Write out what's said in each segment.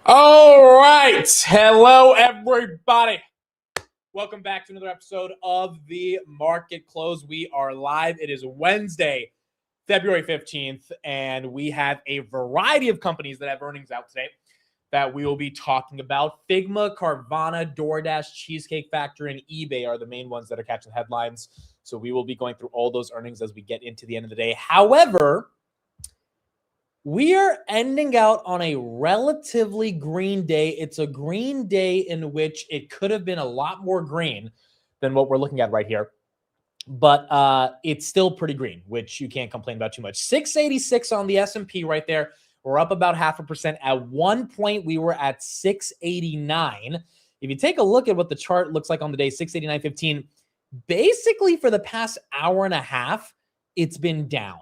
All right. Hello, everybody. Welcome back to another episode of The Market Close. We are live. It is Wednesday, February 15th, and we have a variety of companies that have earnings out today that we will be talking about. Figma, Carvana, Doordash, Cheesecake Factory, and eBay are the main ones that are catching headlines. So we will be going through all those earnings as we get into the end of the day. However, we are ending out on a relatively green day. It's a green day in which it could have been a lot more green than what we're looking at right here. But it's still pretty green, which you can't complain about too much. 686 on the S&P right there. We're up about 0.5%. At one point, we were at 689. If you take a look at what the chart looks like on the day, 689.15, basically for the past hour and a half, it's been down.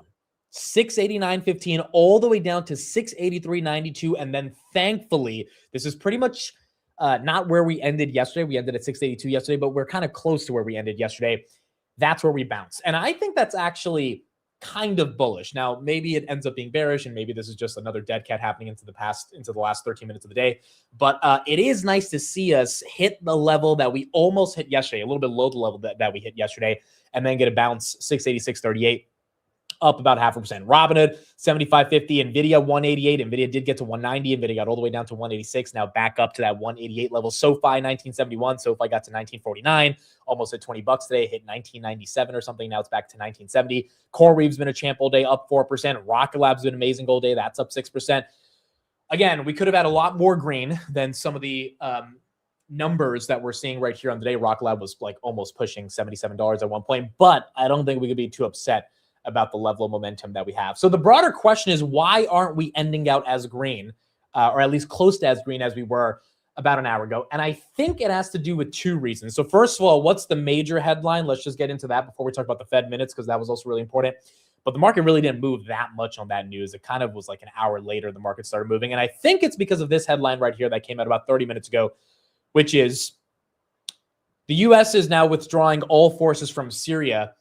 689.15 all the way down to 683.92. And then thankfully, this is pretty much not where we ended yesterday. We ended at 682 yesterday, but we're kind of close to where we ended yesterday. That's where we bounce. And I think that's actually kind of bullish. Now, maybe it ends up being bearish, and maybe this is just another dead cat happening into the last 13 minutes of the day. But it is nice to see us hit the level that we almost hit yesterday, a little bit below the level that we hit yesterday, and then get a bounce 686.38. Up about 0.5%. Robinhood, 75.50. NVIDIA, 188. NVIDIA did get to 190. NVIDIA got all the way down to 186. Now back up to that 188 level. SoFi, 1971. SoFi got to 1949. Almost at $20 today. Hit 1997 or something. Now it's back to 1970. CoreWeave's been a champ all day, up 4%. Rocket Lab's been amazing all day. That's up 6%. Again, we could have had a lot more green than some of the numbers that we're seeing right here on the day. Rocket Lab was like almost pushing $77 at one point. But I don't think we could be too upset about the level of momentum that we have. So the broader question is, why aren't we ending out as green, or at least close to as green as we were about an hour ago? And I think it has to do with two reasons. So first of all, what's the major headline? Let's just get into that before we talk about the Fed minutes, because that was also really important. But the market really didn't move that much on that news. It kind of was like an hour later, the market started moving. And I think it's because of this headline right here that came out about 30 minutes ago, which is the U.S. is now withdrawing all forces from Syria,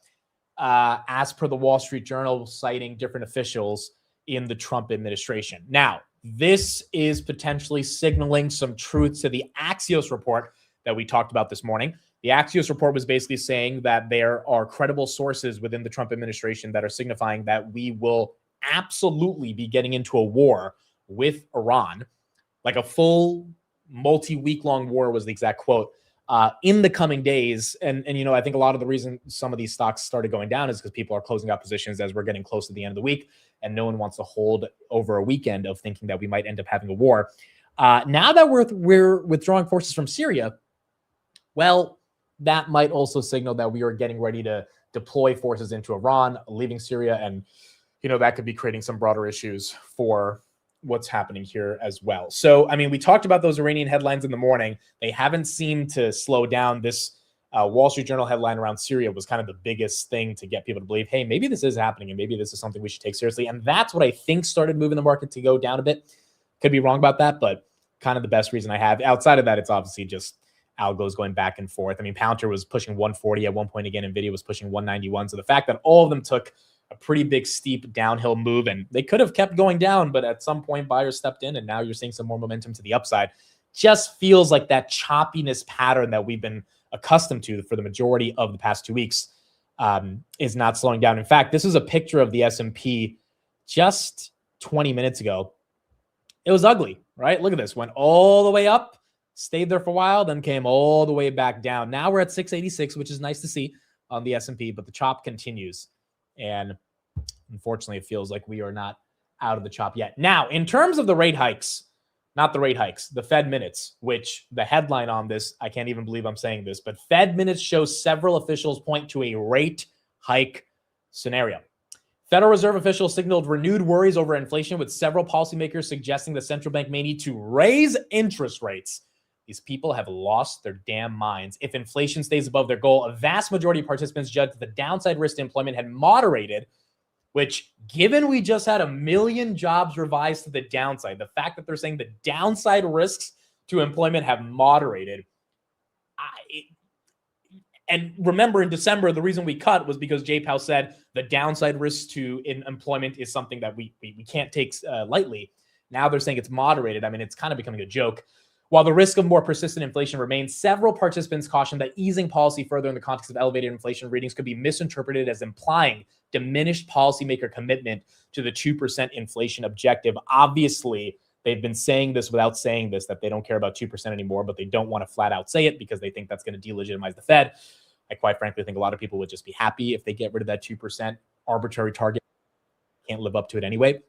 as per the Wall Street Journal, citing different officials in the Trump administration. Now, this is potentially signaling some truth to the Axios report that we talked about this morning. The Axios report was basically saying that there are credible sources within the Trump administration that are signifying that we will absolutely be getting into a war with Iran, like a full multi-week-long war was the exact quote, in the coming days. And I think a lot of the reason some of these stocks started going down is because people are closing out positions as we're getting close to the end of the week, and no one wants to hold over a weekend of thinking that we might end up having a war. Now that we're withdrawing forces from Syria, well, that might also signal that we are getting ready to deploy forces into Iran, leaving Syria, and that could be creating some broader issues for what's happening here as well. So, I mean, we talked about those Iranian headlines in the morning. They haven't seemed to slow down. This Wall Street Journal headline around Syria was kind of the biggest thing to get people to believe, hey, maybe this is happening and maybe this is something we should take seriously. And that's what I think started moving the market to go down a bit. Could be wrong about that, but kind of the best reason I have. Outside of that, it's obviously just algos going back and forth. I mean, Palantir was pushing 140 at one point again. NVIDIA was pushing 191. So the fact that all of them took a pretty big steep downhill move, and they could have kept going down, but at some point buyers stepped in, and now you're seeing some more momentum to the upside. Just feels like that choppiness pattern that we've been accustomed to for the majority of the past 2 weeks is not slowing down. In fact, this is a picture of the S&P just 20 minutes ago. It was ugly, right? Look at this. Went all the way up, stayed there for a while, then came all the way back down. Now we're at 686, which is nice to see on the S&P, but the chop continues. And unfortunately, it feels like we are not out of the chop yet. Now, in terms of the rate hikes, not the rate hikes, the Fed minutes, which the headline on this, I can't even believe I'm saying this, but Fed minutes shows several officials point to a rate hike scenario. Federal Reserve officials signaled renewed worries over inflation, with several policymakers suggesting the central bank may need to raise interest rates. These people have lost their damn minds. If inflation stays above their goal, a vast majority of participants judged that the downside risk to employment had moderated, which, given we just had 1 million jobs revised to the downside, the fact that they're saying the downside risks to employment have moderated. And remember, in December, the reason we cut was because Jay Powell said the downside risk to employment is something that we can't take lightly. Now they're saying it's moderated. I mean, it's kind of becoming a joke. While the risk of more persistent inflation remains, several participants caution that easing policy further in the context of elevated inflation readings could be misinterpreted as implying diminished policymaker commitment to the 2% inflation objective. Obviously, they've been saying this without saying this, that they don't care about 2% anymore, but they don't want to flat out say it because they think that's going to delegitimize the Fed. I quite frankly think a lot of people would just be happy if they get rid of that 2% arbitrary target. Can't live up to it anyway.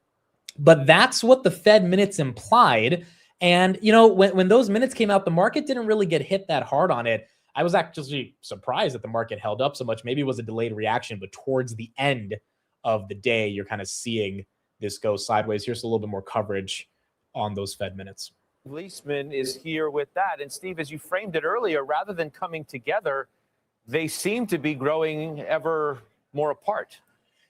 But that's what the Fed minutes implied. And, you know, when those minutes came out, the market didn't really get hit that hard on it. I was actually surprised that the market held up so much. Maybe it was a delayed reaction, but towards the end of the day, you're kind of seeing this go sideways. Here's a little bit more coverage on those Fed minutes. Leisman is here with that. And Steve, as you framed it earlier, rather than coming together, they seem to be growing ever more apart.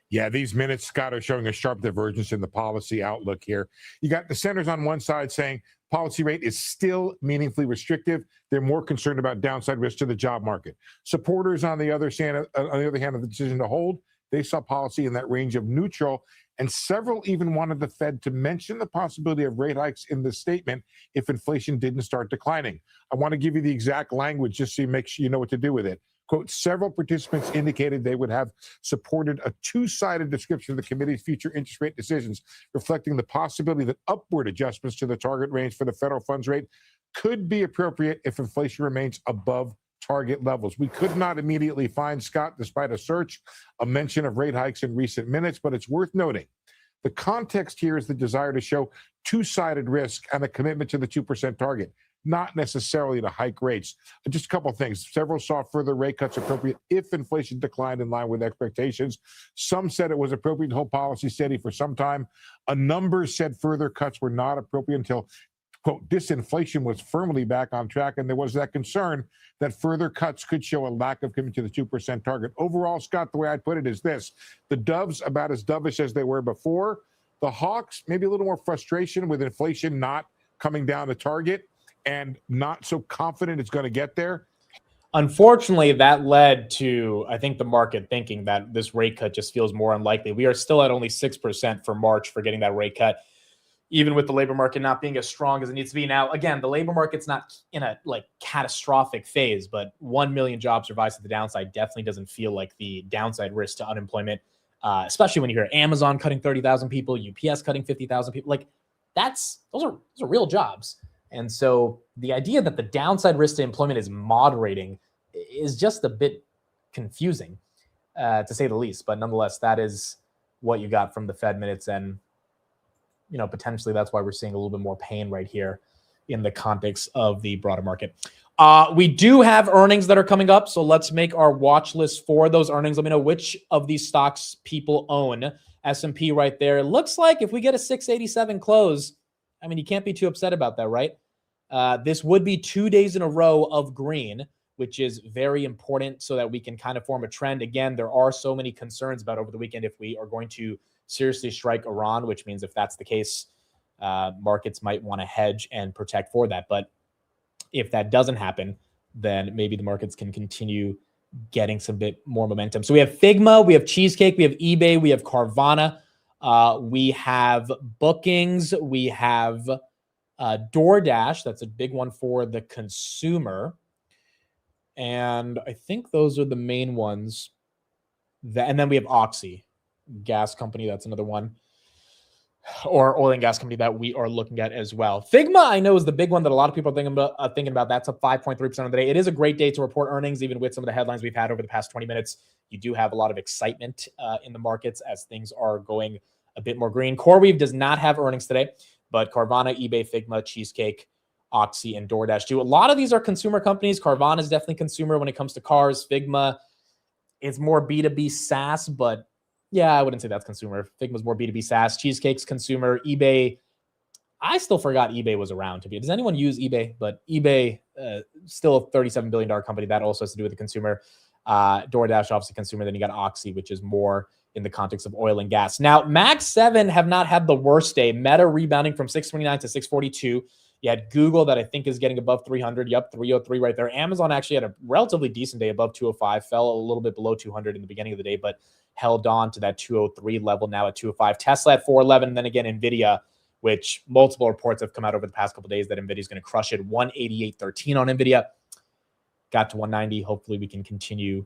Yeah, these minutes, Scott, are showing a sharp divergence in the policy outlook here. You got the centers on one side saying policy rate is still meaningfully restrictive. They're more concerned about downside risk to the job market. Supporters, on the other hand, of the decision to hold, they saw policy in that range of neutral, and several even wanted the Fed to mention the possibility of rate hikes in the statement if inflation didn't start declining. I want to give you the exact language just so you make sure you know what to do with it. Quote, several participants indicated they would have supported a two-sided description of the committee's future interest rate decisions, reflecting the possibility that upward adjustments to the target range for the federal funds rate could be appropriate if inflation remains above target levels. We could not immediately find, Scott, despite a search, a mention of rate hikes in recent minutes, but it's worth noting. The context here is the desire to show two-sided risk and a commitment to the 2% target, not necessarily to hike rates. Just a couple of things. Several saw further rate cuts appropriate if inflation declined in line with expectations. Some said it was appropriate to hold policy steady for some time. A number said further cuts were not appropriate until, quote, disinflation was firmly back on track. And there was that concern that further cuts could show a lack of commitment to the 2% target. Overall, Scott, the way I'd put it is this. The doves about as dovish as they were before. The hawks, maybe a little more frustration with inflation not coming down to target, and not so confident it's going to get there. Unfortunately, that led to, I think, the market thinking that this rate cut just feels more unlikely. We are still at only 6% for March for getting that rate cut, even with the labor market not being as strong as it needs to be. Now, again, the labor market's not in a catastrophic phase, but 1 million jobs revised to the downside definitely doesn't feel like the downside risk to unemployment, especially when you hear Amazon cutting 30,000 people, UPS cutting 50,000 people. Like, those are real jobs. And so the idea that the downside risk to employment is moderating is just a bit confusing, to say the least. But nonetheless, that is what you got from the Fed minutes. And, you know, potentially that's why we're seeing a little bit more pain right here in the context of the broader market. We do have earnings that are coming up. So let's make our watch list for those earnings. Let me know which of these stocks people own. S&P right there. It looks like if we get a 687 close, I mean, you can't be too upset about that, right? This would be 2 days in a row of green, which is very important so that we can kind of form a trend. Again, there are so many concerns about over the weekend if we are going to seriously strike Iran, which means if that's the case, markets might want to hedge and protect for that. But if that doesn't happen, then maybe the markets can continue getting some bit more momentum. So we have Figma, we have Cheesecake, we have eBay, we have Carvana. We have bookings. We have Doordash. That's a big one for the consumer. And I think those are the main ones. And then we have Oxy, gas company. That's another one. Or oil and gas company that we are looking at as well. Figma, I know, is the big one that a lot of people are thinking about. That's up 5.3% of the day. It is a great day to report earnings, even with some of the headlines we've had over the past 20 minutes. You do have a lot of excitement in the markets as things are going a bit more green. CoreWeave does not have earnings today, but Carvana, eBay, Figma, Cheesecake, Oxy, and Doordash do. A lot of these are consumer companies. Carvana is definitely consumer when it comes to cars. Figma is more B2B SaaS, but yeah, I wouldn't say that's consumer. Figma's more B2B SaaS. Cheesecake's consumer. eBay, I still forgot eBay was around to be. Does anyone use eBay? But eBay, still a $37 billion company. That also has to do with the consumer. DoorDash, obviously consumer. Then you got Oxy, which is more in the context of oil and gas. Now, Mag 7 have not had the worst day. Meta rebounding from 629 to 642. You had Google that I think is getting above 300. Yep, 303 right there. Amazon actually had a relatively decent day above 205. Fell a little bit below 200 in the beginning of the day, but held on to that 203 level now at 205. Tesla at 411. And then again, NVIDIA which multiple reports have come out over the past couple of days that NVIDIA is going to crush it. 188.13 on NVIDIA. Got to 190. Hopefully we can continue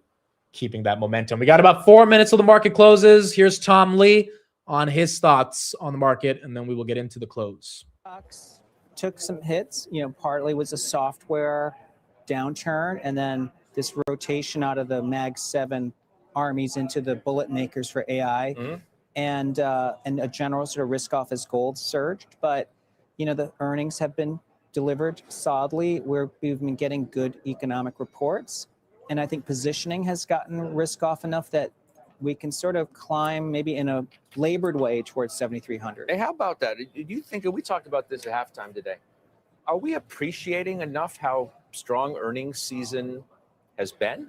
keeping that momentum. We got about 4 minutes till the market closes. Here's Tom Lee on his thoughts on the market, and then we will get into the close. Stocks took some hits. Partly was a software downturn, and then this rotation out of the Mag 7 armies into the bullet makers for AI, and a general sort of risk off as gold surged. But the earnings have been delivered solidly. We've been getting good economic reports, and I think positioning has gotten risk off enough that we can sort of climb maybe in a labored way towards 7,300. Hey, how about that? Do you think, we talked about this at halftime today, are we appreciating enough how strong earnings season has been?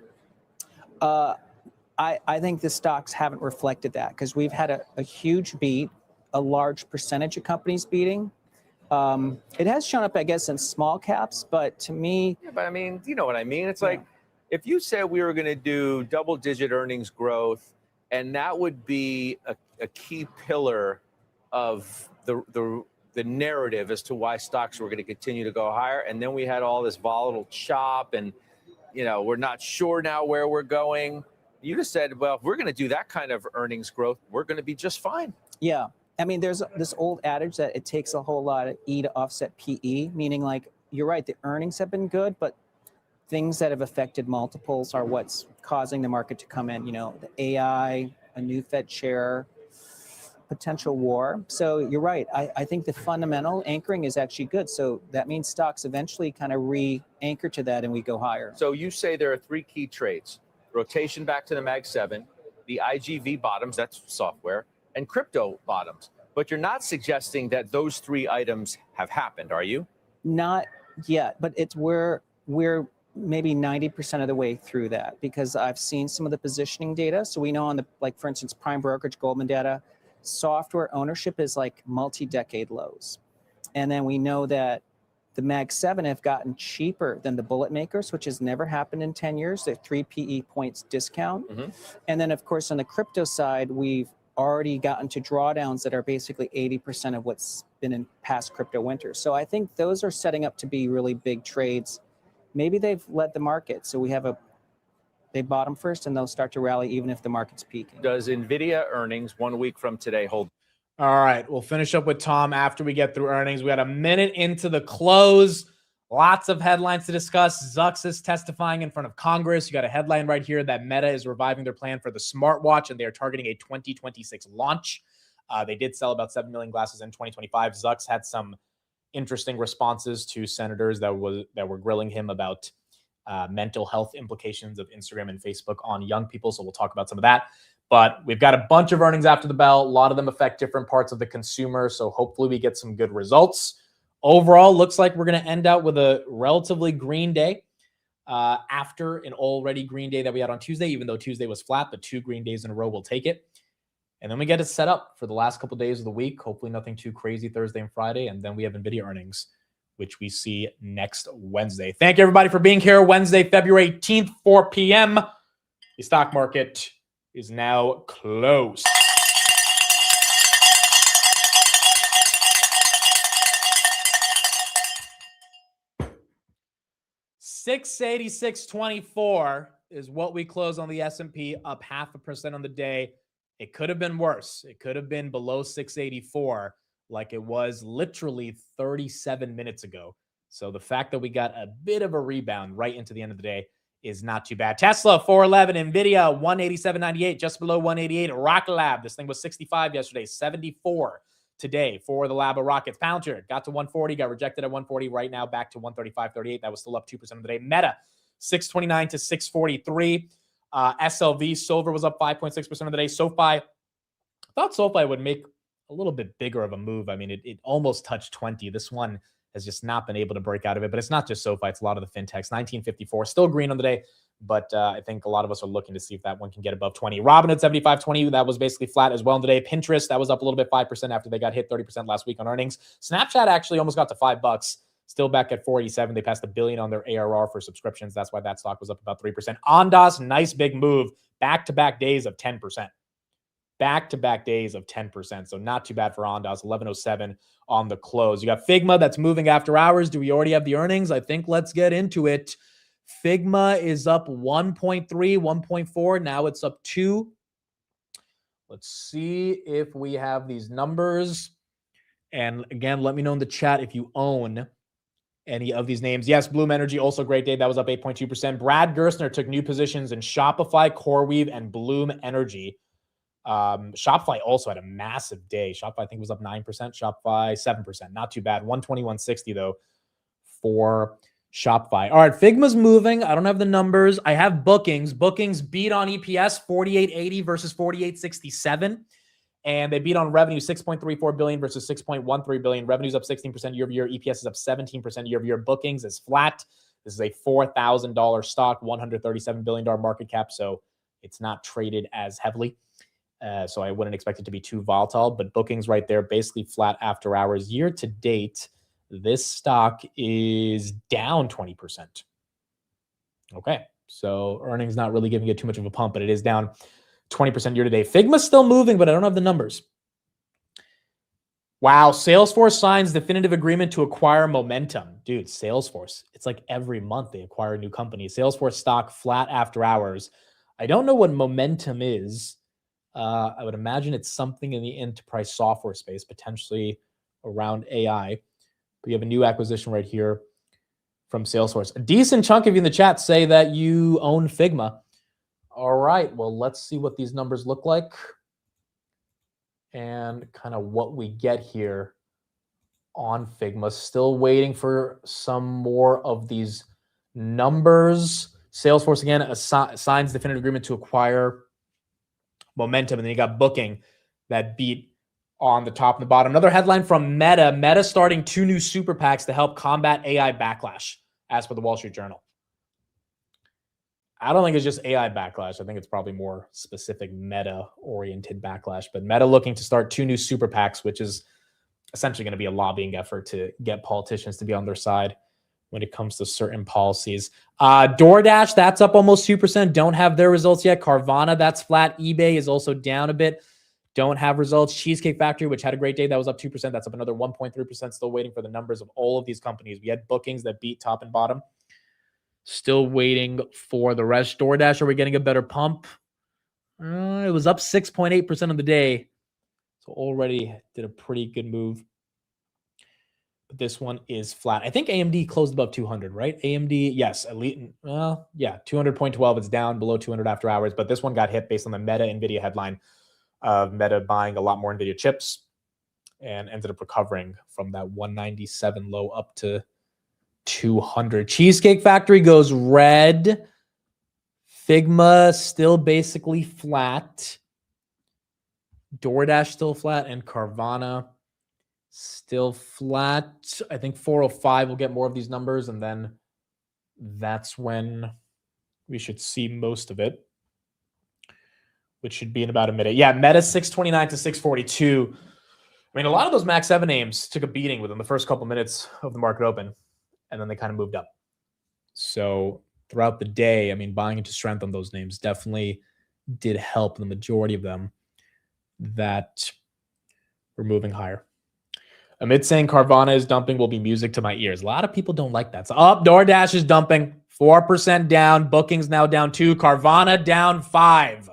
I think the stocks haven't reflected that because we've had a huge beat, a large percentage of companies beating. It has shown up, I guess, in small caps, but to me... Yeah, but I mean, you know what I mean? It's like, if you said we were going to do double-digit earnings growth, and that would be a key pillar of the narrative as to why stocks were going to continue to go higher, and then we had all this volatile chop, and we're not sure now where we're going. You just said, well, if we're going to do that kind of earnings growth, we're going to be just fine. Yeah. I mean, there's this old adage that it takes a whole lot of E to offset PE, meaning like, you're right, the earnings have been good, but things that have affected multiples are what's causing the market to come in, the AI, a new Fed chair, potential war. So you're right. I think the fundamental anchoring is actually good. So that means stocks eventually kind of re-anchor to that and we go higher. So you say there are three key trades: rotation back to the Mag 7, the IGV bottoms, that's software, and crypto bottoms. But you're not suggesting that those three items have happened, are you? Not yet, but we're maybe 90% of the way through that, because I've seen some of the positioning data. So we know on for instance, prime brokerage, Goldman data, software ownership is like multi-decade lows. And then we know that the Mag 7 have gotten cheaper than the bullet makers, which has never happened in 10 years. They're 3 PE points discount. And then of course, on the crypto side, we've already gotten to drawdowns that are basically 80% of what's been in past crypto winters. So I think those are setting up to be really big trades. Maybe they've led the market. So they bottom first and they'll start to rally even if the market's peaking. Does NVIDIA earnings 1 week from today hold? All right, we'll finish up with Tom after we get through earnings. We got a minute into the close. Lots of headlines to discuss. Zucks is testifying in front of Congress. You got a headline right here that Meta is reviving their plan for the smartwatch, and they are targeting a 2026 launch. They did sell about 7 million glasses in 2025. Zucks had some interesting responses to senators that were grilling him about mental health implications of Instagram and Facebook on young people. So we'll talk about some of that. But we've got a bunch of earnings after the bell. A lot of them affect different parts of the consumer. So hopefully we get some good results. Overall, looks like we're going to end out with a relatively green day after an already green day that we had on Tuesday, even though Tuesday was flat, but 2 green days in a row will take it. And then we get it set up for the last couple of days of the week. Hopefully nothing too crazy Thursday and Friday. And then we have NVIDIA earnings, which we see next Wednesday. Thank you, everybody, for being here. Wednesday, February 18th, 4 p.m. The stock market is now closed. $686.24 is what we close on the S&P, up 0.5% on the day. It could have been worse. It could have been below 684 like it was literally 37 minutes ago. So the fact that we got a bit of a rebound right into the end of the day is not too bad. Tesla, 411. NVIDIA, 187.98, just below 188. Rocket Lab, this thing was 65 yesterday, 74 today for the Lab of Rockets. Palantir got to 140, got rejected at 140. Right now back to 135.38. That was still up 2% of the day. Meta, 629 to 643. SLV, silver was up 5.6% of the day. SoFi, I thought SoFi would make a little bit bigger of a move. I mean, it almost touched 20. This one has just not been able to break out of it. But it's not just SoFi. It's a lot of the fintechs. 1954, still green on the day. But I think a lot of us are looking to see if that one can get above 20. Robinhood, 75.20. That was basically flat as well on the day. Pinterest, that was up a little bit, 5% after they got hit 30% last week on earnings. Snapchat actually almost got to $5. Still back at 487. They passed $1 billion on their ARR for subscriptions. That's why that stock was up about 3%. Ondas, nice big move. Back-to-back days of 10%. back-to-back days of 10%. So not too bad for Ondas, 1107 on the close. You got Figma that's moving after hours. Do we already have the earnings? I think let's get into it. Figma is up 1.3, 1.4. Now it's up 2. Let's see if we have these numbers. And again, let me know in the chat if you own any of these names. Yes, Bloom Energy, also great day. That was up 8.2%. Brad Gerstner took new positions in Shopify, CoreWeave, and Bloom Energy. Shopify also had a massive day. Shopify, I think, was up 9%. Shopify, 7%. Not too bad. 121.60, though, for Shopify. All right, Figma's moving. I don't have the numbers. I have bookings. Bookings beat on EPS, 48.80 versus 48.67. And they beat on revenue, $6.34 billion versus $6.13 billion. Revenue's up 16% year over year. EPS is up 17% year over year. Bookings is flat. This is a $4,000 stock, $137 billion market cap. So it's not traded as heavily. So I wouldn't expect it to be too volatile. But bookings right there, basically flat after hours. Year to date, this stock is down 20%. Okay. So earnings not really giving it too much of a pump, but it is down 20% year to date. Figma's still moving, but I don't have the numbers. Wow. Salesforce signs definitive agreement to acquire Momentum. Dude, Salesforce. It's like every month they acquire a new company. Salesforce stock flat after hours. I don't know what Momentum is. I would imagine it's something in the enterprise software space, potentially around AI. But you have a new acquisition right here from Salesforce. A decent chunk of you in the chat say that you own Figma. All right, well, let's see what these numbers look like and kind of what we get here on Figma. Still waiting for some more of these numbers. Salesforce, again, signs definitive agreement to acquire Momentum, and then you got Booking that beat on the top and the bottom. Another headline from Meta. Meta starting 2 new super PACs to help combat AI backlash, as per the Wall Street Journal. I don't think it's just AI backlash. I think it's probably more specific Meta-oriented backlash. But Meta looking to start 2 new super PACs, which is essentially going to be a lobbying effort to get politicians to be on their side when it comes to certain policies. Doordash, that's up almost 2%. Don't have their results yet. Carvana, that's flat. eBay is also down a bit. Don't have results. Cheesecake Factory, which had a great day, that was up 2%. That's up another 1.3%. Still waiting for the numbers of all of these companies. We had bookings that beat top and bottom. Still waiting for the rest. Doordash, are we getting a better pump? It was up 6.8% of the day. So already did a pretty good move. But this one is flat. I think AMD closed above 200, right? AMD, yes. Elite, well, yeah, 200.12. It's down below 200 after hours. But this one got hit based on the Meta NVIDIA headline of Meta buying a lot more NVIDIA chips and ended up recovering from that 197 low up to 200. Cheesecake Factory goes red. Figma still basically flat. Doordash still flat, and Carvana still flat. I think 405 will get more of these numbers, and then that's when we should see most of it, which should be in about a minute. Yeah, Meta 629 to 642. I mean, a lot of those Max 7 names took a beating within the first couple minutes of the market open, and then they kind of moved up. So throughout the day, I mean, buying into strength on those names definitely did help the majority of them that were moving higher. Amid saying Carvana is dumping will be music to my ears. A lot of people don't like that. So Doordash is dumping. 4% down. Bookings now down 2. Carvana down 5.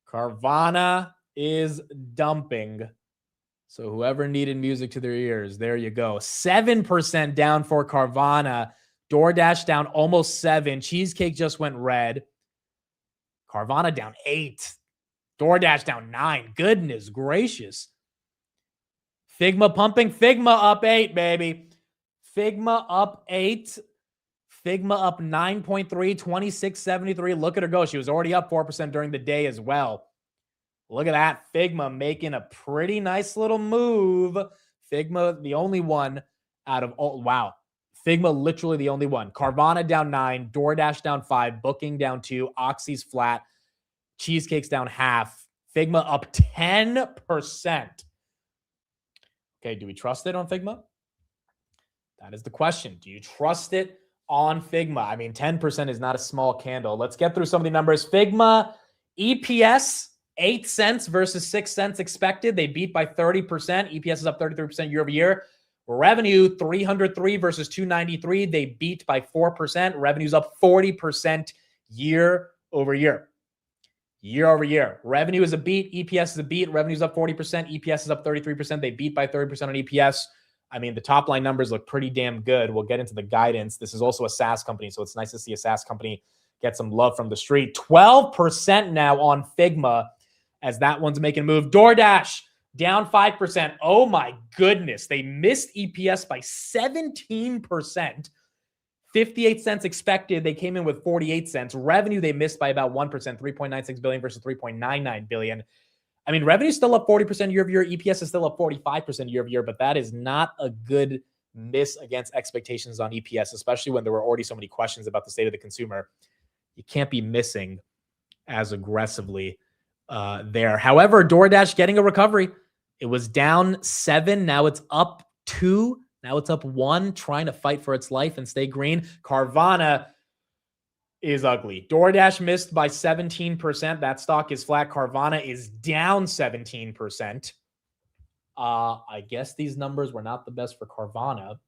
Carvana is dumping. So whoever needed music to their ears, there you go. 7% down for Carvana. Doordash down almost 7. Cheesecake just went red. Carvana down 8. Doordash down 9. Goodness gracious. Figma pumping. Figma up 8, baby. Figma up 8. Figma up 9.3, 26.73. Look at her go. She was already up 4% during the day as well. Look at that. Figma making a pretty nice little move. Figma, the only one out of all. Wow. Figma, literally the only one. Carvana down 9. Doordash down 5. Booking down 2. Oxy's flat. Cheesecake's down half. Figma up 10%. Okay, do we trust it on Figma? That is the question. Do you trust it on Figma? I mean, 10% is not a small candle. Let's get through some of the numbers. Figma, EPS 8 cents versus 6 cents expected. They beat by 30%. EPS is up 33% year over year. Revenue 303 versus 293. They beat by 4%. Revenue's up 40% year over year. Year over year. Revenue is a beat. EPS is a beat. Revenue's up 40%. EPS is up 33%. They beat by 30% on EPS. I mean, the top line numbers look pretty damn good. We'll get into the guidance. This is also a SaaS company, so it's nice to see a SaaS company get some love from the street. 12% now on Figma, as that one's making a move. Doordash down 5%. Oh my goodness. They missed EPS by 17%. 58 cents expected. They came in with 48 cents. Revenue, they missed by about 1%, 3.96 billion versus 3.99 billion. I mean, revenue is still up 40% year over year. EPS is still up 45% year over year, but that is not a good miss against expectations on EPS, especially when there were already so many questions about the state of the consumer. You can't be missing as aggressively there. However, DoorDash getting a recovery. It was down 7. Now it's up 2. Now it's up 1, trying to fight for its life and stay green. Carvana is ugly. DoorDash missed by 17%. That stock is flat. Carvana is down 17%. I guess these numbers were not the best for Carvana.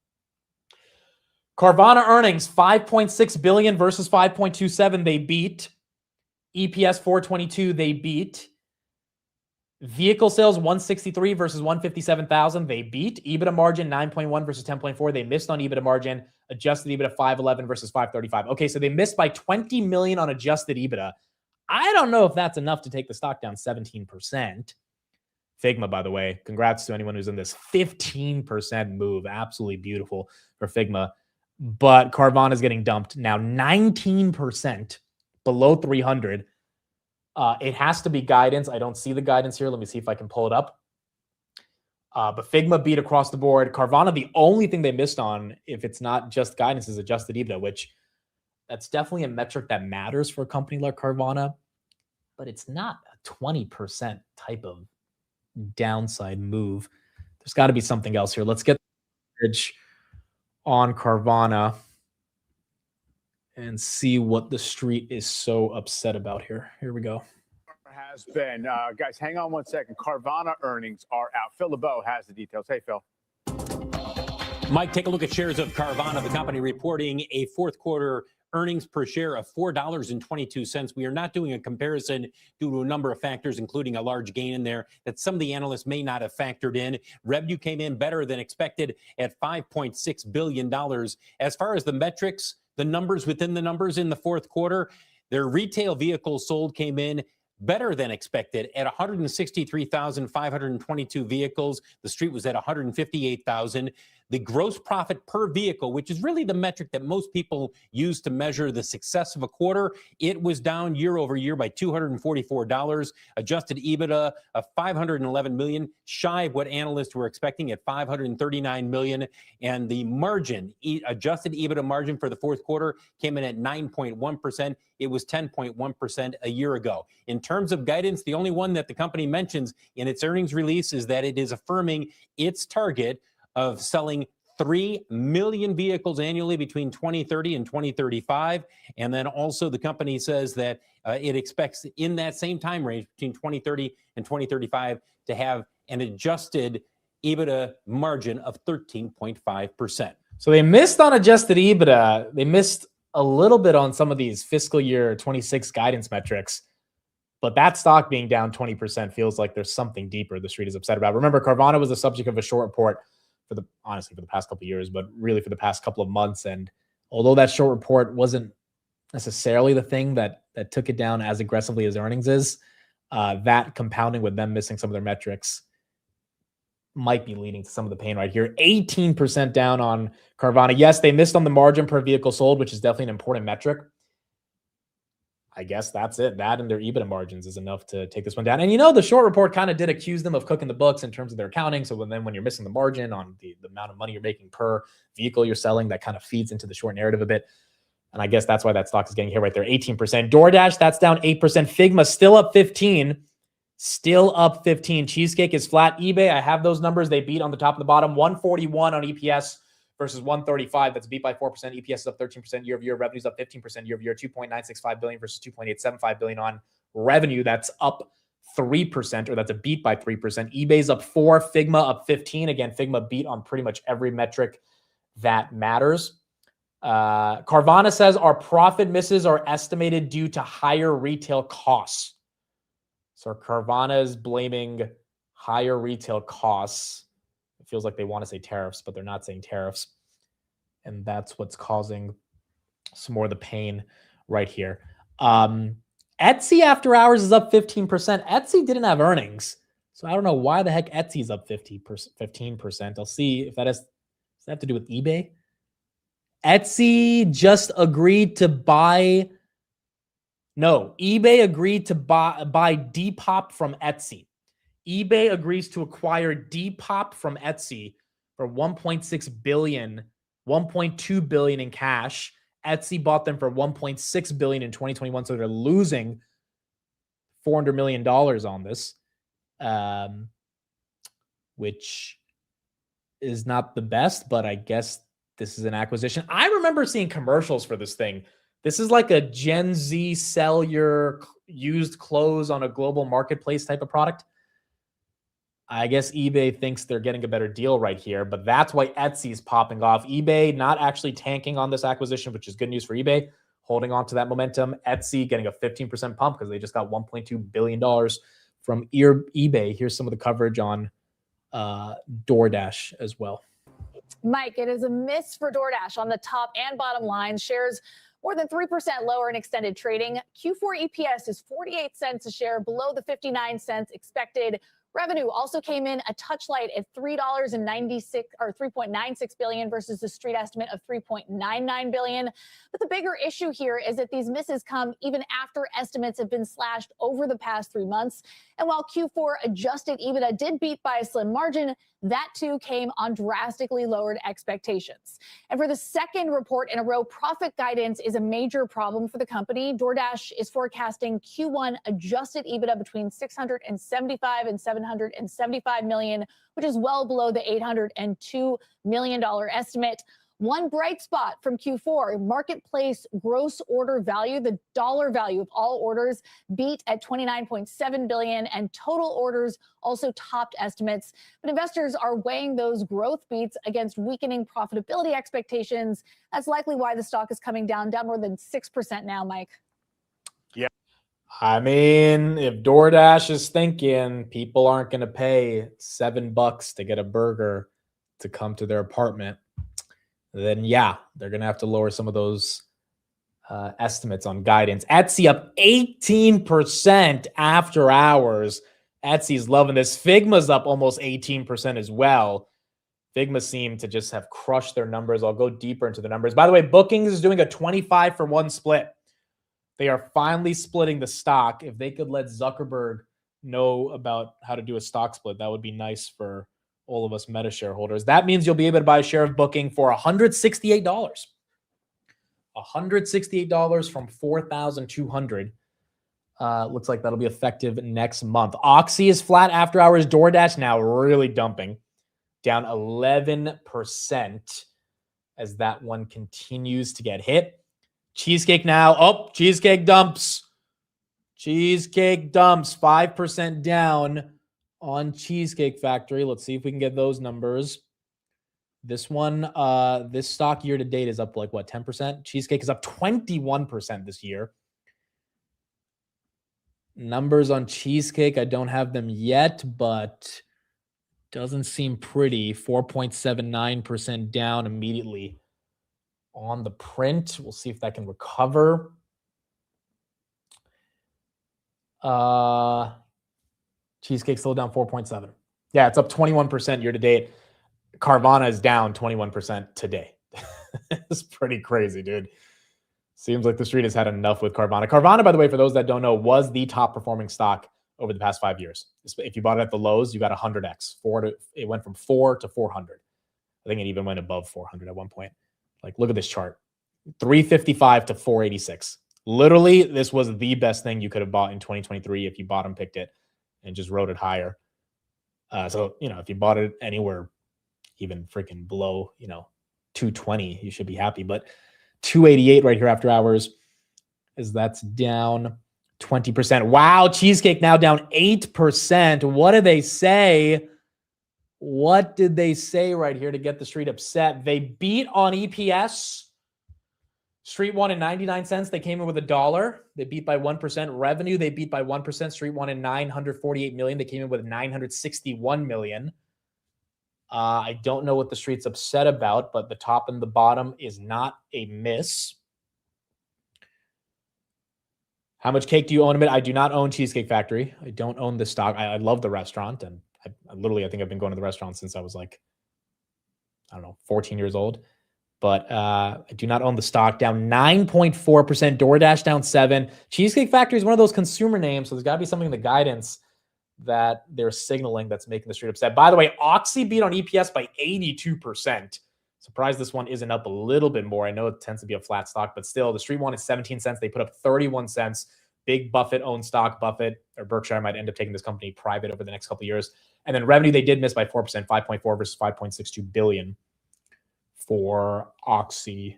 Carvana earnings, 5.6 billion versus 5.27. They beat. EPS 422. They beat. Vehicle sales 163 versus 157,000. They beat. EBITDA margin 9.1 versus 10.4. They missed on EBITDA margin. Adjusted EBITDA 511 versus 535. Okay, so they missed by 20 million on adjusted EBITDA. I don't know if that's enough to take the stock down 17%. Figma, by the way, congrats to anyone who's in this 15% move. Absolutely beautiful for Figma. But Carvana is getting dumped now 19% below 300. It has to be guidance. I don't see the guidance here. Let me see if I can pull it up. But Figma beat across the board. Carvana, the only thing they missed on, if it's not just guidance, is adjusted EBITDA, which that's definitely a metric that matters for a company like Carvana, but it's not a 20% type of downside move. There's got to be something else here. Let's get the bridge on Carvana and see what the street is so upset about here. Here we go. Has been. Guys, hang on one second. Carvana earnings are out. Phil LeBeau has the details. Hey, Phil. Mike, take a look at shares of Carvana, the company reporting a fourth quarter earnings per share of $4.22. We are not doing a comparison due to a number of factors, including a large gain in there that some of the analysts may not have factored in. Revenue came in better than expected at $5.6 billion. As far as the metrics, the numbers within the numbers in the fourth quarter, their retail vehicles sold came in better than expected at 163,522 vehicles. The street was at 158,000. The gross profit per vehicle, which is really the metric that most people use to measure the success of a quarter, it was down year over year by $244. Adjusted EBITDA of $511 million, shy of what analysts were expecting at $539 million. And the margin, adjusted EBITDA margin for the fourth quarter came in at 9.1%. It was 10.1% a year ago. In terms of guidance, the only one that the company mentions in its earnings release is that it is affirming its target of selling 3 million vehicles annually between 2030 and 2035. And then also the company says that it expects in that same time range between 2030 and 2035 to have an adjusted EBITDA margin of 13.5%. So they missed on adjusted EBITDA. They missed a little bit on some of these fiscal year 26 guidance metrics. But that stock being down 20% feels like there's something deeper the street is upset about. Remember, Carvana was the subject of a short report for the past couple of years, but really for the past couple of months. And although that short report wasn't necessarily the thing that took it down as aggressively as earnings is, that compounding with them missing some of their metrics might be leading to some of the pain right here. 18% down on Carvana. Yes, they missed on the margin per vehicle sold, which is definitely an important metric. I guess that's it. That and their EBITDA margins is enough to take this one down. And the short report kind of did accuse them of cooking the books in terms of their accounting. So when you're missing the margin on the amount of money you're making per vehicle you're selling, that kind of feeds into the short narrative a bit. And I guess that's why that stock is getting hit right there, 18%. DoorDash, that's down 8%. Figma still up 15. Still up 15. Cheesecake is flat. eBay, I have those numbers. They beat on the top and the bottom. 141 on EPS versus 135. That's beat by 4%. EPS is up 13% year over year. Revenue's up 15% year over year. 2.965 billion versus 2.875 billion on revenue. That's up 3%, or that's a beat by 3%. eBay's up 4, Figma up 15. Again, Figma beat on pretty much every metric that matters. Carvana says our profit misses are estimated due to higher retail costs. So Carvana is blaming higher retail costs. It feels like they want to say tariffs, but they're not saying tariffs. And that's what's causing some more of the pain right here. Etsy after hours is up 15%. Etsy didn't have earnings, so I don't know why the heck Etsy's up 15%. I'll see if that has, does that have to do with eBay? Etsy just agreed to buy. No, eBay agreed to buy Depop from Etsy. eBay agrees to acquire Depop from Etsy for $1.6 billion, $1.2 billion in cash. Etsy bought them for $1.6 billion in 2021, so they're losing $400 million on this, which is not the best, but I guess this is an acquisition. I remember seeing commercials for this thing. This is like a Gen Z sell your used clothes on a global marketplace type of product. I guess eBay thinks they're getting a better deal right here, but that's why Etsy is popping off. eBay not actually tanking on this acquisition, which is good news for eBay, holding on to that momentum. Etsy getting a 15% pump because they just got $1.2 billion from eBay. Here's some of the coverage on Doordash as well. Mike, it is a miss for Doordash on the top and bottom lines. Shares more than 3% lower in extended trading. Q4 EPS is 48 cents a share, below the 59 cents expected. Revenue also came in a touch light at $3.96 billion versus the street estimate of $3.99 billion. But the bigger issue here is that these misses come even after estimates have been slashed over the past 3 months. And while Q4 adjusted EBITDA did beat by a slim margin, that too came on drastically lowered expectations. And for the second report in a row, profit guidance is a major problem for the company. Doordash is forecasting Q1 adjusted EBITDA between $675 and $775 million, which is well below the $802 million estimate. One bright spot from Q4, marketplace gross order value, the dollar value of all orders, beat at $29.7 billion, and total orders also topped estimates. But investors are weighing those growth beats against weakening profitability expectations. That's likely why the stock is coming down more than 6% now, Mike. Yeah. I mean, if DoorDash is thinking people aren't going to pay $7 to get a burger to come to their apartment, then yeah, they're going to have to lower some of those estimates on guidance. Etsy up 18% after hours. Etsy's loving this. Figma's up almost 18% as well. Figma seemed to just have crushed their numbers. I'll go deeper into the numbers. By the way, Bookings is doing a 25-for-1 split. They are finally splitting the stock. If they could let Zuckerberg know about how to do a stock split, that would be nice for all of us Meta shareholders. That means you'll be able to buy a share of Booking for $168. $168 from $4,200. Looks like that'll be effective next month. Oxy is flat after hours. DoorDash now really dumping, down 11% as that one continues to get hit. Cheesecake now. Oh, Cheesecake dumps. Cheesecake dumps 5% down on Cheesecake Factory. Let's see if we can get those numbers. This one, this stock year to date is up like what, 10%? Cheesecake is up 21% this year. Numbers on Cheesecake, I don't have them yet, but doesn't seem pretty. 4.79% down immediately on the print. We'll see if that can recover. Cheesecake still down 4.7. Yeah, it's up 21% year to date. Carvana is down 21% today. It's pretty crazy, dude. Seems like the street has had enough with Carvana. Carvana, by the way, for those that don't know, was the top performing stock over the past 5 years. If you bought it at the lows, you got 100x. It went from 4 to 400. I think it even went above 400 at one point. Like, look at this chart. 355 to 486. Literally, this was the best thing you could have bought in 2023 if you bottom picked it and just rode it higher. So, if you bought it anywhere even freaking below, 220, you should be happy. But 288 right here after hours, as that's down 20%. Wow, Cheesecake now down 8%. What did they say? What did they say right here to get the street upset? They beat on EPS. Street wanted 99 cents. They came in with $1. They beat by 1%. Revenue, they beat by 1%. Street wanted 948 million. They came in with 961 million. I don't know what the street's upset about, but the top and the bottom is not a miss. How much cake do you own? I do not own Cheesecake Factory. I don't own the stock. I love the restaurant, and I think I've been going to the restaurant since I was like, I don't know, 14 years old. But I do not own the stock. Down 9.4%. Doordash down 7%. Cheesecake Factory is one of those consumer names, so there's got to be something in the guidance that they're signaling that's making the street upset. By the way, Oxy beat on EPS by 82%. Surprised this one isn't up a little bit more. I know it tends to be a flat stock, but still, the street wanted 17 cents. They put up 31 cents. Big Buffett-owned stock. Buffett or Berkshire might end up taking this company private over the next couple of years. And then revenue, they did miss by 4%, 5.4 versus 5.62 billion for Oxy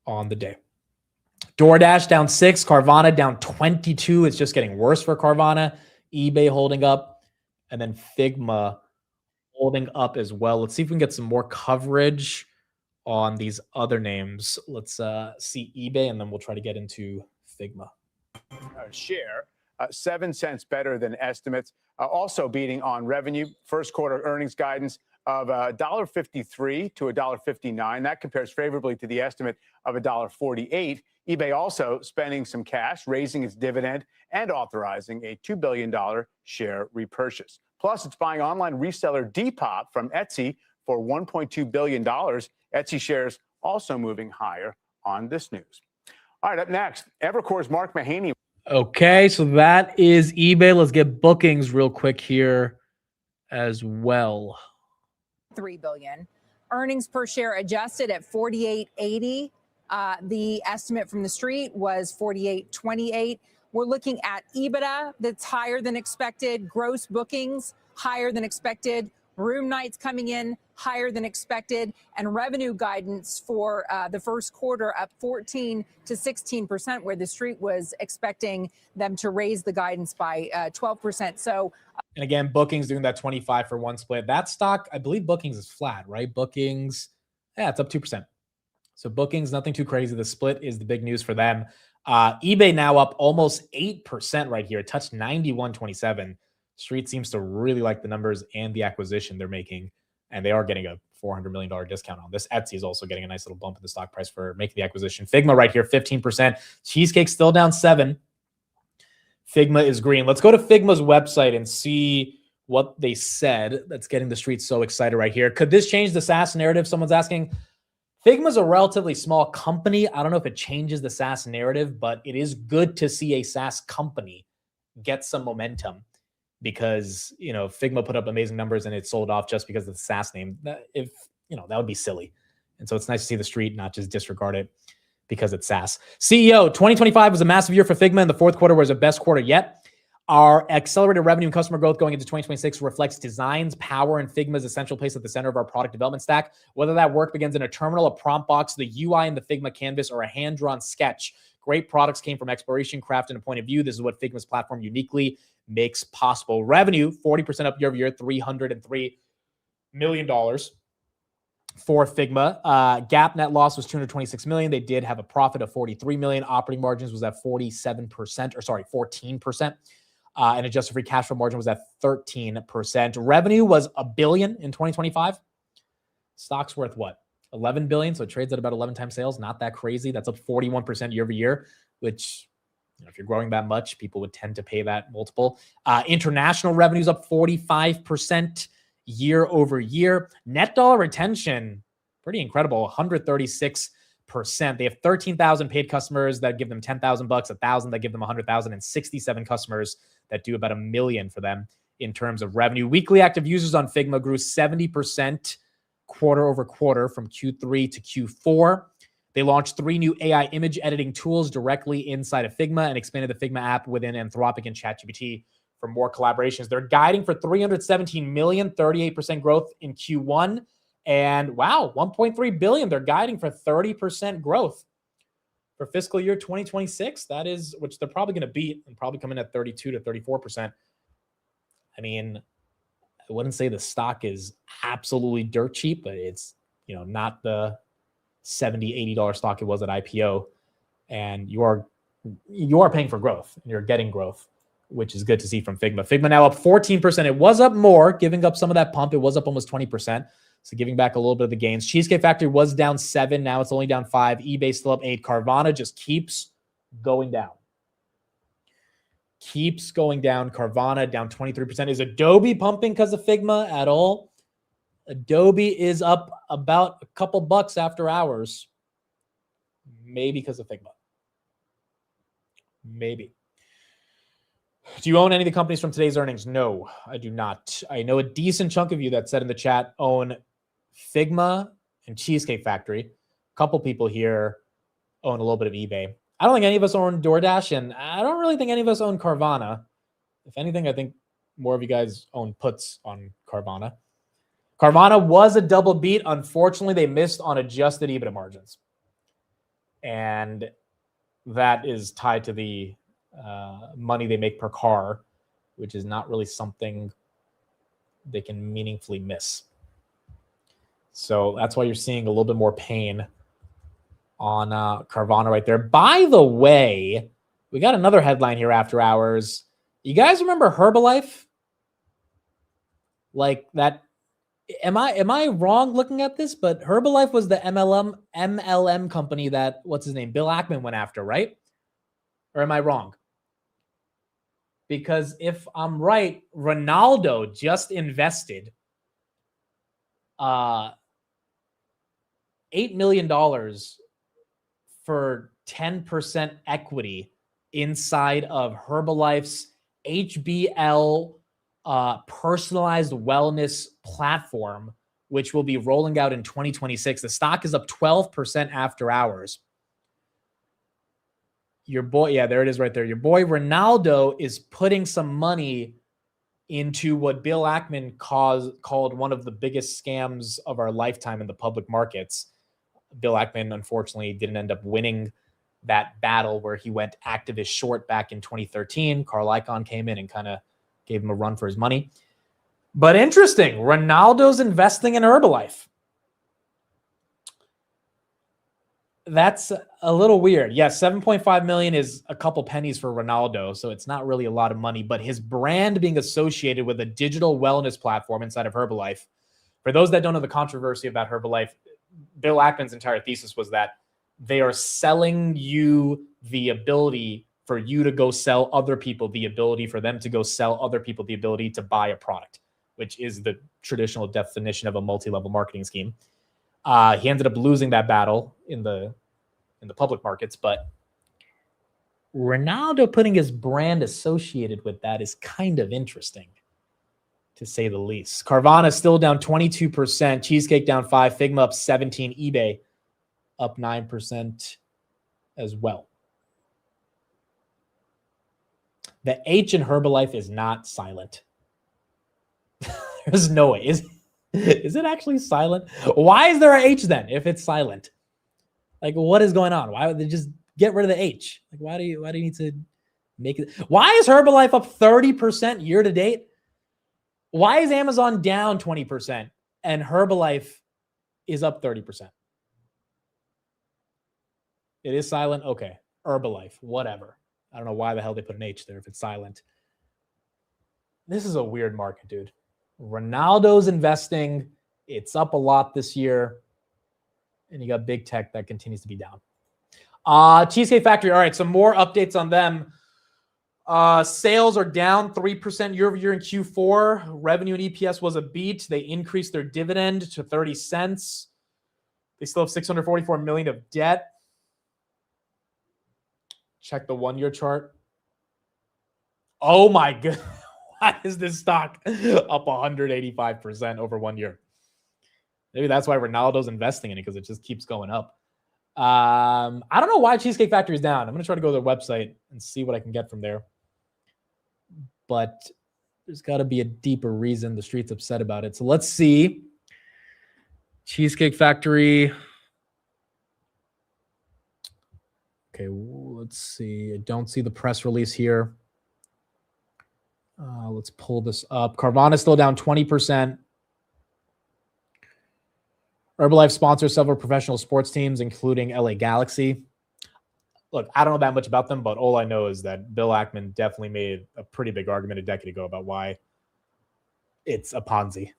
on the day. DoorDash down 6%. Carvana down 22%. It's just getting worse for Carvana. eBay holding up. And then Figma holding up as well. Let's see if we can get some more coverage on these other names. Let's see eBay, and then we'll try to get into Figma. Share 7 cents better than estimates. Also beating on revenue. First quarter earnings guidance of $1.53 to $1.59. That compares favorably to the estimate of $1.48. eBay also spending some cash, raising its dividend, and authorizing a $2 billion share repurchase. Plus, it's buying online reseller Depop from Etsy for $1.2 billion. Etsy shares also moving higher on this news. All right, up next, Evercore's Mark Mahaney. Okay, so that is eBay. Let's get bookings real quick here as well. $3 billion. Earnings per share adjusted at $48.80. The estimate from the street was $48.28. We're looking at EBITDA that's higher than expected, gross bookings higher than expected, room nights coming in higher than expected, and revenue guidance for the first quarter up 14 to 16%, where the street was expecting them to raise the guidance by 12%. So, and again, bookings doing that 25 for one split. That stock, I believe bookings is flat, right? Bookings, yeah, it's up 2%. So bookings, nothing too crazy. The split is the big news for them. eBay now up almost 8% right here. It touched 91.27. Street seems to really like the numbers and the acquisition they're making, and they are getting a $400 million discount on this. Etsy is also getting a nice little bump in the stock price for making the acquisition. Figma right here, 15%. Cheesecake still down 7%. Figma is green. Let's go to Figma's website and see what they said that's getting the street so excited right here. Could this change the SaaS narrative? Someone's asking. Figma's a relatively small company. I don't know if it changes the SaaS narrative, but it is good to see a SaaS company get some momentum, because, you know, Figma put up amazing numbers and it sold off just because of the SaaS name. If, you know, that would be silly. And so it's nice to see the street not just disregard it because it's SaaS. CEO, 2025 was a massive year for Figma, and the fourth quarter was the best quarter yet. Our accelerated revenue and customer growth going into 2026 reflects design's power and Figma's essential place at the center of our product development stack. Whether that work begins in a terminal, a prompt box, the UI in the Figma canvas, or a hand-drawn sketch, great products came from exploration, craft, and a point of view. This is what Figma's platform uniquely makes possible. Revenue, 40% up year over year, $303 million for Figma. GAAP net loss was $226 million. They did have a profit of $43 million. Operating margins was at 14%. And adjusted free cash flow margin was at 13%. Revenue was $1 billion in 2025. Stock's worth what? $11 billion. So it trades at about 11 times sales. Not that crazy. That's up 41% year over year, which, you know, if you're growing that much, people would tend to pay that multiple. International revenues up 45% year over year. Net dollar retention, pretty incredible, 136%. They have 13,000 paid customers that give them $10,000, 1,000 that give them 100,000, and 67 customers that do about $1 million for them in terms of revenue. Weekly active users on Figma grew 70% quarter over quarter from Q3 to Q4. They launched 3 new AI image editing tools directly inside of Figma and expanded the Figma app within Anthropic and ChatGPT for more collaborations. They're guiding for $317 million, 38% growth in Q1. And wow, $1.3 billion. They're guiding for 30% growth for fiscal year 2026. That is, which they're probably going to beat and probably come in at 32 to 34%. I mean, I wouldn't say the stock is absolutely dirt cheap, but it's, not the $70, $80 stock it was at IPO. And you are paying for growth and you're getting growth, which is good to see from Figma. Figma now up 14%. It was up more, giving up some of that pump. It was up almost 20%. So giving back a little bit of the gains. Cheesecake Factory was down 7. Now it's only down 5. eBay still up 8. Carvana just keeps going down. Keeps going down. Carvana down 23%. Is Adobe pumping because of Figma at all? Adobe is up about a couple bucks after hours. Maybe because of Figma. Maybe. Do you own any of the companies from today's earnings? No, I do not. I know a decent chunk of you that said in the chat own Figma and Cheesecake Factory. A couple people here own a little bit of eBay. I don't think any of us own Doordash, and I don't really think any of us own Carvana. If anything, I think more of you guys own puts on Carvana. Carvana was a double beat. Unfortunately, they missed on adjusted EBITDA margins. And that is tied to the money they make per car, which is not really something they can meaningfully miss. So that's why you're seeing a little bit more pain on Carvana right there. By the way, we got another headline here after hours. You guys remember Herbalife? Like that. Am I wrong looking at this? But Herbalife was the MLM company that, what's his name? Bill Ackman went after, right? Or am I wrong? Because if I'm right, Ronaldo just invested $8 million for 10% equity inside of Herbalife's HBL personalized wellness platform, which will be rolling out in 2026. The stock is up 12% after hours. Your boy, yeah, there it is right there. Your boy Ronaldo is putting some money into what Bill Ackman called one of the biggest scams of our lifetime in the public markets. Bill Ackman, unfortunately, didn't end up winning that battle where he went activist short back in 2013. Carl Icahn came in and kind of gave him a run for his money. But interesting, Ronaldo's investing in Herbalife. That's a little weird. Yes, 7.5 million is a couple pennies for Ronaldo, so it's not really a lot of money, but his brand being associated with a digital wellness platform inside of Herbalife. For those that don't know the controversy about Herbalife, Bill Ackman's entire thesis was that they are selling you the ability for you to go sell other people, the ability for them to go sell other people, the ability to buy a product, which is the traditional definition of a multi-level marketing scheme. He ended up losing that battle in the public markets, but Ronaldo putting his brand associated with that is kind of interesting, to say the least. Carvana still down 22%, Cheesecake down 5%, Figma up 17%, eBay up 9% as well. The H in Herbalife is not silent. There's no way. Is it actually silent? Why is there an H then if it's silent? Like, what is going on? Why would they just get rid of the H? Like, why do you need to make it? Why is Herbalife up 30% year to date? Why is Amazon down 20% and Herbalife is up 30%? It is silent. Okay. Herbalife, whatever. I don't know why the hell they put an H there if it's silent. This is a weird market, dude. Ronaldo's investing. It's up a lot this year. And you got big tech that continues to be down. Cheesecake Factory. All right, some more updates on them. Sales are down 3% year over year in Q4. Revenue and EPS was a beat. They increased their dividend to 30 cents. They still have $644 million of debt. Check the 1 year chart. Oh my God. Why is this stock up 185% over 1 year? Maybe that's why Ronaldo's investing in it, because it just keeps going up. I don't know why Cheesecake Factory is down. I'm going to try to go to their website and see what I can get from there. But there's got to be a deeper reason the street's upset about it. So let's see. Cheesecake Factory. Okay, let's see. I don't see the press release here. Let's pull this up. Carvana still down 20%. Herbalife sponsors several professional sports teams, including LA Galaxy. Look, I don't know that much about them, but all I know is that Bill Ackman definitely made a pretty big argument a decade ago about why it's a Ponzi.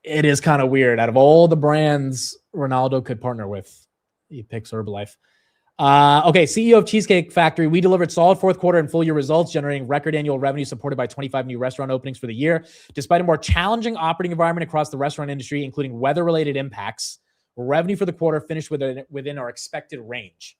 It is kind of weird. Out of all the brands Ronaldo could partner with, he picks Herbalife. Okay, CEO of Cheesecake Factory. We delivered solid fourth quarter and full year results, generating record annual revenue supported by 25 new restaurant openings for the year. Despite a more challenging operating environment across the restaurant industry, including weather-related impacts, revenue for the quarter finished within our expected range.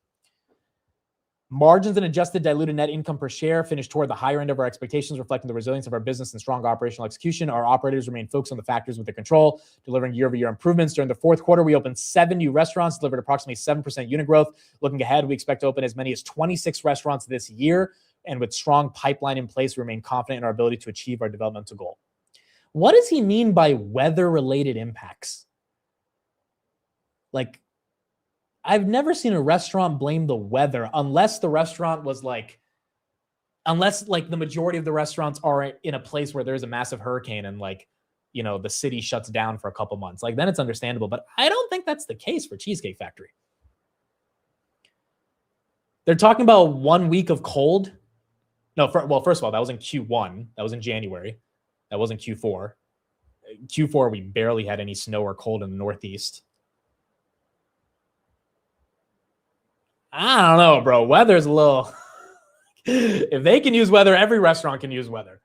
Margins and adjusted diluted net income per share finished toward the higher end of our expectations, reflecting the resilience of our business and strong operational execution. Our operators remain focused on the factors within control, delivering year-over-year improvements. During the fourth quarter, we opened 7 new restaurants, delivered approximately 7% unit growth. Looking ahead, we expect to open as many as 26 restaurants this year, and with strong pipeline in place, we remain confident in our ability to achieve our developmental goal. What does he mean by weather-related impacts? Like, I've never seen a restaurant blame the weather unless the restaurant was unless the majority of the restaurants are in a place where there's a massive hurricane and the city shuts down for a couple months. Then it's understandable, but I don't think that's the case for Cheesecake Factory. They're talking about 1 week of cold. No, first of all, that was in Q1. That was in January. That wasn't Q4. Q4, we barely had any snow or cold in the Northeast. I don't know, bro. Weather's a little... If they can use weather, every restaurant can use weather.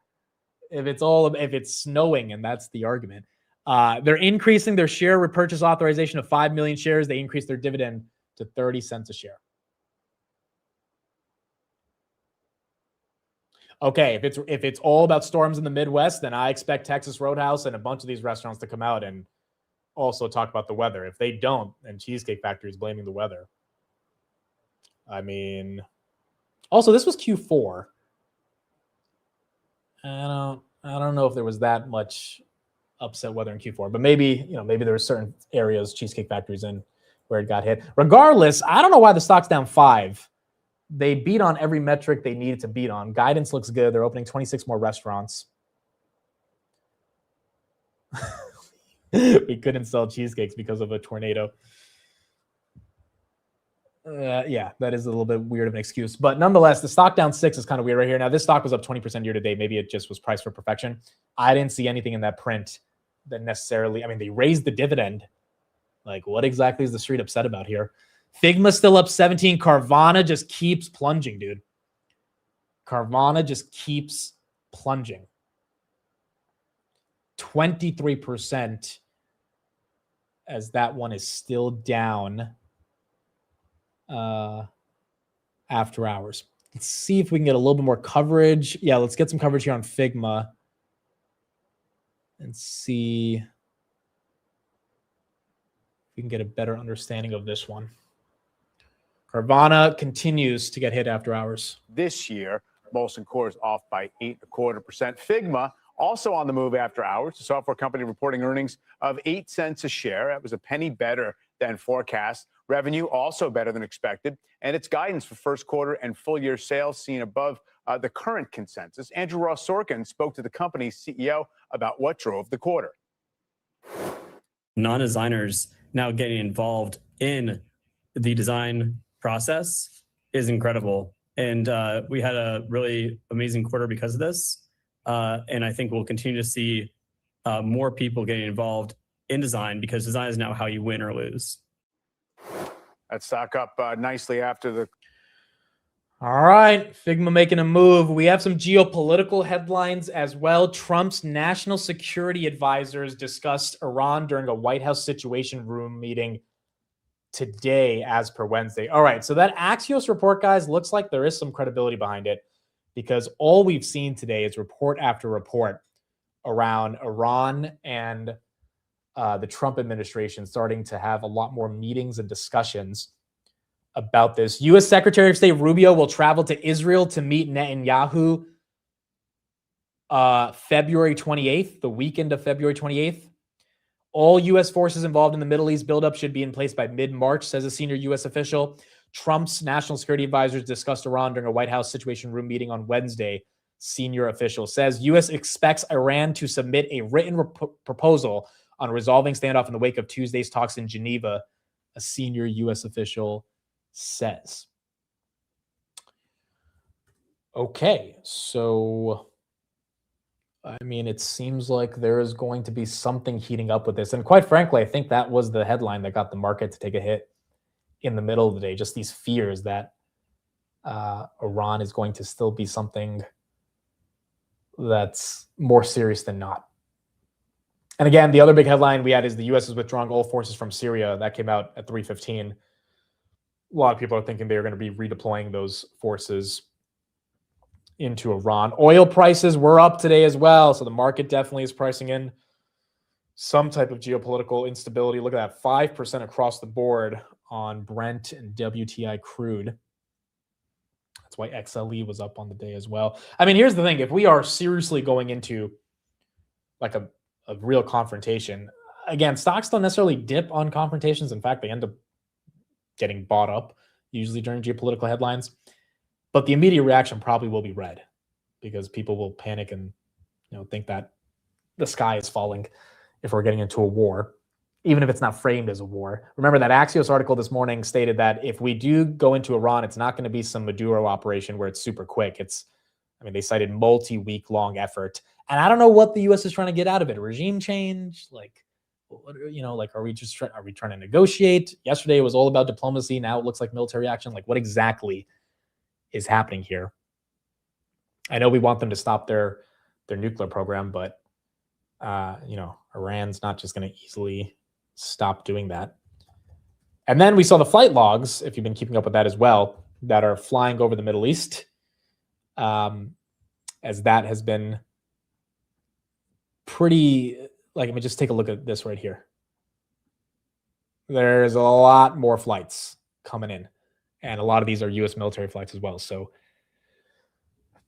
If it's snowing, and that's the argument. They're increasing their share repurchase authorization of 5 million shares. They increased their dividend to 30 cents a share. Okay, if it's all about storms in the Midwest, then I expect Texas Roadhouse and a bunch of these restaurants to come out and also talk about the weather. If they don't, then Cheesecake Factory is blaming the weather. I mean, also this was Q4. I don't know if there was that much upset weather in Q4, but maybe there were certain areas Cheesecake Factory's in where it got hit. Regardless, I don't know why the stock's down 5. They beat on every metric they needed to beat on. Guidance looks good. They're opening 26 more restaurants. We couldn't sell cheesecakes because of a tornado. Yeah, that is a little bit weird of an excuse. But nonetheless, the stock down 6 is kind of weird right here. Now, this stock was up 20% year to date. Maybe it just was priced for perfection. I didn't see anything in that print that necessarily... I mean, they raised the dividend. What exactly is the street upset about here? Figma still up 17. Carvana just keeps plunging, dude. Carvana just keeps plunging. 23% as that one is still down after hours. Let's see if we can get a little bit more coverage. Yeah, let's get some coverage here on Figma and see if we can get a better understanding of this one. Carvana continues to get hit after hours. This year, Molson Coors off by 8.25%. Figma also on the move after hours. The software company reporting earnings of 8 cents a share. That was a penny better than forecast. Revenue also better than expected. And its guidance for first quarter and full year sales seen above the current consensus. Andrew Ross Sorkin spoke to the company's CEO about what drove the quarter. Non-designers now getting involved in the design process is incredible. And we had a really amazing quarter because of this. And I think we'll continue to see more people getting involved in design because design is now how you win or lose. That stock up nicely after the... All right, Figma making a move. We have some geopolitical headlines as well. Trump's national security advisors discussed Iran during a White House Situation Room meeting today as per Wednesday. All right, so that Axios report, guys, looks like there is some credibility behind it because all we've seen today is report after report around Iran and the Trump administration starting to have a lot more meetings and discussions about this. U.S. Secretary of State Rubio will travel to Israel to meet Netanyahu February 28th, the weekend of February 28th. All U.S. forces involved in the Middle East buildup should be in place by mid-March, says a senior U.S. official. Trump's national security advisors discussed Iran during a White House Situation Room meeting on Wednesday. Senior official says U.S. expects Iran to submit a written proposal on resolving standoff in the wake of Tuesday's talks in Geneva, a senior U.S. official says. Okay, so I mean, it seems like there is going to be something heating up with this. And quite frankly, I think that was the headline that got the market to take a hit in the middle of the day. Just these fears that Iran is going to still be something that's more serious than not. And again, the other big headline we had is the U.S. is withdrawing all forces from Syria. That came out at 3:15. A lot of people are thinking they're going to be redeploying those forces into Iran. Oil prices were up today as well. So the market definitely is pricing in some type of geopolitical instability. Look at that, 5% across the board on Brent and WTI crude. That's why XLE was up on the day as well. I mean, here's the thing. If we are seriously going into like a real confrontation, again, stocks don't necessarily dip on confrontations. In fact, they end up getting bought up usually during geopolitical headlines. But the immediate reaction probably will be red because people will panic and think that the sky is falling if we're getting into a war, even if it's not framed as a war. Remember that Axios article this morning stated that if we do go into Iran, it's not going to be some Maduro operation where it's super quick. They cited multi-week long effort. And I don't know what the U.S. is trying to get out of it. A regime change? Are we trying to negotiate? Yesterday it was all about diplomacy. Now it looks like military action. What exactly is happening here? I know we want them to stop their nuclear program, but Iran's not just going to easily stop doing that. And then we saw the flight logs, if you've been keeping up with that as well, that are flying over the Middle East, as that has been pretty, just take a look at this right here. There's a lot more flights coming in. And a lot of these are U.S. military flights as well. So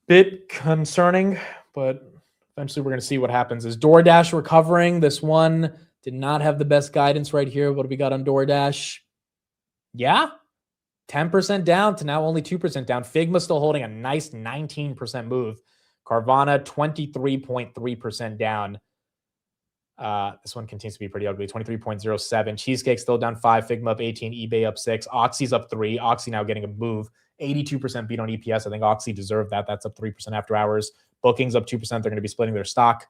bit concerning, but eventually we're going to see what happens. Is Doordash recovering? This one did not have the best guidance right here. What do we got on Doordash? Yeah, 10% down to now only 2% down. Figma still holding a nice 19% move. Carvana, 23.3% down. This one continues to be pretty ugly, 23.07. Cheesecake still down 5, Figma up 18, eBay up 6, Oxy's up 3. Oxy now getting a move, 82% beat on EPS. I think Oxy deserved that. That's up 3% after hours. Bookings up 2%. They're going to be splitting their stock.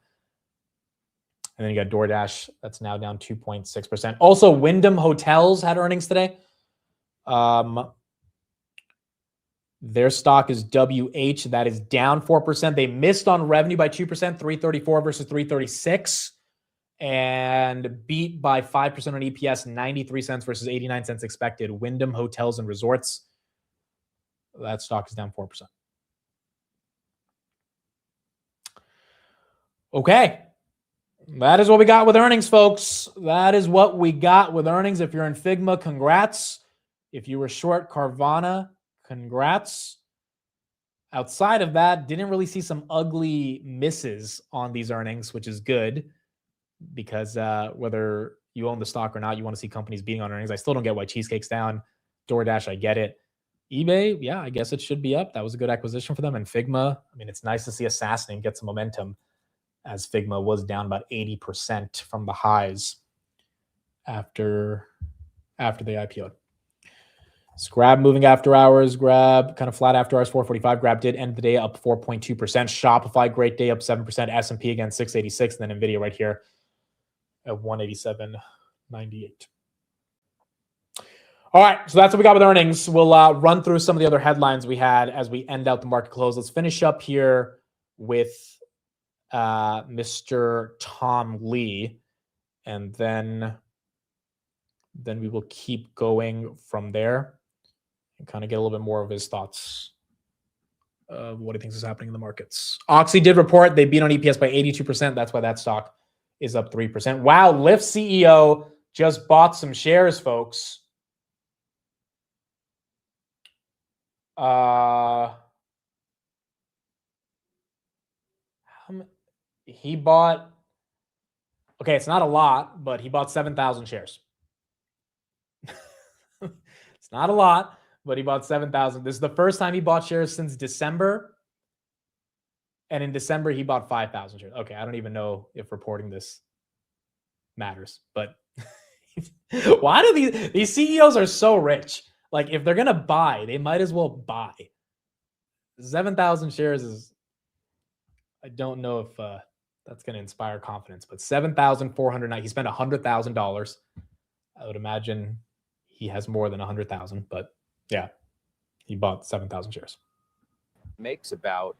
And then you got Doordash. That's now down 2.6%. Also, Wyndham Hotels had earnings today. Their stock is WH. That is down 4%. They missed on revenue by 2%, 334 versus 336. And beat by 5% on EPS, 93 cents versus 89 cents expected. Wyndham Hotels and Resorts, that stock is down 4%. Okay. That is what we got with earnings, folks. That is what we got with earnings. If you're in Figma, congrats. If you were short Carvana, congrats. Outside of that, didn't really see some ugly misses on these earnings, which is good. Because whether you own the stock or not, you want to see companies beating on earnings. I still don't get why Cheesecake's down. Doordash, I get it. eBay, yeah, I guess it should be up. That was a good acquisition for them. And Figma, it's nice to see Assassin get some momentum, as Figma was down about 80% from the highs after the IPO. Grab moving after hours. Grab kind of flat after hours, 445. Grab did end the day up 4.2%. Shopify, great day, up 7%. S&P again, 686. And then NVIDIA right here at 187.98. All right, so that's what we got with earnings. We'll run through some of the other headlines we had as we end out the market close. Let's finish up here with Mr. Tom Lee, and then we will keep going from there and kind of get a little bit more of his thoughts of what he thinks is happening in the markets. Oxy did report they beat on EPS by 82%. That's why that stock is up 3%. Wow, Lyft CEO just bought some shares, folks. He bought, okay, it's not a lot, but he bought 7,000 shares. It's not a lot, but he bought 7,000. This is the first time he bought shares since December. And in December, he bought 5,000 shares. Okay, I don't even know if reporting this matters, but why do these CEOs are so rich? Like, if they're going to buy, they might as well buy. 7,000 shares is, I don't know if that's going to inspire confidence, but 7,409. He spent $100,000. I would imagine he has more than 100,000, but yeah, he bought 7,000 shares. Makes about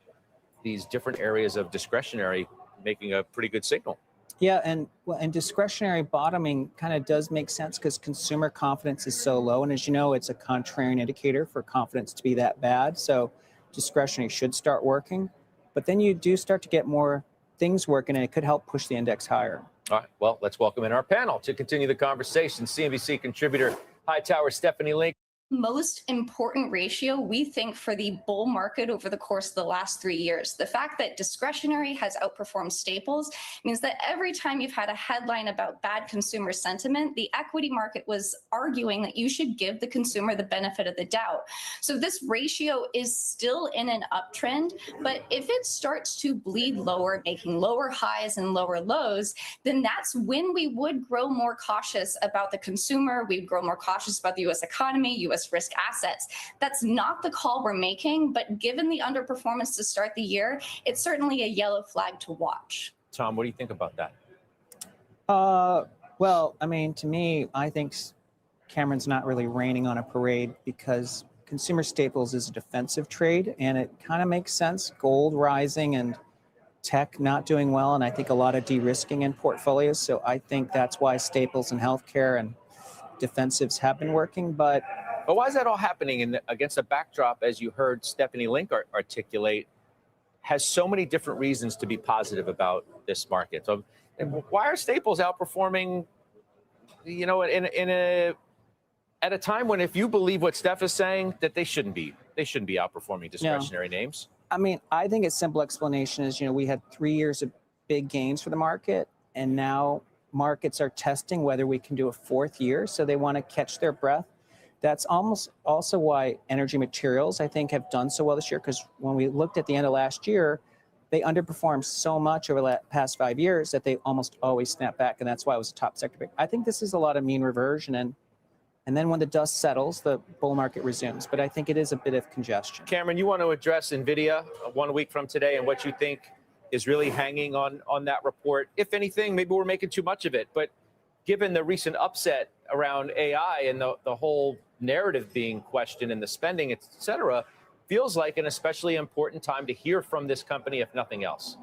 these different areas of discretionary making a pretty good signal. Yeah, and discretionary bottoming kind of does make sense because consumer confidence is so low, and as you know, it's a contrarian indicator for confidence to be that bad. So discretionary should start working, but then you do start to get more things working, and it could help push the index higher. All right, well, let's welcome in our panel to continue the conversation. CNBC contributor Hightower Stephanie Link. Most important ratio, we think, for the bull market over the course of the last 3 years. The fact that discretionary has outperformed staples means that every time you've had a headline about bad consumer sentiment, the equity market was arguing that you should give the consumer the benefit of the doubt. So this ratio is still in an uptrend, but if it starts to bleed lower, making lower highs and lower lows, then that's when we would grow more cautious about the consumer. We'd grow more cautious about the U.S. economy, U.S. risk assets. That's not the call we're making, but given the underperformance to start the year, it's certainly a yellow flag to watch. Tom, what do you think about that? Well, I mean, to me, I think Cameron's not really raining on a parade because consumer staples is a defensive trade, and it kind of makes sense. Gold rising and tech not doing well, and I think a lot of de-risking in portfolios. So I think that's why staples and healthcare and defensives have been working, but why is that all happening against a backdrop, as you heard Stephanie Link articulate, has so many different reasons to be positive about this market? So why are staples outperforming, at a time when, if you believe what Steph is saying, that they shouldn't be outperforming discretionary names? I mean, I think a simple explanation is, we had 3 years of big gains for the market, and now markets are testing whether we can do a fourth year. So they want to catch their breath. That's almost also why energy materials, I think, have done so well this year, because when we looked at the end of last year, they underperformed so much over the past 5 years that they almost always snap back, and that's why it was a top sector pick. I think this is a lot of mean reversion, and then when the dust settles, the bull market resumes. But I think it is a bit of congestion. Cameron, you want to address NVIDIA 1 week from today and what you think is really hanging on that report? If anything, maybe we're making too much of it, but given the recent upset around AI and the whole narrative being questioned and the spending, et cetera, feels like an especially important time to hear from this company, if nothing else.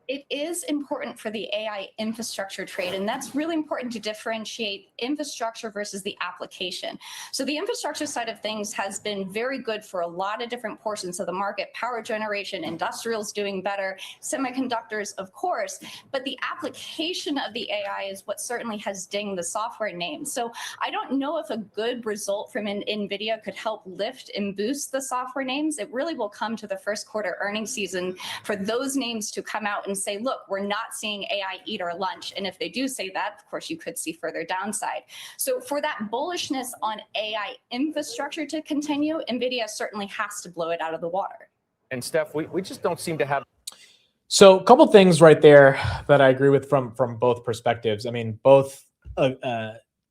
It is important for the AI infrastructure trade, and that's really important to differentiate infrastructure versus the application. So the infrastructure side of things has been very good for a lot of different portions of the market: power generation, industrials doing better, semiconductors, of course, but the application of the AI is what certainly has dinged the software names. So I don't know if a good result from NVIDIA could help lift and boost the software names. It really will come to the first quarter earnings season for those names to come out and say, look, we're not seeing AI eat our lunch. And if they do say that, of course, you could see further downside. So for that bullishness on AI infrastructure to continue, NVIDIA certainly has to blow it out of the water. And Steph, we just don't seem to have. So a couple things right there that I agree with from both perspectives. I mean, both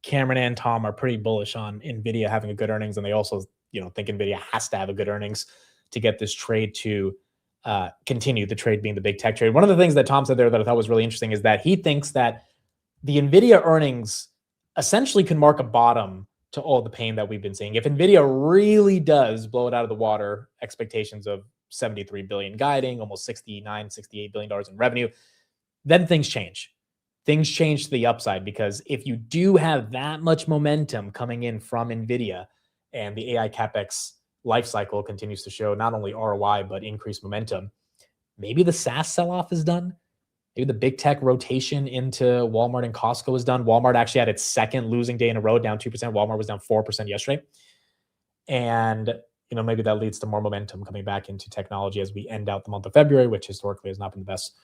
Cameron and Tom are pretty bullish on NVIDIA having a good earnings, and they also, think NVIDIA has to have a good earnings to get this trade to continue, the trade being the big tech trade. One of the things that Tom said there that I thought was really interesting is that he thinks that the NVIDIA earnings essentially can mark a bottom to all the pain that we've been seeing. If NVIDIA really does blow it out of the water, expectations of 73 billion guiding, almost $68 billion in revenue, then things change. Things change to the upside, because if you do have that much momentum coming in from NVIDIA and the AI CapEx life cycle continues to show not only ROI, but increased momentum, maybe the SaaS sell-off is done. Maybe the big tech rotation into Walmart and Costco is done. Walmart actually had its second losing day in a row, down 2%. Walmart was down 4% yesterday. And, maybe that leads to more momentum coming back into technology as we end out the month of February, which historically has not been the best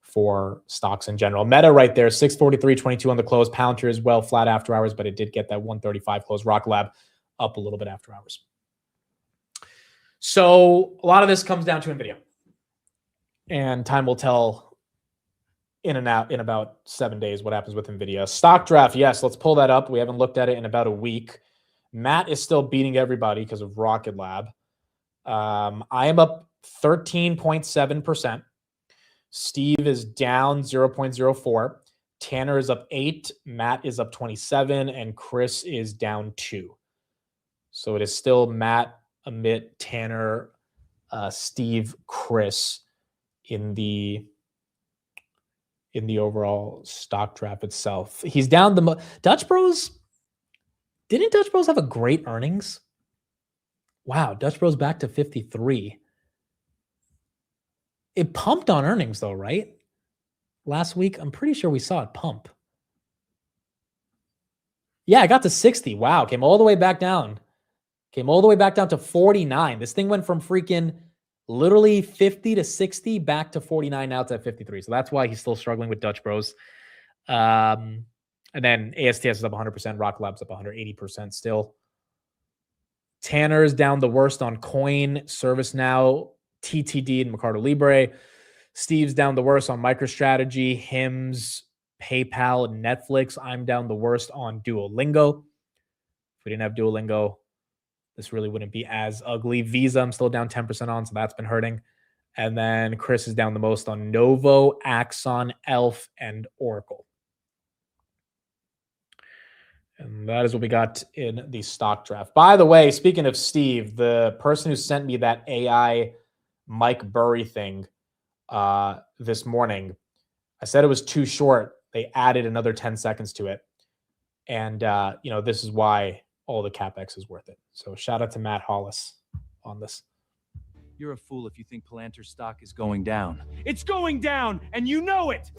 for stocks in general. Meta right there, 643.22 on the close. Palantir as well, flat after hours, but it did get that 135 close. Rock Lab up a little bit after hours. So a lot of this comes down to NVIDIA. And time will tell in about 7 days what happens with NVIDIA. Stock draft, yes, let's pull that up. We haven't looked at it in about a week. Matt is still beating everybody because of Rocket Lab. I am up 13.7%. Steve is down 0.04. Tanner is up 8. Matt is up 27. And Chris is down 2. So it is still Matt, Amit, Tanner, Steve, Chris in the overall stock draft itself. He's down the Dutch Bros. Didn't Dutch Bros have a great earnings? Wow, Dutch Bros back to 53. It pumped on earnings though, right? Last week, I'm pretty sure we saw it pump. Yeah, I got to 60. Wow, came all the way back down. Came all the way back down to 49. This thing went from freaking literally 50 to 60 back to 49. Now it's at 53. So that's why he's still struggling with Dutch Bros. And then ASTS is up 100%. Rock Lab's up 180% still. Tanner's down the worst on Coin, ServiceNow, TTD, and Mercado Libre. Steve's down the worst on MicroStrategy, Hims, PayPal, and Netflix. I'm down the worst on Duolingo. If we didn't have Duolingo, this really wouldn't be as ugly. Visa, I'm still down 10% on, so that's been hurting. And then Chris is down the most on Novo, Axon, Elf, and Oracle. And that is what we got in the stock draft. By the way, speaking of Steve, the person who sent me that AI Mike Burry thing this morning, I said it was too short. They added another 10 seconds to it. And, this is why all the CapEx is worth it. So shout out to Matt Hollis on this. You're a fool if you think Palantir's stock is going down. It's going down, and you know it!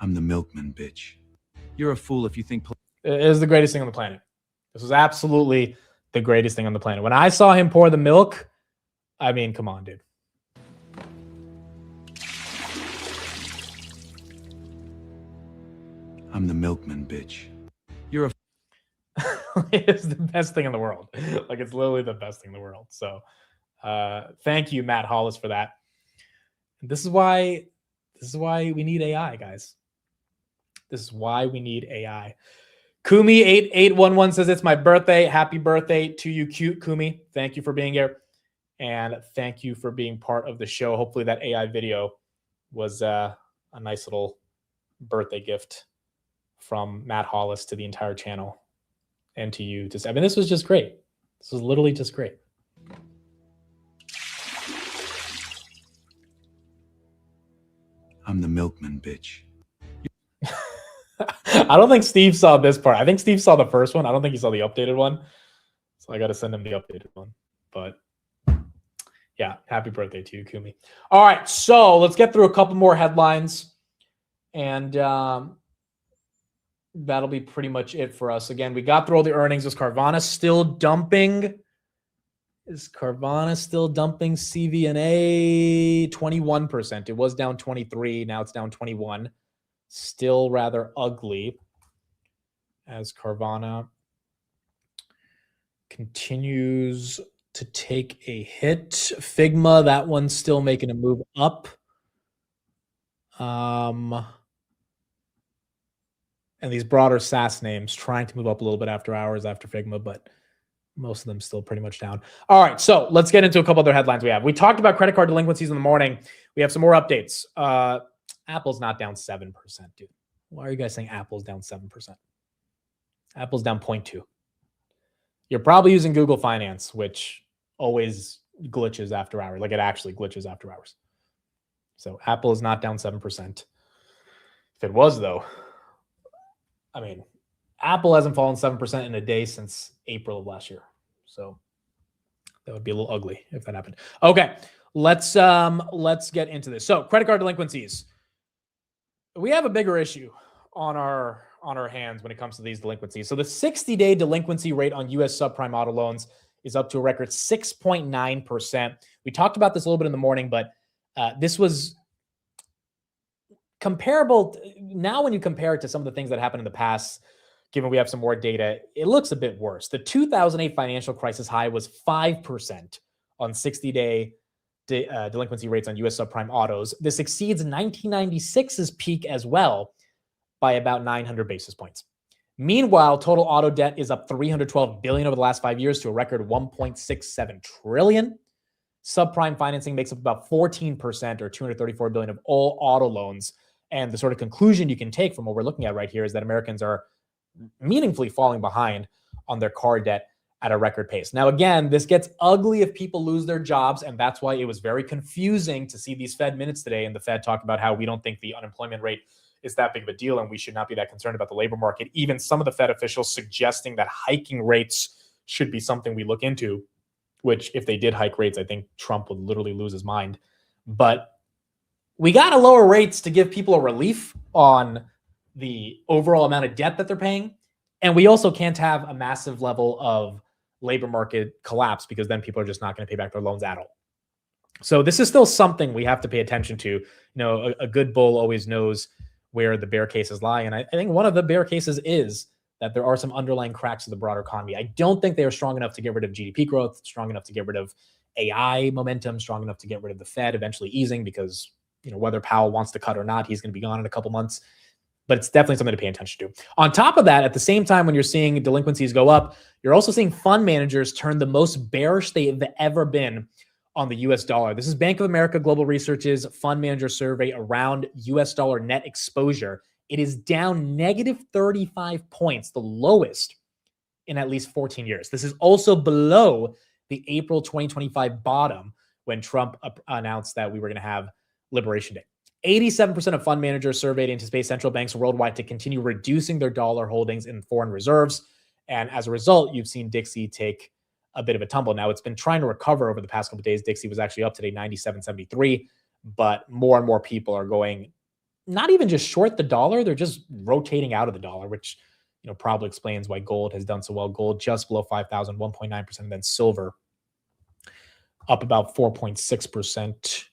I'm the milkman, bitch. You're a fool if you think... It is the greatest thing on the planet. This was absolutely the greatest thing on the planet. When I saw him pour the milk, I mean, come on, dude. I'm the milkman, bitch. You're a... It's the best thing in the world. Like, it's literally the best thing in the world. So thank you, Matt Hollis, for that. This is why we need AI, guys. This is why we need AI. Kumi8811 says, it's my birthday. Happy birthday to you, cute Kumi. Thank you for being here. And thank you for being part of the show. Hopefully that AI video was a nice little birthday gift from Matt Hollis to the entire channel and to you. I mean, this was just great. This was literally just great. I'm the milkman, bitch. I don't think Steve saw this part. I think Steve saw the first one. I don't think he saw the updated one. So I got to send him the updated one. But yeah, happy birthday to you, Kumi. All right, so let's get through a couple more headlines. And that'll be pretty much it for us. Again, we got through all the earnings. Is Carvana still dumping? Is Carvana still dumping CVNA? 21%. It was down 23. Now it's down 21. Still rather ugly as Carvana continues to take a hit. Figma, that one's still making a move up. And these broader SaaS names trying to move up a little bit after hours after Figma, but most of them still pretty much down. All right, so let's get into a couple other headlines we have. We talked about credit card delinquencies in the morning. We have some more updates. Apple's not down 7%, dude. Why are you guys saying Apple's down 7%? Apple's down 0.2. You're probably using Google Finance, which always glitches after hours. Like, it actually glitches after hours. So Apple is not down 7%. If it was, though, I mean, Apple hasn't fallen 7% in a day since April of last year. So that would be a little ugly if that happened. Okay, let's get into this. So credit card delinquencies. We have a bigger issue on our hands when it comes to these delinquencies. So the 60-day delinquency rate on U.S. subprime auto loans is up to a record 6.9%. We talked about this a little bit in the morning, but This was comparable. Now, when you compare it to some of the things that happened in the past, given we have some more data, it looks a bit worse. The 2008 financial crisis high was 5% on 60-day delinquency rates on U.S. subprime autos. This exceeds 1996's peak as well by about 900 basis points. Meanwhile, total auto debt is up $312 billion over the last 5 years to a record $1.67 trillion. Subprime financing makes up about 14% or $234 billion of all auto loans. And the sort of conclusion you can take from what we're looking at right here is that Americans are meaningfully falling behind on their car debt at a record pace. Now, again, this gets ugly if people lose their jobs, and that's why it was very confusing to see these Fed minutes today and the Fed talk about how we don't think the unemployment rate is that big of a deal and we should not be that concerned about the labor market. Even some of the Fed officials suggesting that hiking rates should be something we look into, which if they did hike rates, I think Trump would literally lose his mind. But we got to lower rates to give people a relief on the overall amount of debt that they're paying. And we also can't have a massive level of labor market collapse because then people are just not going to pay back their loans at all. So this is still something we have to pay attention to. You know, a good bull always knows where the bear cases lie. And I think one of the bear cases is that there are some underlying cracks of the broader economy. I don't think they are strong enough to get rid of GDP growth, strong enough to get rid of AI momentum, strong enough to get rid of the Fed eventually easing because, you know, whether Powell wants to cut or not, he's going to be gone in a couple months. But it's definitely something to pay attention to. On top of that, at the same time, when you're seeing delinquencies go up, you're also seeing fund managers turn the most bearish they've ever been on the US dollar. This is Bank of America Global Research's fund manager survey around US dollar net exposure. It is down negative 35 points, the lowest in at least 14 years. This is also below the April 2025 bottom when Trump announced that we were going to have Liberation Day. 87% of fund managers surveyed anticipate central banks worldwide to continue reducing their dollar holdings in foreign reserves. And as a result, you've seen Dixie take a bit of a tumble. Now, it's been trying to recover over the past couple of days. Dixie was actually up today, 97.73, but more and more people are going not even just short the dollar, they're just rotating out of the dollar, which, you know, probably explains why gold has done so well. Gold just below 5,000, 1.9%, and then silver up about 4.6%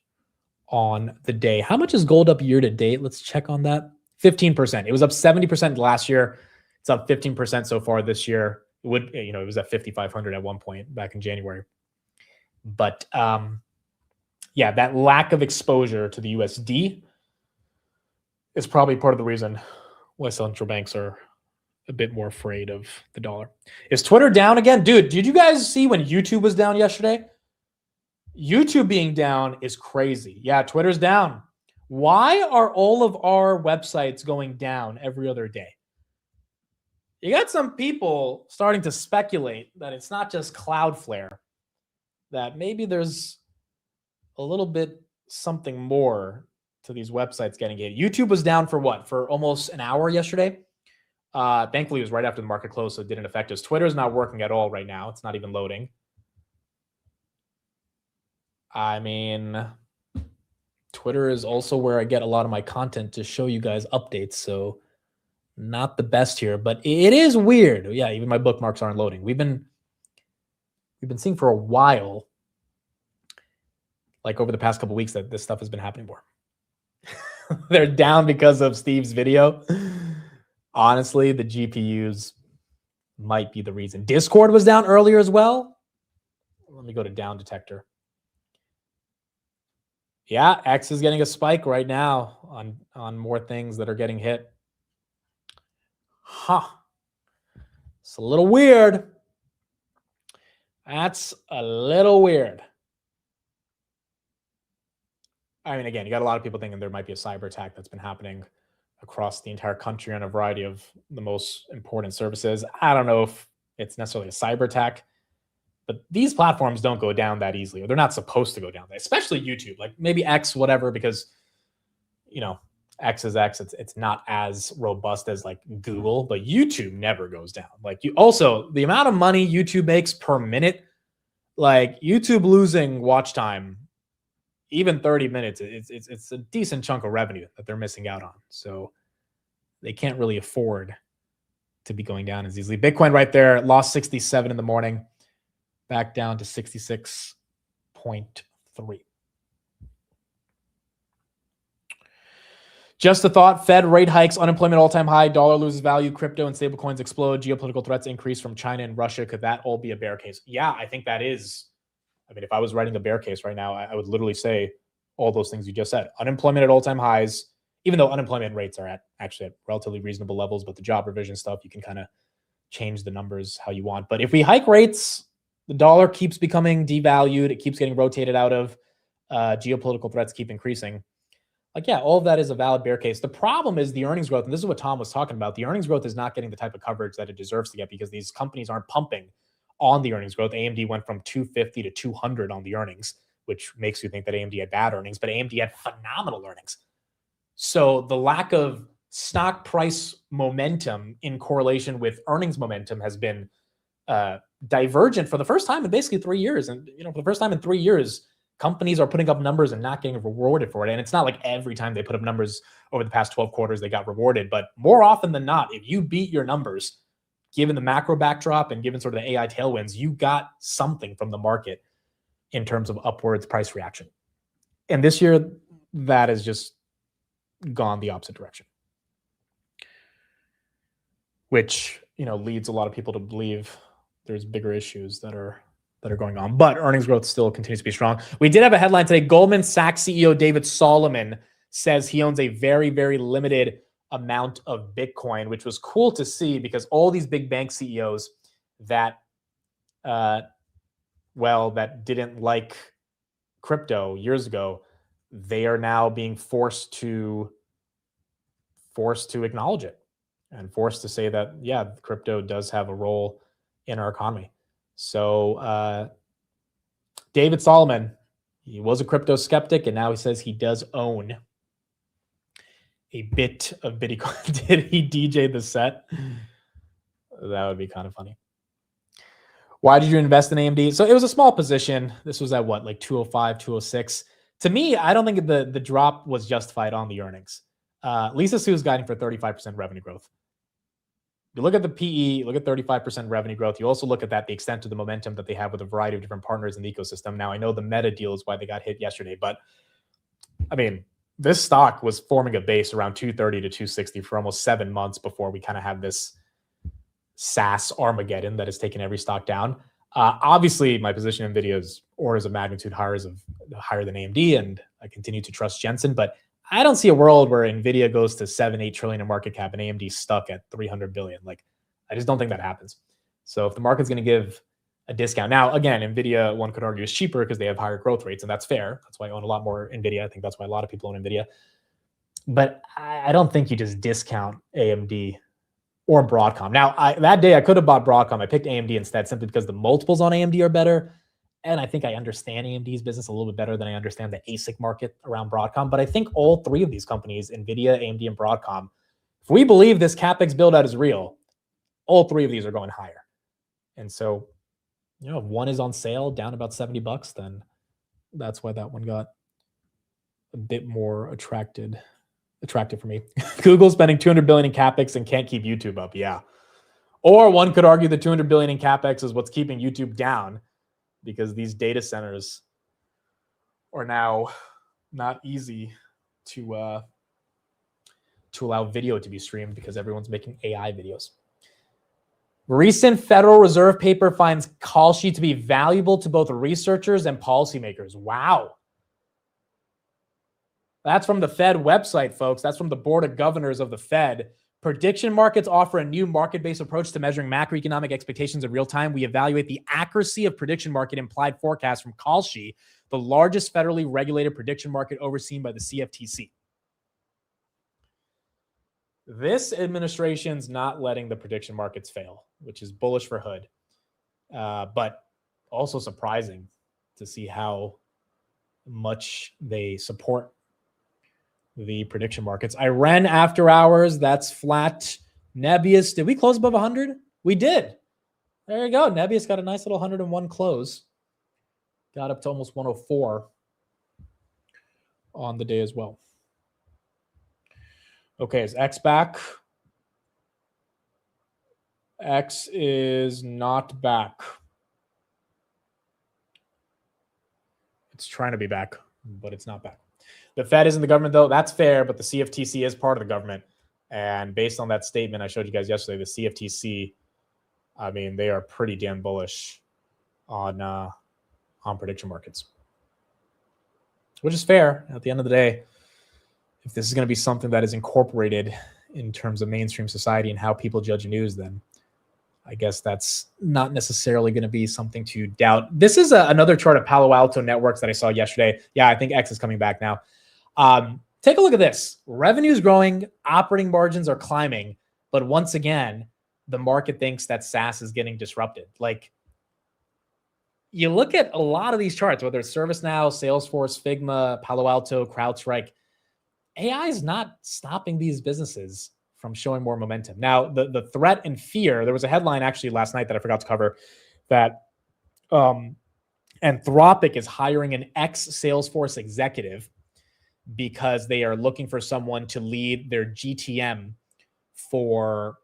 on the day. How much is gold up year to date? Let's check on that. 15%. It was up 70% last year. It's up 15% so far this year. It would, you know, it was at 5,500 at one point back in January. But yeah, that lack of exposure to the USD is probably part of the reason why central banks are a bit more afraid of the dollar. Is Twitter down again? Dude, did you guys see when YouTube was down yesterday? YouTube being down is crazy. Yeah, Twitter's down. Why are all of our websites going down every other day? You got some people starting to speculate that it's not just Cloudflare, that maybe there's a little bit something more to these websites getting hit. YouTube was down for what? For almost an hour yesterday. Thankfully, it was right after the market closed, so it didn't affect us. Twitter's not working at all right now. It's not even loading. I mean, Twitter is also where I get a lot of my content to show you guys updates, so not the best here, but it is weird. Yeah, even my bookmarks aren't loading. We've been seeing for a while, like over the past couple of weeks, that this stuff has been happening more. They're down because of Steve's video. Honestly, the GPUs might be the reason. Discord was down earlier as well. Let me go to down detector. Yeah, X is getting a spike right now on more things that are getting hit. Huh. It's a little weird. That's a little weird. I mean, again, you got a lot of people thinking there might be a cyber attack that's been happening across the entire country on a variety of the most important services. I don't know if it's necessarily a cyber attack, but these platforms don't go down that easily, or they're not supposed to go down, especially YouTube. Like maybe X, whatever, because, you know, X is X. It's not as robust as like Google, but YouTube never goes down. Like you also, the amount of money YouTube makes per minute, like YouTube losing watch time, even 30 minutes, it's a decent chunk of revenue that they're missing out on. So they can't really afford to be going down as easily. Bitcoin right there, lost 67 in the morning, back down to 66.3. Just a thought, Fed rate hikes, unemployment all-time high, dollar loses value, crypto and stablecoins explode, geopolitical threats increase from China and Russia. Could that all be a bear case? Yeah, I think that is. I mean, if I was writing a bear case right now, I would literally say all those things you just said. Unemployment at all-time highs, even though unemployment rates are actually at relatively reasonable levels, but the job revision stuff, you can kind of change the numbers how you want. But if we hike rates, the dollar keeps becoming devalued. It keeps getting rotated out of. Geopolitical threats keep increasing. Like, yeah, all of that is a valid bear case. The problem is the earnings growth, and this is what Tom was talking about. The earnings growth is not getting the type of coverage that it deserves to get because these companies aren't pumping on the earnings growth. AMD went from 250 to 200 on the earnings, which makes you think that AMD had bad earnings, but AMD had phenomenal earnings. So the lack of stock price momentum in correlation with earnings momentum has been divergent for the first time in basically 3 years. And, for the first time in 3 years, companies are putting up numbers and not getting rewarded for it. And it's not like every time they put up numbers over the past 12 quarters, they got rewarded. But more often than not, if you beat your numbers, given the macro backdrop and given sort of the AI tailwinds, you got something from the market in terms of upwards price reaction. And this year, that has just gone the opposite direction, which, leads a lot of people to believe there's bigger issues that are going on, but earnings growth still continues to be strong. We did have a headline today. Goldman Sachs CEO David Solomon says he owns a very, very limited amount of Bitcoin, which was cool to see because all these big bank CEOs that didn't like crypto years ago, they are now being forced to acknowledge it and forced to say that, yeah, crypto does have a role in our economy. So David Solomon, he was a crypto skeptic, and now he says he does own a bit of Bitcoin. Did he DJ the set? That would be kind of funny. Why did you invest in AMD? So it was a small position. This was at what, like 205, 206. To me, I don't think the drop was justified on the earnings. Lisa Su is guiding for 35% revenue growth. You look at the PE, look at 35% revenue growth. You also look at the extent of the momentum that they have with a variety of different partners in the ecosystem. Now, I know the Meta deal is why they got hit yesterday, but I mean, this stock was forming a base around 230 to 260 for almost 7 months before we kind of have this SaaS Armageddon that has taken every stock down. Obviously, my position in NVIDIA is orders of magnitude higher than AMD, and I continue to trust Jensen, but I don't see a world where NVIDIA goes to 7-8 trillion in market cap and AMD stuck at 300 billion. Like, I just don't think that happens. So if the market's going to give a discount, now again, NVIDIA, one could argue, is cheaper because they have higher growth rates, and that's fair. That's why I own a lot more NVIDIA. I think that's why a lot of people own NVIDIA. But I don't think you just discount AMD or Broadcom. Now, that day I could have bought Broadcom. I picked AMD instead simply because the multiples on AMD are better. And I think I understand AMD's business a little bit better than I understand the ASIC market around Broadcom. But I think all three of these companies, NVIDIA, AMD, and Broadcom, if we believe this CapEx build-out is real, all three of these are going higher. And so, if one is on sale down about $70, then that's why that one got a bit more attractive for me. Google spending $200 billion in CapEx and can't keep YouTube up. Yeah. Or one could argue the $200 billion in CapEx is what's keeping YouTube down, because these data centers are now not easy to allow video to be streamed because everyone's making AI videos. Recent Federal Reserve paper finds Kalshi to be valuable to both researchers and policymakers. Wow. That's from the Fed website, folks. That's from the Board of Governors of the Fed. Prediction markets offer a new market-based approach to measuring macroeconomic expectations in real time. We evaluate the accuracy of prediction market implied forecasts from Kalshi, the largest federally regulated prediction market overseen by the CFTC. This administration's not letting the prediction markets fail, which is bullish for Hood, but also surprising to see how much they support the prediction markets. Iran after hours, that's flat. Nebius, did we close above 100? We did. There you go. Nebius got a nice little 101 close. Got up to almost 104 on the day as well. Okay, is X back? X is not back. It's trying to be back, but it's not back. The Fed isn't the government, though. That's fair, but the CFTC is part of the government. And based on that statement I showed you guys yesterday, the CFTC, I mean, they are pretty damn bullish on prediction markets, which is fair at the end of the day. If this is going to be something that is incorporated in terms of mainstream society and how people judge news, then I guess that's not necessarily going to be something to doubt. This is another chart of Palo Alto Networks that I saw yesterday. Yeah, I think X is coming back now. Take a look at this. Revenue is growing, operating margins are climbing, but once again, the market thinks that SaaS is getting disrupted. Like, you look at a lot of these charts, whether it's ServiceNow, Salesforce, Figma, Palo Alto, CrowdStrike, AI is not stopping these businesses from showing more momentum. Now, the threat and fear, there was a headline actually last night that I forgot to cover that Anthropic is hiring an ex-Salesforce executive because they are looking for someone to lead their GTM for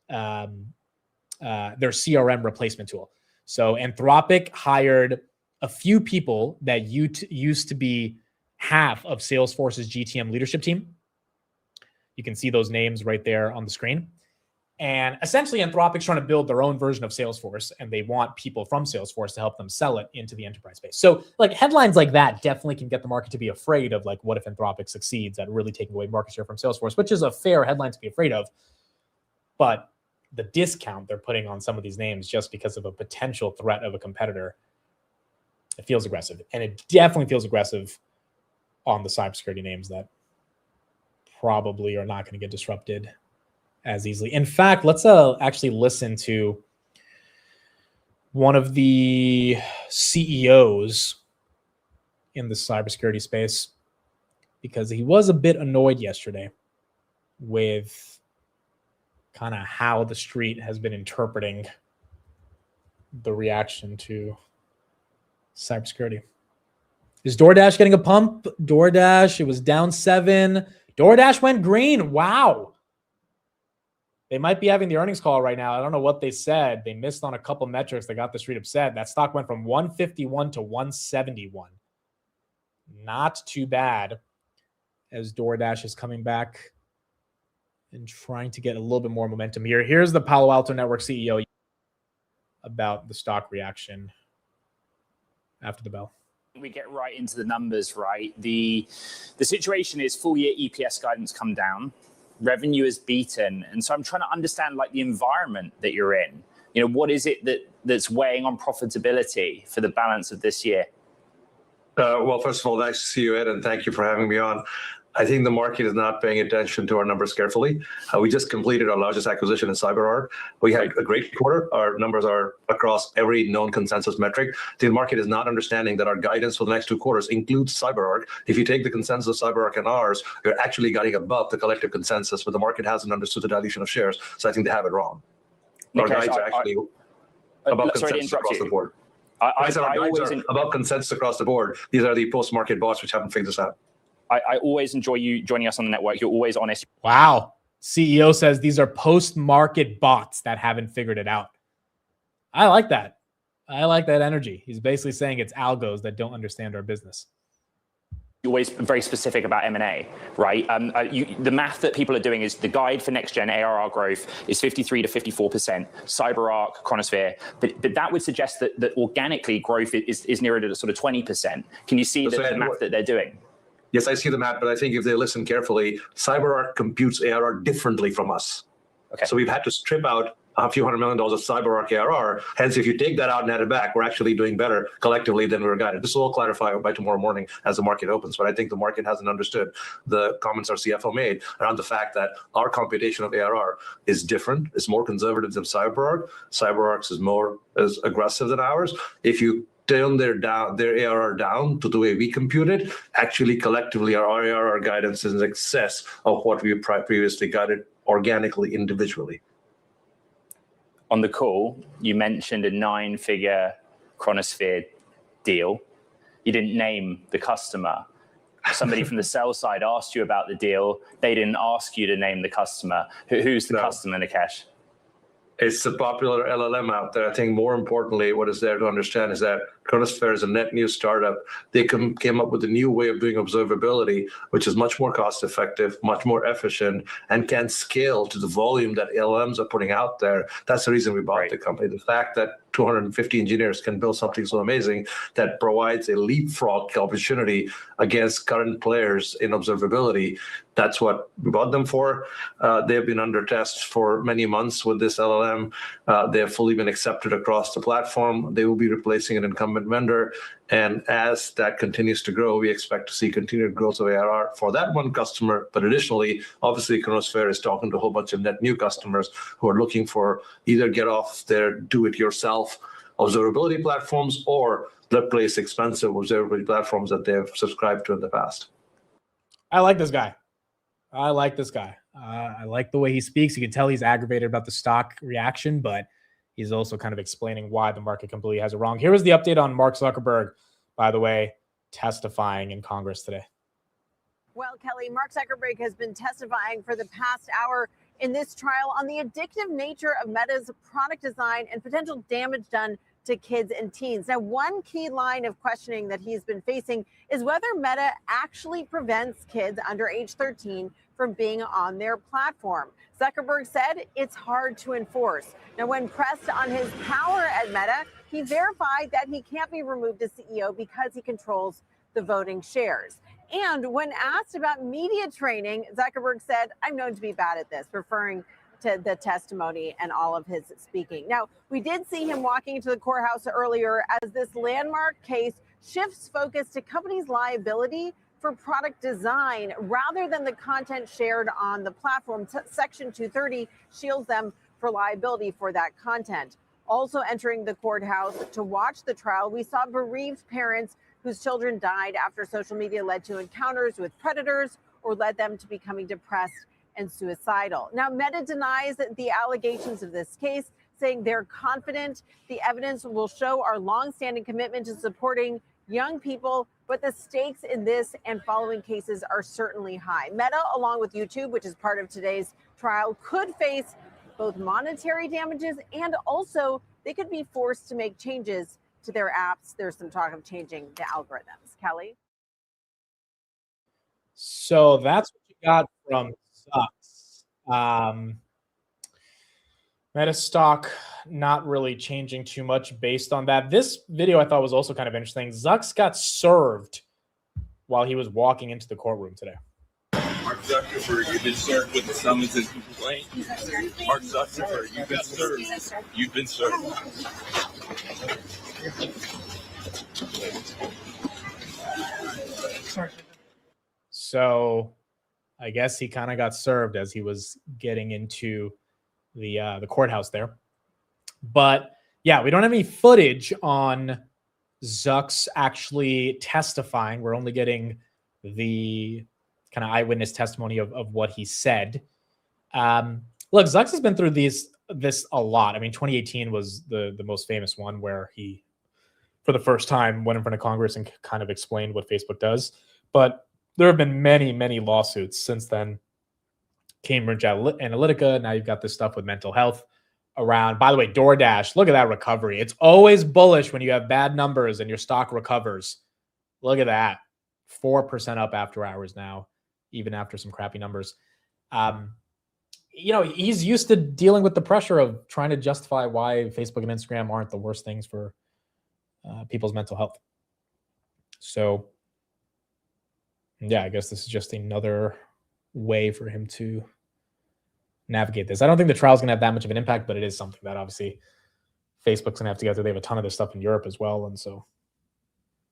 their CRM replacement tool. So Anthropic hired a few people that used to be half of Salesforce's GTM leadership team. You can see those names right there on the screen. And essentially, Anthropic's trying to build their own version of Salesforce, and they want people from Salesforce to help them sell it into the enterprise space. So, like, headlines like that definitely can get the market to be afraid of, like, what if Anthropic succeeds at really taking away market share from Salesforce, which is a fair headline to be afraid of. But the discount they're putting on some of these names just because of a potential threat of a competitor, it feels aggressive. And it definitely feels aggressive on the cybersecurity names that probably are not going to get disrupted as easily. In fact, let's actually listen to one of the CEOs in the cybersecurity space, because he was a bit annoyed yesterday with kind of how the street has been interpreting the reaction to cybersecurity. Is Doordash getting a pump? Doordash, it was down 7. Doordash went green. Wow. They might be having the earnings call right now. I don't know what they said. They missed on a couple metrics that got the street upset. That stock went from 151 to 171. Not too bad, as Doordash is coming back and trying to get a little bit more momentum here. Here's the Palo Alto Network CEO about the stock reaction after the bell. We get right into the numbers, right? The situation is full year EPS guidance come down. Revenue is beaten. And so I'm trying to understand, like, the environment that you're in. You know, what is it that's weighing on profitability for the balance of this year? Well, first of all, nice to see you, Ed, and thank you for having me on. I think the market is not paying attention to our numbers carefully. We just completed our largest acquisition in CyberArk. We had a great quarter. Our numbers are across every known consensus metric. The market is not understanding that our guidance for the next 2 quarters includes CyberArk. If you take the consensus of CyberArk and ours, we're actually getting above the collective consensus, but the market hasn't understood the dilution of shares. So I think they have it wrong. Our guides are actually above consensus across the board. I said our guides are above consensus across the board. These are the post-market bots which haven't figured this out. I always enjoy you joining us on the network. You're always honest. Wow. CEO says these are post-market bots that haven't figured it out. I like that. I like that energy. He's basically saying it's algos that don't understand our business. You're always very specific about M&A, right? The math that people are doing is the guide for next-gen ARR growth is 53 to 54%, CyberArk, Chronosphere, but that would suggest that organically growth is nearer to sort of 20%. Can you see the math that they're doing? Yes, I see the map, but I think if they listen carefully, CyberArk computes ARR differently from us. Okay. So we've had to strip out a few $100 million of CyberArk ARR. Hence, if you take that out and add it back, we're actually doing better collectively than we were guided. This will all clarify by tomorrow morning as the market opens. But I think the market hasn't understood the comments our CFO made around the fact that our computation of ARR is different. It's more conservative than CyberArk. CyberArk's is aggressive than ours. If you turn their ARR down to the way we compute it, actually collectively our ARR guidance is in excess of what we previously guided organically individually. On the call, you mentioned a 9-figure Chronosphere deal. You didn't name the customer. Somebody from the sell side asked you about the deal. They didn't ask you to name the customer. Who's the customer, Nikesh? It's a popular LLM out there. I think more importantly, what is there to understand is that Chronosphere is a net new startup. They came up with a new way of doing observability, which is much more cost effective, much more efficient, and can scale to the volume that LLMs are putting out there. That's the reason we bought the company. The fact that 250 engineers can build something so amazing that provides a leapfrog opportunity against current players in observability. That's what we bought them for. They have been under test for many months with this LLM. They have fully been accepted across the platform. They will be replacing an incumbent vendor. And as that continues to grow, we expect to see continued growth of ARR for that one customer. But additionally, obviously, Chronosphere is talking to a whole bunch of net new customers who are looking for either get off their do-it-yourself observability platforms or replace expensive observability platforms that they have subscribed to in the past. I like this guy. I like the way he speaks. You can tell he's aggravated about the stock reaction, but he's also kind of explaining why the market completely has it wrong. Here was the update on Mark Zuckerberg, by the way, testifying in Congress today. Well, Kelly, Mark Zuckerberg has been testifying for the past hour in this trial on the addictive nature of Meta's product design and potential damage done to kids and teens. Now, one key line of questioning that he's been facing is whether Meta actually prevents kids under age 13 from being on their platform. Zuckerberg said it's hard to enforce. Now, when pressed on his power at Meta, he verified that he can't be removed as CEO because he controls the voting shares. And when asked about media training, Zuckerberg said, "I'm known to be bad at this," referring to the testimony and all of his speaking. Now, we did see him walking into the courthouse earlier as this landmark case shifts focus to companies' liability for product design rather than the content shared on the platform. Section 230 shields them for liability for that content. Also entering the courthouse to watch the trial, we saw bereaved parents whose children died after social media led to encounters with predators or led them to becoming depressed and suicidal. Now, Meta denies the allegations of this case, saying they're confident the evidence will show our longstanding commitment to supporting young people, but the stakes in this and following cases are certainly high. Meta, along with YouTube, which is part of today's trial, could face both monetary damages and also they could be forced to make changes to their apps. There's some talk of changing the algorithms. Kelly? So that's what you got from Zucks. Meta stock not really changing too much based on that. This video I thought was also kind of interesting. Zucks got served while he was walking into the courtroom today. Mark Zuckerberg, you've been served with the summons and complaint. Mark Zuckerberg, you've been served. You've been served. So I guess he kind of got served as he was getting into the courthouse there. But yeah, we don't have any footage on Zucks actually testifying. We're only getting the kind of eyewitness testimony of what he said. Look, Zucks has been through this a lot. I mean, 2018 was the most famous one where he, for the first time, went in front of Congress and kind of explained what Facebook does. But there have been many, many lawsuits since then. Cambridge Analytica. Now you've got this stuff with mental health around. By the way, Doordash, look at that recovery. It's always bullish when you have bad numbers and your stock recovers. Look at that. 4% up after hours now, even after some crappy numbers. He's used to dealing with the pressure of trying to justify why Facebook and Instagram aren't the worst things for people's mental health. So, yeah, I guess this is just another way for him to navigate this. I don't think the trial is going to have that much of an impact, but it is something that obviously Facebook's going to have to get through. They have a ton of this stuff in Europe as well, and so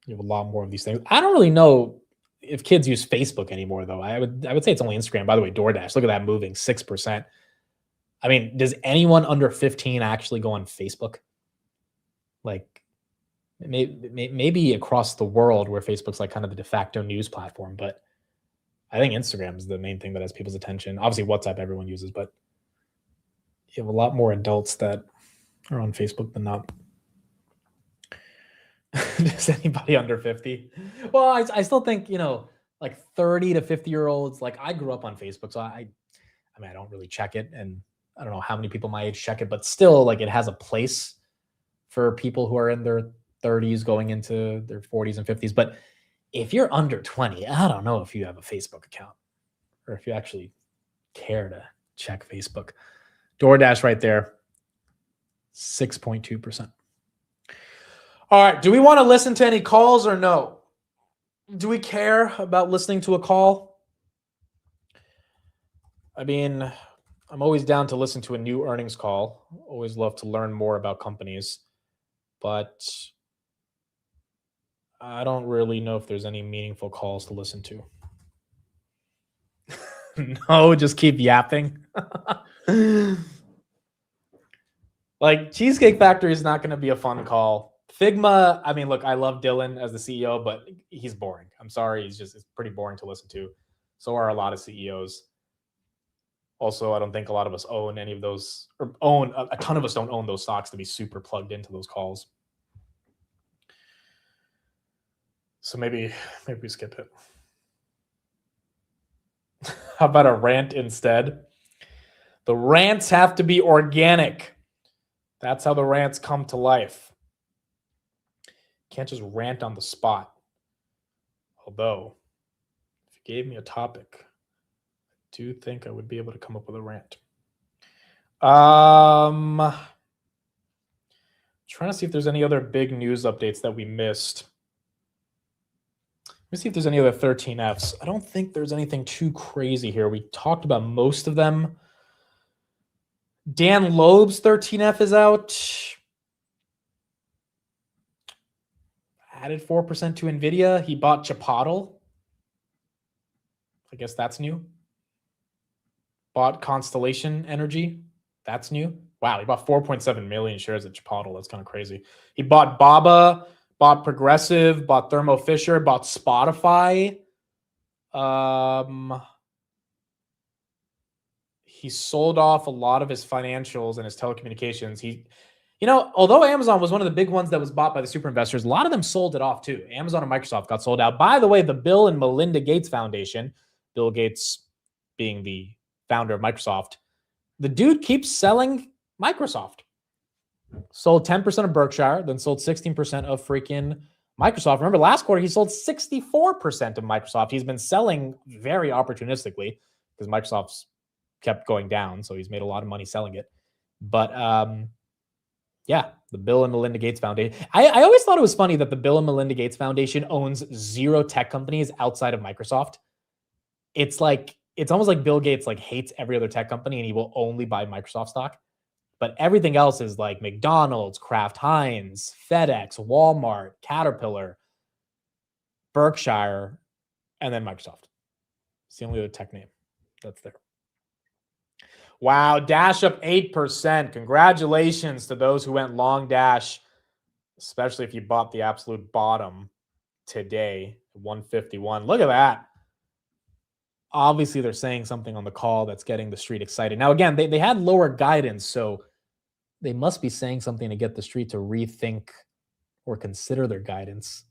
you have a lot more of these things. I don't really know if kids use Facebook anymore, though. I would say it's only Instagram. By the way, Doordash, look at that moving 6%. I mean, does anyone under 15 actually go on Facebook? Like, maybe across the world where Facebook's like kind of the de facto news platform, but I think Instagram is the main thing that has people's attention. Obviously, WhatsApp everyone uses, but you have a lot more adults that are on Facebook than not. Does anybody under 50? Well, I still think, like 30 to 50-year-olds, like I grew up on Facebook, so I mean, I don't really check it, and I don't know how many people my age check it, but still, like, it has a place for people who are in their 30s going into their 40s and 50s. But if you're under 20, I don't know if you have a Facebook account or if you actually care to check Facebook. Doordash right there, 6.2%. All right. Do we want to listen to any calls or no? Do we care about listening to a call? I mean, I'm always down to listen to a new earnings call. Always love to learn more about companies. But I don't really know if there's any meaningful calls to listen to. No, just keep yapping. Like, Cheesecake Factory is not going to be a fun call. Figma, I mean, look, I love Dylan as the CEO, but he's boring. I'm sorry. It's pretty boring to listen to. So are a lot of CEOs. Also, I don't think a lot of us own any of those, or own, a ton of us don't own those stocks to be super plugged into those calls. So maybe we skip it. How about a rant instead? The rants have to be organic. That's how the rants come to life. Can't just rant on the spot. Although, if you gave me a topic, I do think I would be able to come up with a rant. Trying to see if there's any other big news updates that we missed. Let me see if there's any other 13Fs. I don't think there's anything too crazy here. We talked about most of them. Dan Loeb's 13F is out. Added 4% to NVIDIA. He bought Chipotle. I guess that's new. Bought Constellation Energy. That's new. Wow, he bought 4.7 million shares at Chipotle. That's kind of crazy. He bought Baba, bought Progressive, bought Thermo Fisher, bought Spotify. He sold off a lot of his financials and his telecommunications. Although Amazon was one of the big ones that was bought by the super investors, a lot of them sold it off too. Amazon and Microsoft got sold out. By the way, the Bill and Melinda Gates Foundation, Bill Gates being the founder of Microsoft, the dude keeps selling Microsoft. Sold 10% of Berkshire, then sold 16% of freaking Microsoft. Remember, last quarter, he sold 64% of Microsoft. He's been selling very opportunistically because Microsoft's kept going down, so he's made a lot of money selling it. But yeah, the Bill and Melinda Gates Foundation. I always thought it was funny that the Bill and Melinda Gates Foundation owns 0 tech companies outside of Microsoft. It's almost like Bill Gates hates every other tech company and he will only buy Microsoft stock. But everything else is like McDonald's, Kraft Heinz, FedEx, Walmart, Caterpillar, Berkshire, and then Microsoft. It's the only other tech name that's there. Wow, Dash up 8%. Congratulations to those who went long Dash, especially if you bought the absolute bottom today, 151. Look at that. Obviously, they're saying something on the call that's getting the street excited. Now, again, they had lower guidance, so they must be saying something to get the street to rethink or consider their guidance.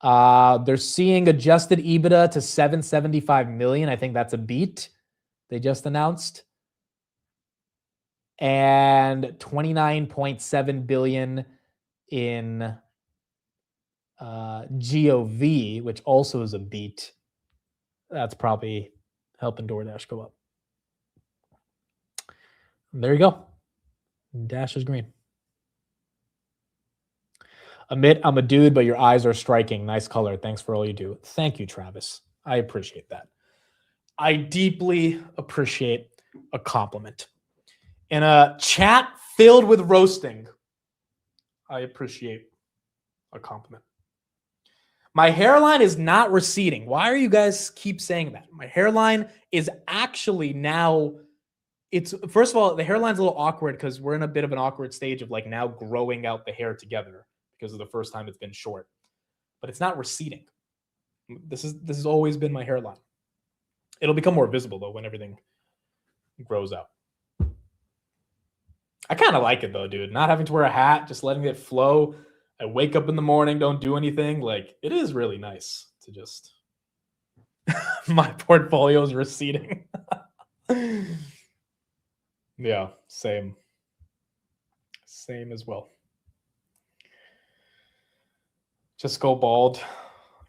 They're seeing adjusted EBITDA to $775 million. I think that's a beat. They just announced. And $29.7 billion in GOV, which also is a beat. That's probably helping Doordash go up. And there you go. Dash is green. Amit, I'm a dude, but your eyes are striking. Nice color. Thanks for all you do. Thank you, Travis. I appreciate that. I deeply appreciate a compliment. In a chat filled with roasting, I appreciate a compliment. My hairline is not receding. Why are you guys keep saying that? My hairline is actually now, first of all, the hairline's a little awkward because we're in a bit of an awkward stage of now growing out the hair together because of the first time it's been short. But it's not receding. This has always been my hairline. It'll become more visible though when everything grows out. I kind of like it though, dude. Not having to wear a hat, just letting it flow. I wake up in the morning, don't do anything. It is really nice to just... My portfolio is receding. Yeah, same. Same as well. Just go bald.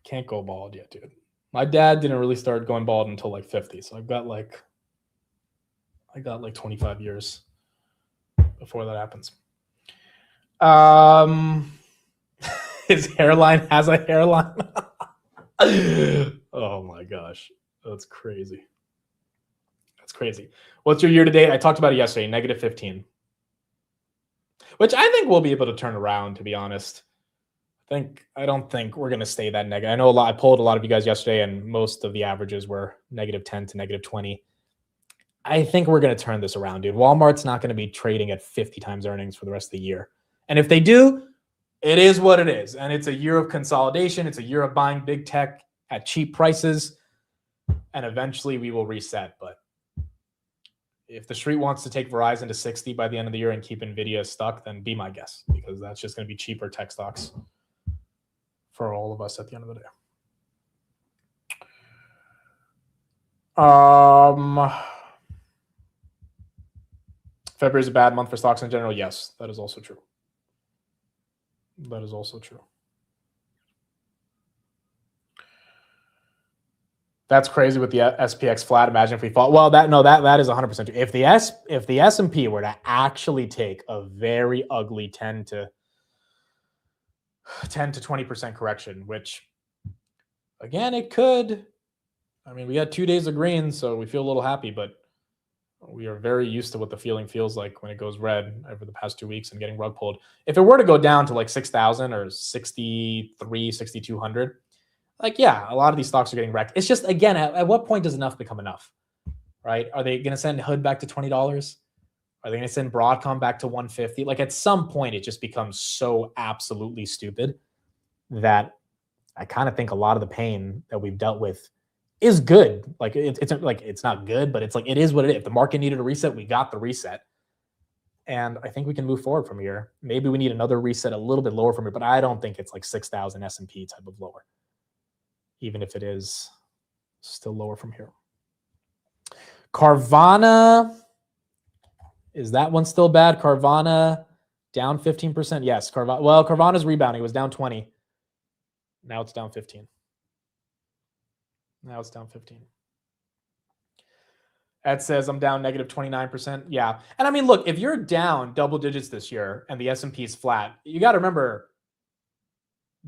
Can't go bald yet, dude. My dad didn't really start going bald until like 50. So I got like 25 years before that happens. His hairline has a hairline. Oh my gosh. That's crazy. That's crazy. What's your year to date? I talked about it yesterday, negative 15. Which I think we'll be able to turn around, to be honest. I don't think we're going to stay that negative. I know I polled a lot of you guys yesterday, and most of the averages were negative 10 to negative 20. I think we're going to turn this around, dude. Walmart's not going to be trading at 50 times earnings for the rest of the year. And if they do, it is what it is. And it's a year of consolidation. It's a year of buying big tech at cheap prices. And eventually we will reset. But if the street wants to take Verizon to 60 by the end of the year and keep NVIDIA stuck, then be my guest, because that's just going to be cheaper tech stocks for all of us at the end of the day. February is a bad month for stocks in general. Yes, that is also true. That is also true. That's crazy with the SPX flat. Imagine if we fall. Well, that is 100% true. If the S&P were to actually take a very ugly 10 to 20% correction, which again, it could. I mean, we had 2 days of green, so we feel a little happy, but we are very used to what the feeling feels like when it goes red over the past 2 weeks and getting rug pulled. If it were to go down to like 6,000 or 63, 6,200, like, yeah, a lot of these stocks are getting wrecked. It's just, again, at what point does enough become enough, right? Are they going to send Hood back to $20? Are they going to send Broadcom back to 150? Like, at some point, it just becomes so absolutely stupid that I kind of think a lot of the pain that we've dealt with is good. Like, it's not good, but it's like, it is what it is. If the market needed a reset, we got the reset. And I think we can move forward from here. Maybe we need another reset a little bit lower from here, but I don't think it's like 6,000 S&P type of lower, even if it is still lower from here. Carvana, is that one still bad? Carvana down 15%. Yes, Carvana's rebounding. It was down 20. Now it's down 15. Now it's down 15. Ed says I'm down negative 29%. Yeah. And I mean, look, if you're down double digits this year and the S&P is flat, you got to remember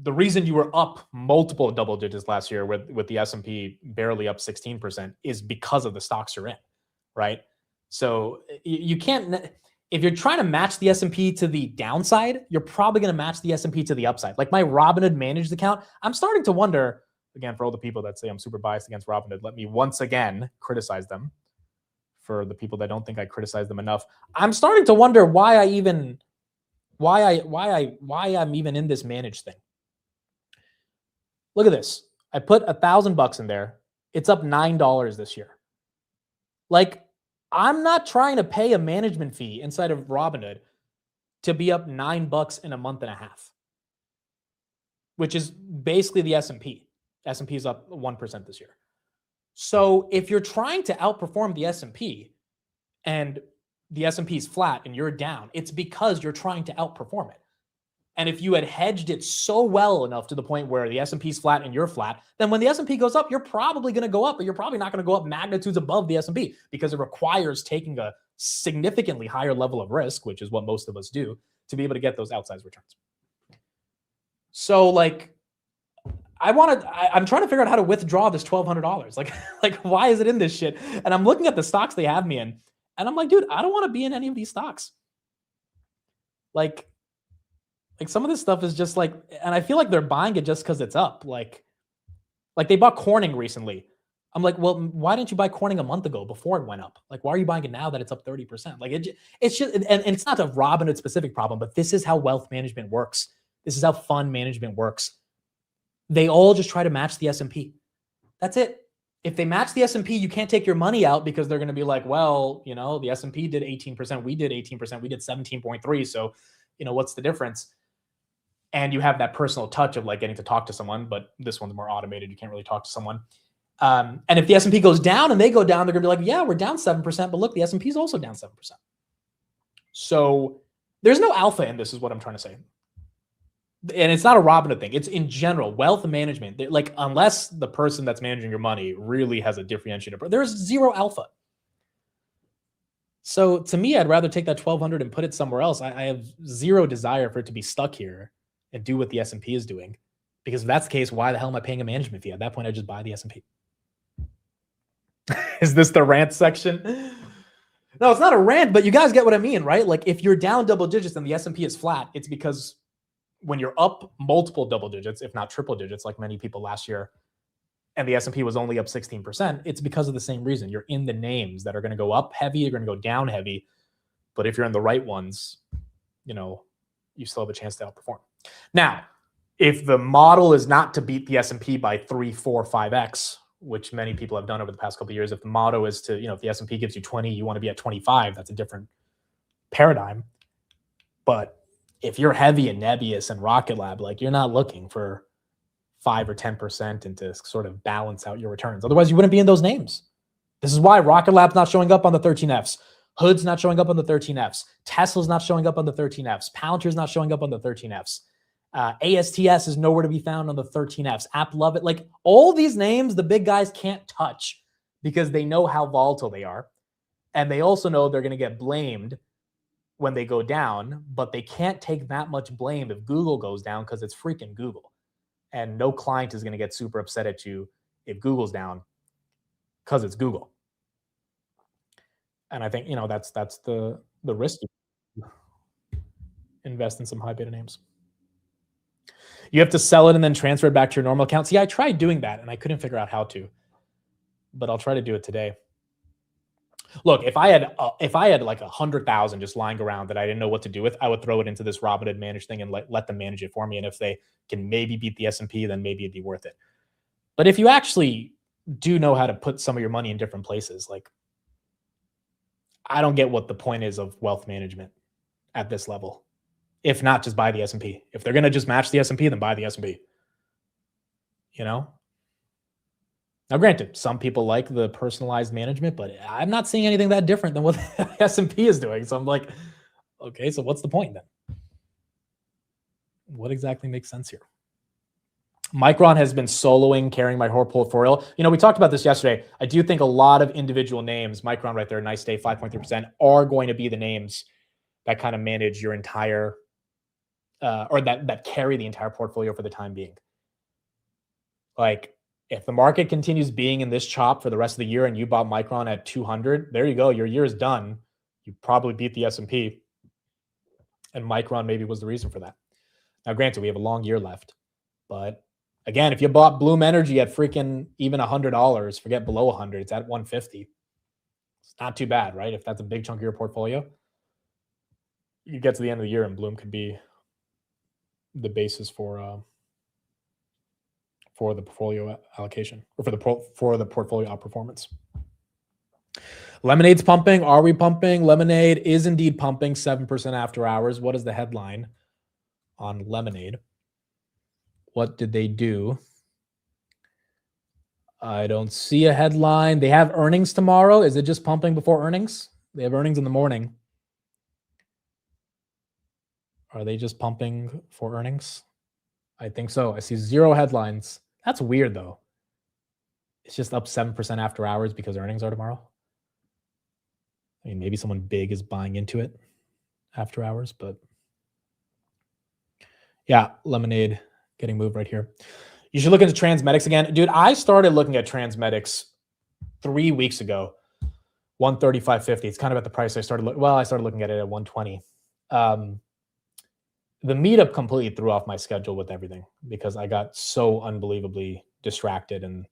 the reason you were up multiple double digits last year with the S&P barely up 16% is because of the stocks you're in, right? So you can't, if you're trying to match the S&P to the downside, you're probably going to match the S&P to the upside. Like my Robinhood managed account, I'm starting to wonder, again, for all the people that say I'm super biased against Robinhood, let me once again criticize them. For the people that don't think I criticize them enough, I'm starting to wonder why I'm even in this managed thing. Look at this. I put $1,000 in there. It's up $9 this year. Like, I'm not trying to pay a management fee inside of Robinhood to be up $9 in a month and a half, which is basically the S&P. S&P is up 1% this year. So if you're trying to outperform the S&P and the S&P is flat and you're down, it's because you're trying to outperform it. And if you had hedged it so well enough to the point where the S&P is flat and you're flat, then when the S&P goes up, you're probably going to go up, but you're probably not going to go up magnitudes above the S&P because it requires taking a significantly higher level of risk, which is what most of us do, to be able to get those outsized returns. So like, I'm trying to figure out how to withdraw this $1,200. Like why is it in this shit? And I'm looking at the stocks they have me in, and I'm like, dude, I don't want to be in any of these stocks. Like some of this stuff is just like, and I feel like they're buying it just because it's up. Like they bought Corning recently. I'm like, well, why didn't you buy Corning a month ago before it went up? Like, why are you buying it now that it's up 30%? Like it's just, and it's not a Robinhood specific problem, but this is how wealth management works. This is how fund management works. They all just try to match the S&P. That's it. If they match the S&P, you can't take your money out because they're going to be like, well, you know, the S&P did 18%. We did 18%. We did 17.3. So, you know, what's the difference? And you have that personal touch of like getting to talk to someone, but this one's more automated. You can't really talk to someone. And if the S&P goes down and they go down, they're going to be like, yeah, we're down 7%, but look, the S&P is also down 7%. So there's no alpha in this is what I'm trying to say. and it's not a Robinhood thing. It's in general wealth management. Like unless the person that's managing your money really has a differentiator, there's zero alpha. So to me, I'd rather take that 1,200 and put it somewhere else. I have zero desire for it to be stuck here and do what the S&P is doing. Because if that's the case, why the hell am I paying a management fee? At that point, I just buy the S&P. Is this the rant section? No, it's not a rant, but you guys get what I mean, right? Like if you're down double digits and the S&P is flat, it's because when you're up multiple double digits, if not triple digits, like many people last year, and the S&P was only up 16%, it's because of the same reason. You're in the names that are going to go up heavy, you're going to go down heavy. But if you're in the right ones, you still have a chance to outperform. Now, if the model is not to beat the S&P by 3, 4, 5x, which many people have done over the past couple of years, if the motto is to, if the S&P gives you 20, you want to be at 25, that's a different paradigm. But if you're heavy in Nebius and Rocket Lab, like you're not looking for 5 or 10% and to sort of balance out your returns. Otherwise, you wouldn't be in those names. This is why Rocket Lab's not showing up on the 13Fs. Hood's not showing up on the 13Fs. Tesla's not showing up on the 13Fs. Palantir's not showing up on the 13Fs. ASTS is nowhere to be found on the 13Fs. AppLovin, like all these names, the big guys can't touch because they know how volatile they are. And they also know they're going to get blamed when they go down, but they can't take that much blame if Google goes down because it's freaking Google. And no client is going to get super upset at you if Google's down because it's Google. And I think, that's the risk. Invest in some high beta names. You have to sell it and then transfer it back to your normal account. See, I tried doing that and I couldn't figure out how to, but I'll try to do it today. Look, if I had like 100,000 just lying around that I didn't know what to do with, I would throw it into this Robinhood managed thing and let them manage it for me. And if they can maybe beat the S&P, then maybe it'd be worth it. But if you actually do know how to put some of your money in different places, like I don't get what the point is of wealth management at this level. If not, just buy the S&P. If they're going to just match the S&P, then buy the S&P. Now, granted, some people like the personalized management, but I'm not seeing anything that different than what the S&P is doing. So I'm like, okay, so what's the point then? What exactly makes sense here? Micron has been soloing, carrying my whole portfolio. We talked about this yesterday. I do think a lot of individual names, Micron right there, nice day, 5.3%, are going to be the names that kind of manage your entire, or that carry the entire portfolio for the time being. Like, if the market continues being in this chop for the rest of the year and you bought Micron at 200, there you go. Your year is done. You probably beat the S&P. And Micron maybe was the reason for that. Now, granted, we have a long year left. But again, if you bought Bloom Energy at freaking even $100, forget below 100, it's at 150. It's not too bad, right? If that's a big chunk of your portfolio, you get to the end of the year and Bloom could be the basis for the portfolio allocation or for the portfolio outperformance. Lemonade's pumping. Are we pumping? Lemonade is indeed pumping 7% after hours. What is the headline on Lemonade? What did they do? I don't see a headline. They have earnings tomorrow. Is it just pumping before earnings? They have earnings in the morning. Are they just pumping for earnings? I think so. I see 0 headlines. That's weird, though. It's just up 7% after hours because earnings are tomorrow. I mean, maybe someone big is buying into it after hours, but yeah, Lemonade getting moved right here. You should look into Transmedics again. Dude, I started looking at Transmedics 3 weeks ago, 135.50. It's kind of at the price I started looking at it at 120. The meetup completely threw off my schedule with everything because I got so unbelievably distracted. And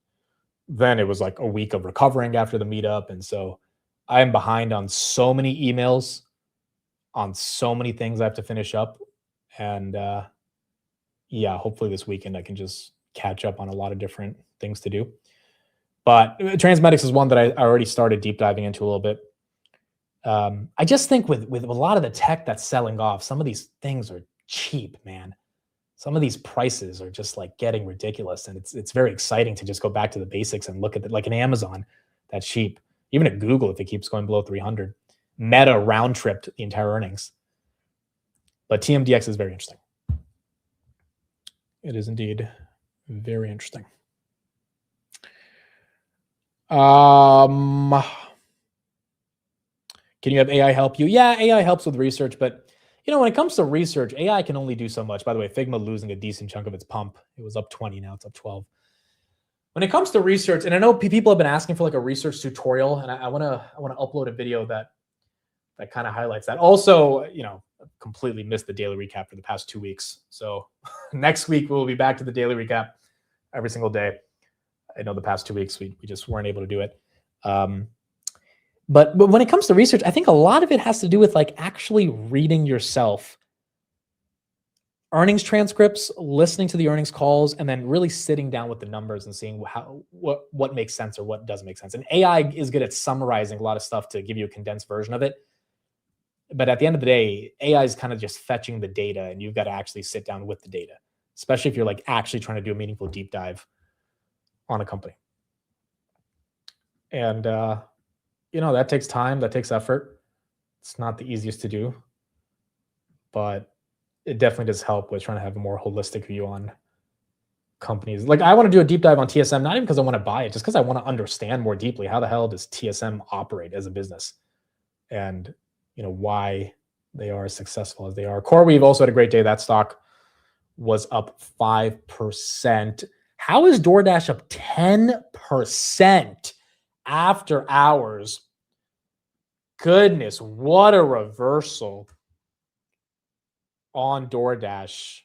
then it was like a week of recovering after the meetup. And so I am behind on so many emails, on so many things I have to finish up. And yeah, hopefully this weekend I can just catch up on a lot of different things to do. But Transmedics is one that I already started deep diving into a little bit. I just think with a lot of the tech that's selling off, some of these things are cheap, man. Some of these prices are just like getting ridiculous, and it's very exciting to just go back to the basics and look at it, like an Amazon that's cheap, even at Google if it keeps going below 300. Meta round tripped the entire earnings, but TMDX is very interesting. It is indeed very interesting. Can you have AI help you? Yeah, AI helps with research, but when it comes to research, AI can only do so much. By the way, Figma losing a decent chunk of its pump. It was up 20, now it's up 12. When it comes to research, and I know people have been asking for like a research tutorial, and I want to upload a video that kind of highlights that. Also, completely missed the daily recap for the past 2 weeks. So next week we'll be back to the daily recap every single day. I know the past 2 weeks we just weren't able to do it. But when it comes to research, I think a lot of it has to do with like actually reading yourself earnings transcripts, listening to the earnings calls, and then really sitting down with the numbers and seeing what makes sense or what doesn't make sense. And AI is good at summarizing a lot of stuff to give you a condensed version of it. But at the end of the day, AI is kind of just fetching the data, and you've got to actually sit down with the data, especially if you're like actually trying to do a meaningful deep dive on a company. And that takes time, that takes effort. It's not the easiest to do, but it definitely does help with trying to have a more holistic view on companies. Like I want to do a deep dive on TSM, not even because I want to buy it, just because I want to understand more deeply how the hell does TSM operate as a business, and why they are as successful as they are. CoreWeave also had a great day. That stock was up 5%. How is Doordash up 10% after hours? Goodness, what a reversal on Doordash.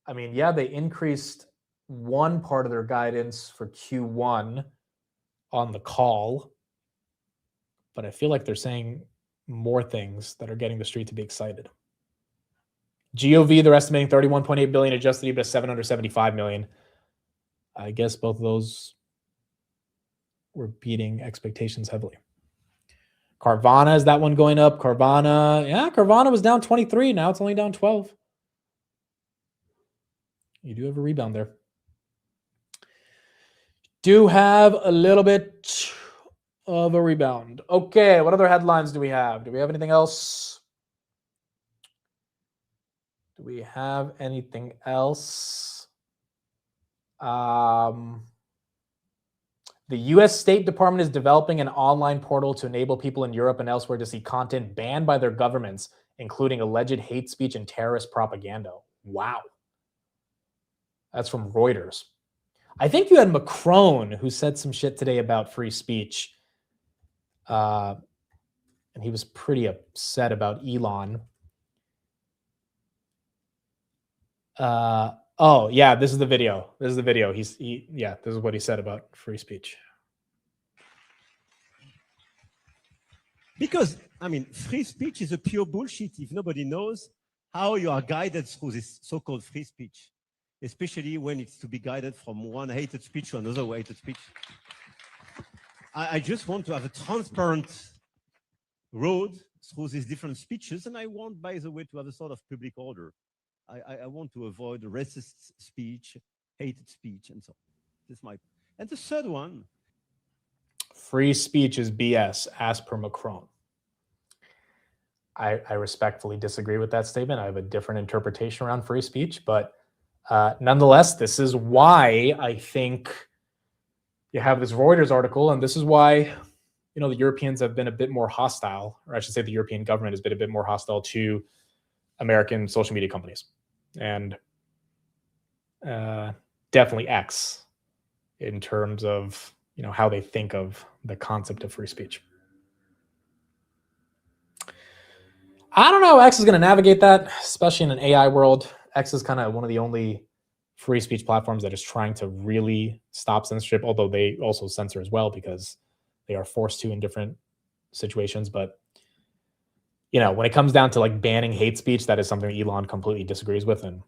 They increased one part of their guidance for Q1 on the call, but I feel like they're saying more things that are getting the street to be excited. GOV, they're estimating 31.8 billion, adjusted EBITDA 775 million. I guess both of those were beating expectations heavily. Carvana, is that one going up? Carvana was down 23. Now it's only down 12. You do have a rebound there. Do have a little bit of a rebound. Okay, what other headlines do we have? Do we have anything else? The U.S. State Department is developing an online portal to enable people in Europe and elsewhere to see content banned by their governments, including alleged hate speech and terrorist propaganda. Wow. That's from Reuters. I think you had Macron, who said some shit today about free speech. And he was pretty upset about Elon. This is the video. This is what he said about free speech. Because, free speech is a pure bullshit if nobody knows how you are guided through this so-called free speech, especially when it's to be guided from one hated speech to another hated speech. I just want to have a transparent road through these different speeches, and I want, by the way, to have a sort of public order. I want to avoid racist speech, hated speech, and so on. This is my. And the third one. Free speech is BS, as per Macron. I respectfully disagree with that statement. I have a different interpretation around free speech, but nonetheless, this is why I think you have this Reuters article, and this is why the Europeans have been a bit more hostile, or I should say the European government has been a bit more hostile to American social media companies, and definitely X in terms of how they think of the concept of free speech. I don't know how X is going to navigate that, especially in an AI world. X is kind of one of the only free speech platforms that is trying to really stop censorship, although they also censor as well because they are forced to in different situations. But when it comes down to like banning hate speech, that is something Elon completely disagrees with, and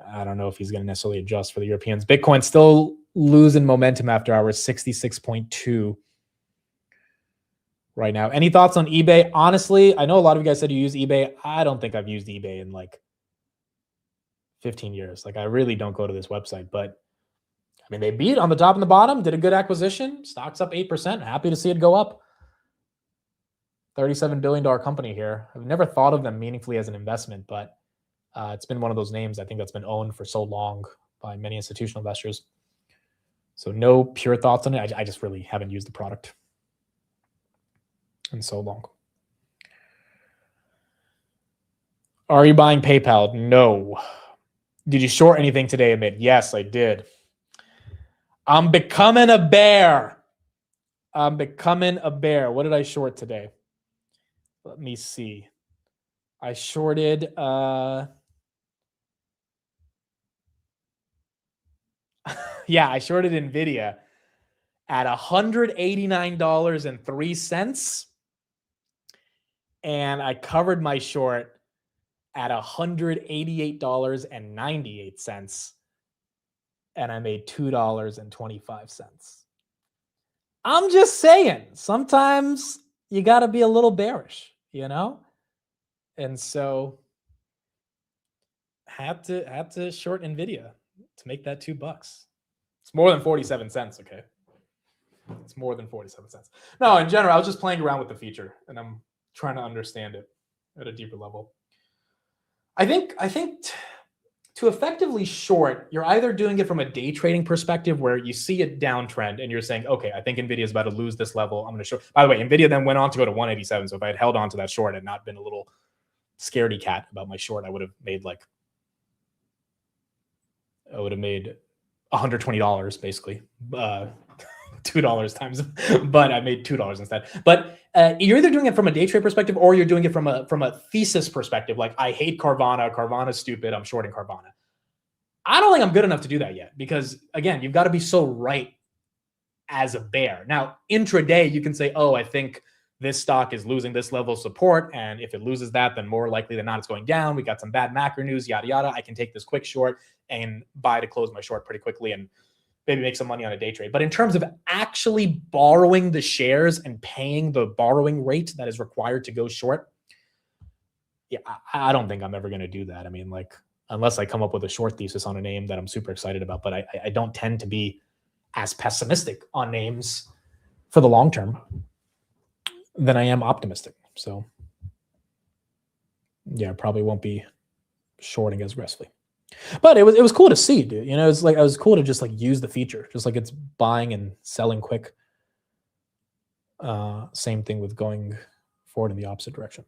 I don't know if he's going to necessarily adjust for the Europeans. Bitcoin still losing momentum after hours, 66.2 right now. Any thoughts on eBay? Honestly, I know a lot of you guys said you use eBay. I don't think I've used eBay in like 15 years. Like I really don't go to this website, but they beat on the top and the bottom, did a good acquisition. Stock's up 8%. Happy to see it go up. $37 billion company here. I've never thought of them meaningfully as an investment, but It's been one of those names I think that's been owned for so long by many institutional investors. So no pure thoughts on it. I just really haven't used the product in so long. Are you buying PayPal? No. Did you short anything today, Amit? Yes, I did. I'm becoming a bear. I'm becoming a bear. What did I short today? Let me see. I shorted yeah, I shorted Nvidia at $189.03, and I covered my short at $188.98, and I made $2.25. I'm just saying, sometimes you got to be a little bearish, you know? And so had to short Nvidia to make that $2. It's more than 47 cents, okay? It's more than 47 cents. No, in general, I was just playing around with the feature, and I'm trying to understand it at a deeper level. I think to effectively short, you're either doing it from a day trading perspective where you see a downtrend and you're saying, okay, I think Nvidia is about to lose this level. I'm going to short. By the way, Nvidia then went on to go to 187. So if I had held on to that short and not been a little scaredy cat about my short, I would have made $120 basically. $2 times, but I made $2 instead. But you're either doing it from a day trade perspective or you're doing it from a thesis perspective. Like, I hate Carvana. Carvana's stupid. I'm shorting Carvana. I don't think I'm good enough to do that yet because, again, you've got to be so right as a bear. Now, intraday, you can say, oh, I think this stock is losing this level of support, and if it loses that, then more likely than not, it's going down. We got some bad macro news, yada, yada. I can take this quick short and buy to close my short pretty quickly and maybe make some money on a day trade. But in terms of actually borrowing the shares and paying the borrowing rate that is required to go short, yeah, I don't think I'm ever going to do that. I mean, like, unless I come up with a short thesis on a name that I'm super excited about, but I don't tend to be as pessimistic on names for the long term than I am optimistic. So yeah, I probably won't be shorting as aggressively. But it was cool to see, dude. You know, it's like, it was cool to just like use the feature, just like it's buying and selling quick. Same thing with going forward in the opposite direction.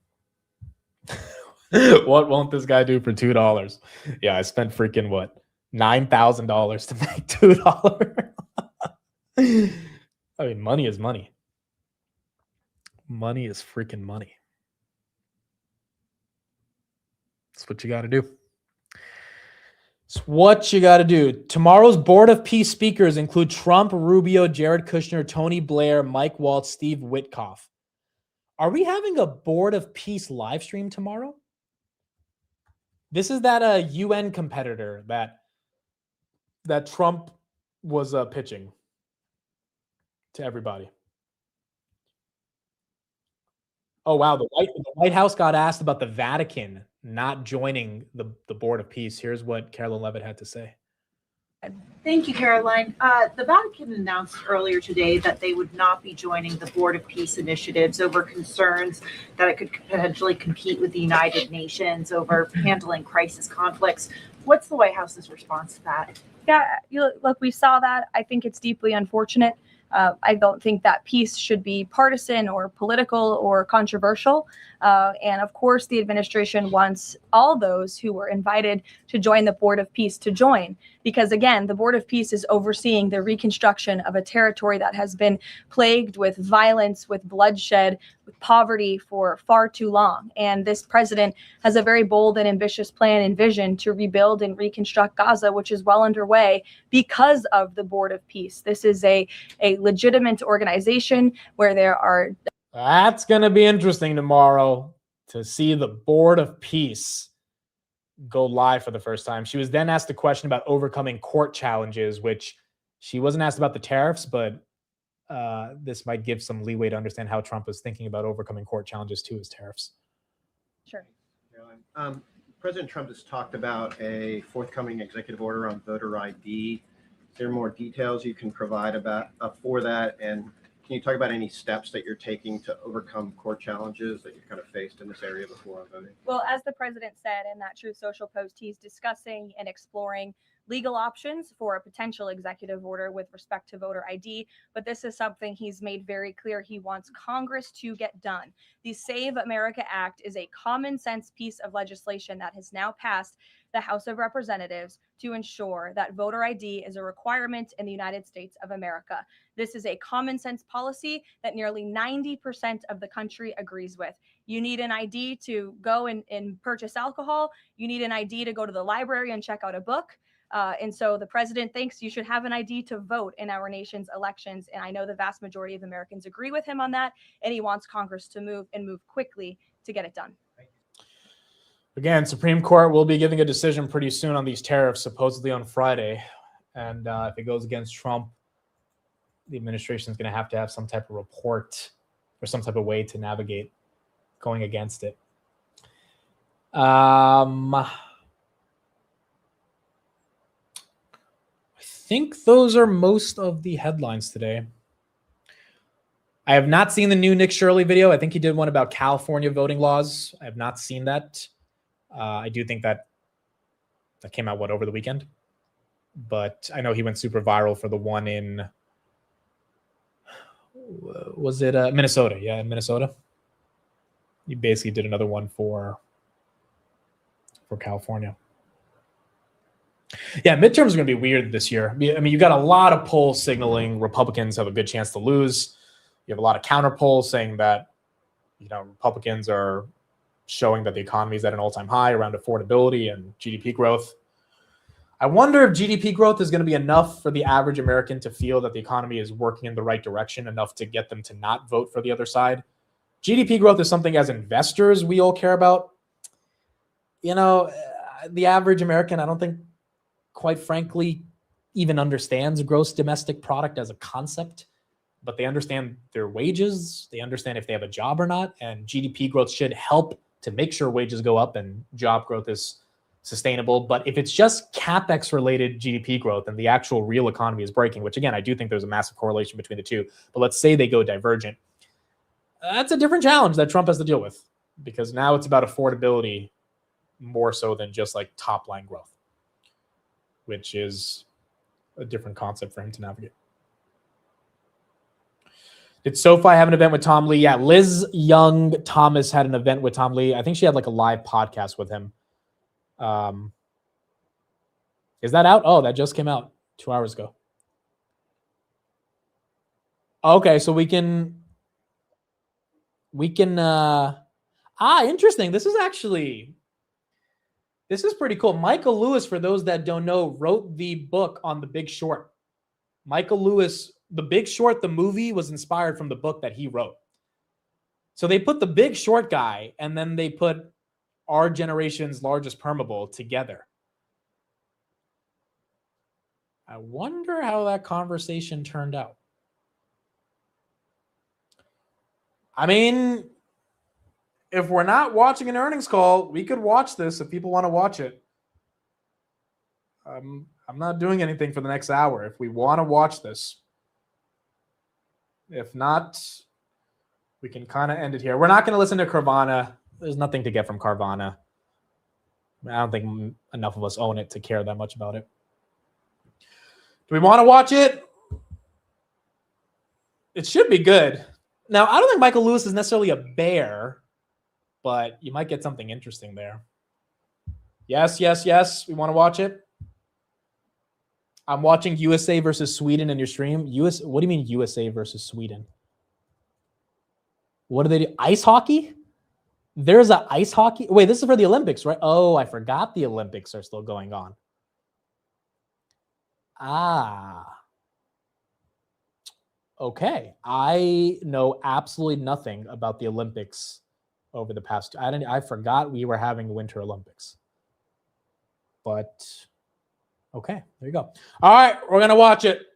What won't this guy do for $2? Yeah, I spent freaking what, $9,000 to make $2. I mean, money is money. Money is freaking money. That's what you got to do. It's what you got to do. Tomorrow's Board of Peace speakers include Trump, Rubio, Jared Kushner, Tony Blair, Mike Waltz, Steve Witkoff. Are we having a Board of Peace live stream tomorrow? This is that UN competitor that Trump was pitching to everybody. Oh, wow. The White House got asked about the Vatican not joining the Board of Peace. Here's what Carolyn Levitt had to say. Thank you, Caroline. The Vatican announced earlier today that they would not be joining the Board of Peace initiatives over concerns that it could potentially compete with the United Nations over handling crisis conflicts. What's the White House's response to that? Yeah, look, we saw that. I think it's deeply unfortunate. I don't think that peace should be partisan or political or controversial. And of course, the administration wants all those who were invited to join the Board of Peace to join. Because again, the Board of Peace is overseeing the reconstruction of a territory that has been plagued with violence, with bloodshed, with poverty for far too long. And this president has a very bold and ambitious plan and vision to rebuild and reconstruct Gaza, which is well underway because of the Board of Peace. This is a legitimate organization where there are... That's going to be interesting tomorrow to see the Board of Peace go live for the first time. She was then asked a question about overcoming court challenges, which she wasn't asked about the tariffs, but this might give some leeway to understand how Trump is thinking about overcoming court challenges to his tariffs. Sure. President Trump has talked about a forthcoming executive order on voter ID. Is there more details you can provide about for that? And can Can you talk about any steps that you're taking to overcome core challenges that you kind of faced in this area before voting? Well, as the president said in that Truth Social post, he's discussing and exploring legal options for a potential executive order with respect to voter ID. But this is something he's made very clear he wants Congress to get done. The Save America Act is a common sense piece of legislation that has now passed the House of Representatives to ensure that voter ID is a requirement in the United States of America. This is a common sense policy that nearly 90% of the country agrees with. You need an ID to go and purchase alcohol. You need an ID to go to the library and check out a book. And so the president thinks you should have an ID to vote in our nation's elections. And I know the vast majority of Americans agree with him on that. And he wants Congress to move quickly to get it done. Again, Supreme Court will be giving a decision pretty soon on these tariffs, supposedly on Friday. And if it goes against Trump, the administration is going to have some type of report or some type of way to navigate going against it. I think those are most of the headlines today. I have not seen the new Nick Shirley video. I think he did one about California voting laws. I have not seen that. I do think that came out, over the weekend? But I know he went super viral for the one in, was it Minnesota? Yeah, in Minnesota. He basically did another one for California. Yeah, midterms are going to be weird this year. I mean, you've got a lot of polls signaling Republicans have a good chance to lose. You have a lot of counter polls saying that, Republicans are showing that the economy is at an all-time high around affordability and GDP growth. I wonder if GDP growth is going to be enough for the average American to feel that the economy is working in the right direction, enough to get them to not vote for the other side. GDP growth is something as investors we all care about. The average American, I don't think, quite frankly, even understands gross domestic product as a concept, but they understand their wages. They understand if they have a job or not, and GDP growth should help to make sure wages go up and job growth is sustainable. But if it's just CapEx related GDP growth and the actual real economy is breaking, which again, I do think there's a massive correlation between the two, but let's say they go divergent, that's a different challenge that Trump has to deal with, because now it's about affordability more so than just like top line growth, which is a different concept for him to navigate. Did SoFi have an event with Tom Lee? Yeah, Liz Young Thomas had an event with Tom Lee. I think she had like a live podcast with him. Is that out? Oh, that just came out 2 hours ago. Okay, so we can interesting. This is pretty cool. Michael Lewis, for those that don't know, wrote the book on The Big Short. Michael Lewis, The Big Short, the movie, was inspired from the book that he wrote. So they put The Big Short guy and then they put our generation's largest permabull together. I wonder how that conversation turned out. I mean, if we're not watching an earnings call, we could watch this if people want to watch it. I'm not doing anything for the next hour. If we want to watch this. If not, we can kind of end it here. We're not going to listen to Carvana. There's nothing to get from Carvana. I don't think enough of us own it to care that much about it. Do we want to watch it? It should be good. Now, I don't think Michael Lewis is necessarily a bear, but you might get something interesting there. Yes. We want to watch it. I'm watching USA versus Sweden in your stream. What do you mean USA versus Sweden? What do they do? Ice hockey? There's an ice hockey. Wait, this is for the Olympics, right? Oh, I forgot the Olympics are still going on. Okay. I know absolutely nothing about the Olympics over the past. I forgot we were having Winter Olympics. But okay, there you go. All right, we're going to watch it.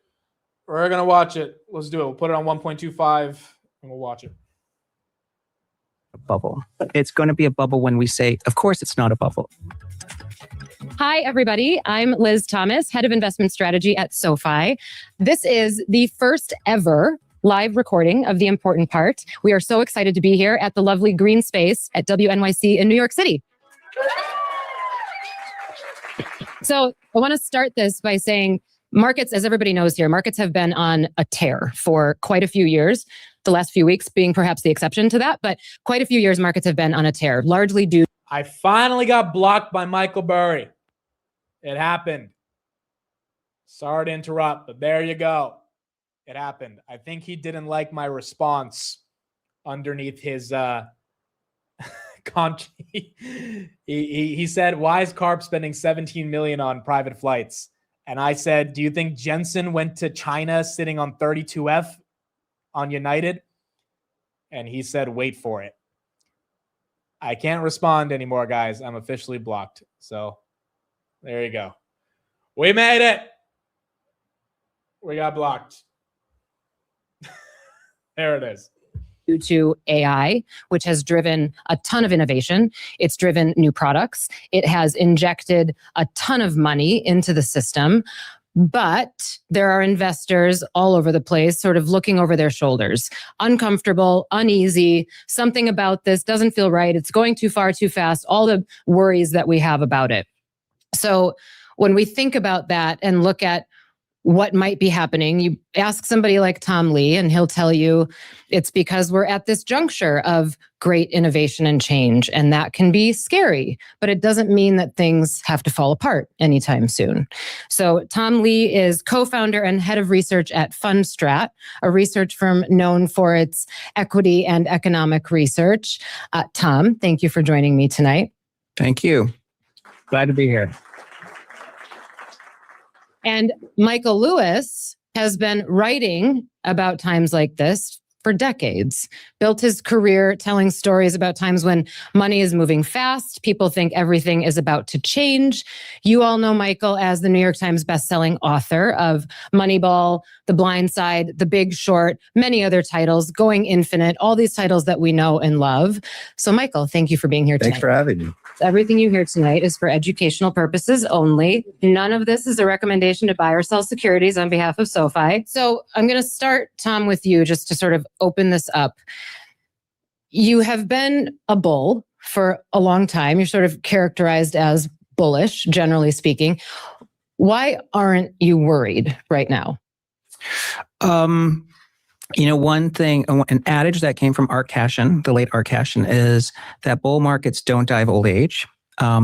Let's do it. We'll put it on 1.25 and we'll watch it. Bubble. It's going to be a bubble when we say, of course, it's not a bubble. Hi, everybody. I'm Liz Thomas, Head of Investment Strategy at SoFi. This is the first ever live recording of the important part. We are so excited to be here at the lovely green space at WNYC in New York City. So I want to start this by saying markets, as everybody knows here, markets have been on a tear for quite a few years. The last few weeks being perhaps the exception to that, but quite a few years markets have been on a tear, largely due. I finally got blocked by Michael Burry. It happened. Sorry to interrupt, but there you go. It happened. I think he didn't like my response underneath his he said, why is Carp spending 17 million on private flights? And I said, do you think Jensen went to China sitting on 32F on United? And he said, wait for it. I can't respond anymore, guys. I'm officially blocked. So there you go. We made it. We got blocked. There it is. Due to AI, which has driven a ton of innovation. It's driven new products. It has injected a ton of money into the system. But there are investors all over the place sort of looking over their shoulders, uncomfortable, uneasy, something about this doesn't feel right. It's going too far, too fast, all the worries that we have about it. So when we think about that and look at what might be happening, you ask somebody like Tom Lee and he'll tell you it's because we're at this juncture of great innovation and change, and that can be scary, but it doesn't mean that things have to fall apart anytime soon. So Tom Lee is co-founder and head of research at Fundstrat, a research firm known for its equity and economic research. Tom, thank you for joining me tonight. Thank you. Glad to be here. And Michael Lewis has been writing about times like this for decades, built his career telling stories about times when money is moving fast. People think everything is about to change. You all know Michael as the New York Times bestselling author of Moneyball, The Blind Side, The Big Short, many other titles, Going Infinite, all these titles that we know and love. So Michael, thank you for being here tonight. Thanks for having me. Everything you hear tonight is for educational purposes only. None of this is a recommendation to buy or sell securities on behalf of SoFi. So I'm going to start, Tom, with you just to sort of open this up. You have been a bull for a long time. You're sort of characterized as bullish, generally speaking. Why aren't you worried right now? One thing, an adage that came from Art Cashin, the late Art Cashin, is that bull markets don't die of old age.